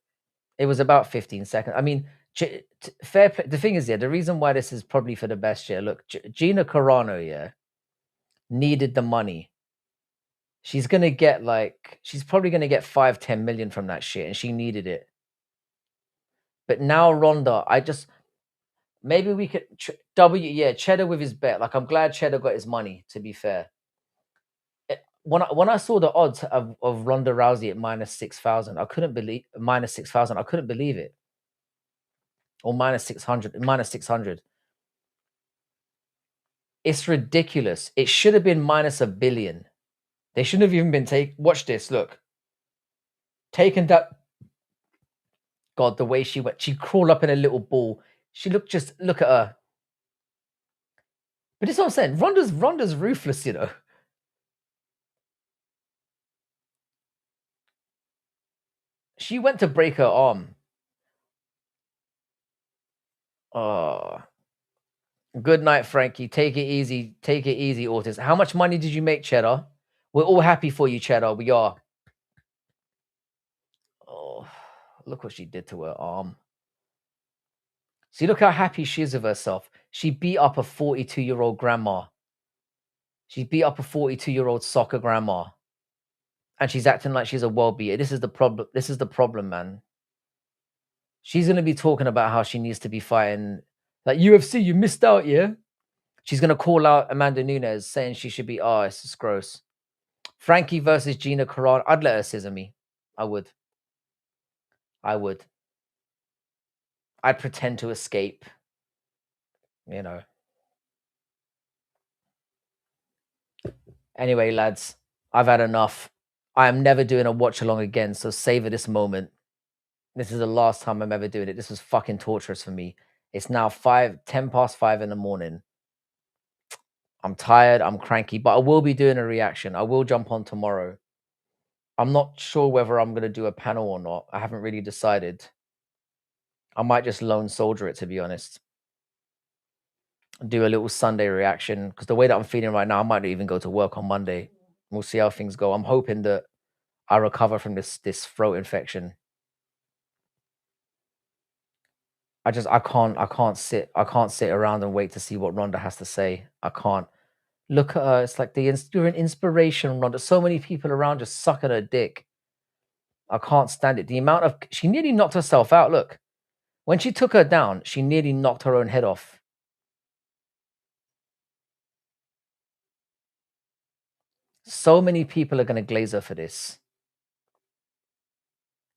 It was about 15 seconds. I mean, fair play. The thing is, yeah, the reason why this is probably for the best, yeah, look, Gina Carano, yeah, needed the money. She's gonna get like she's probably gonna get 5-10 million from that shit, and she needed it. But now Ronda, maybe we could Cheddar with his bet. Like I'm glad Cheddar got his money. To be fair, when I saw the odds of Ronda Rousey at -6,000, I couldn't believe -6,000. I couldn't believe it. Or -600, -600. It's ridiculous. It should have been -1 billion. They shouldn't have even been watch this, look. Taken that. God, the way she went, she crawled up in a little ball. She look at her. But this is what I'm saying. Ronda's ruthless, you know. She went to break her arm. Oh. Good night, Frankie. Take it easy. Take it easy, Otis. How much money did you make, Cheddar? We're all happy for you, Cheddar. We are. Oh, look what she did to her arm. See, look how happy she is of herself. She beat up a 42-year-old grandma. She beat up a 42-year-old soccer grandma. And she's acting like she's a world beater. This is the problem. This is the problem, man. She's going to be talking about how she needs to be fighting. Like, UFC, you missed out, yeah? She's going to call out Amanda Nunes, saying she should be, oh, it's just gross. Frankie versus Gina Carano. I'd let her scissor me. I would. I'd pretend to escape. You know. Anyway, lads, I've had enough. I am never doing a watch along again, so savor this moment. This is the last time I'm ever doing it. This was fucking torturous for me. It's now 10 past 5 in the morning. I'm tired, I'm cranky, but I will be doing a reaction. I will jump on tomorrow. I'm not sure whether I'm going to do a panel or not. I haven't really decided. I might just lone soldier it, to be honest. Do a little Sunday reaction, because the way that I'm feeling right now, I might not even go to work on Monday. We'll see how things go. I'm hoping that I recover from this throat infection. I can't sit around and wait to see what Ronda has to say. I can't. Look at her. It's like you're an inspiration, Ronda. So many people around just sucking her dick. I can't stand it. The amount of she nearly knocked herself out. Look, when she took her down, she nearly knocked her own head off. So many people are going to glaze her for this.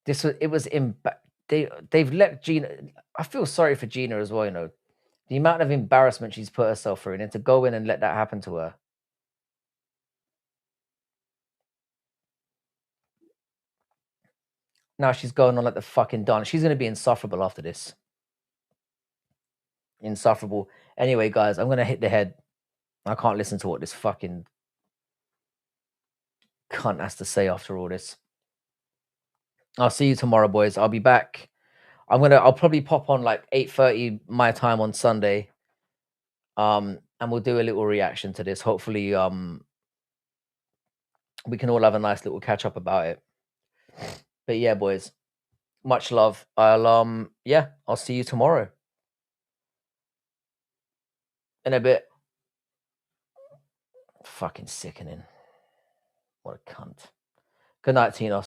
They've let Gina. I feel sorry for Gina as well. You know, the amount of embarrassment she's put herself through, and then to go in and let that happen to her. Now she's going on like the fucking Don. She's going to be insufferable after this. Insufferable. Anyway, guys, I'm going to hit the head. I can't listen to what this fucking cunt has to say after all this. I'll see you tomorrow, boys. I'll be back. I'll probably pop on like 8:30 my time on Sunday. And we'll do a little reaction to this. Hopefully, we can all have a nice little catch up about it. But yeah, boys, much love. I'll see you tomorrow. In a bit. Fucking sickening. What a cunt. Good night, Tina.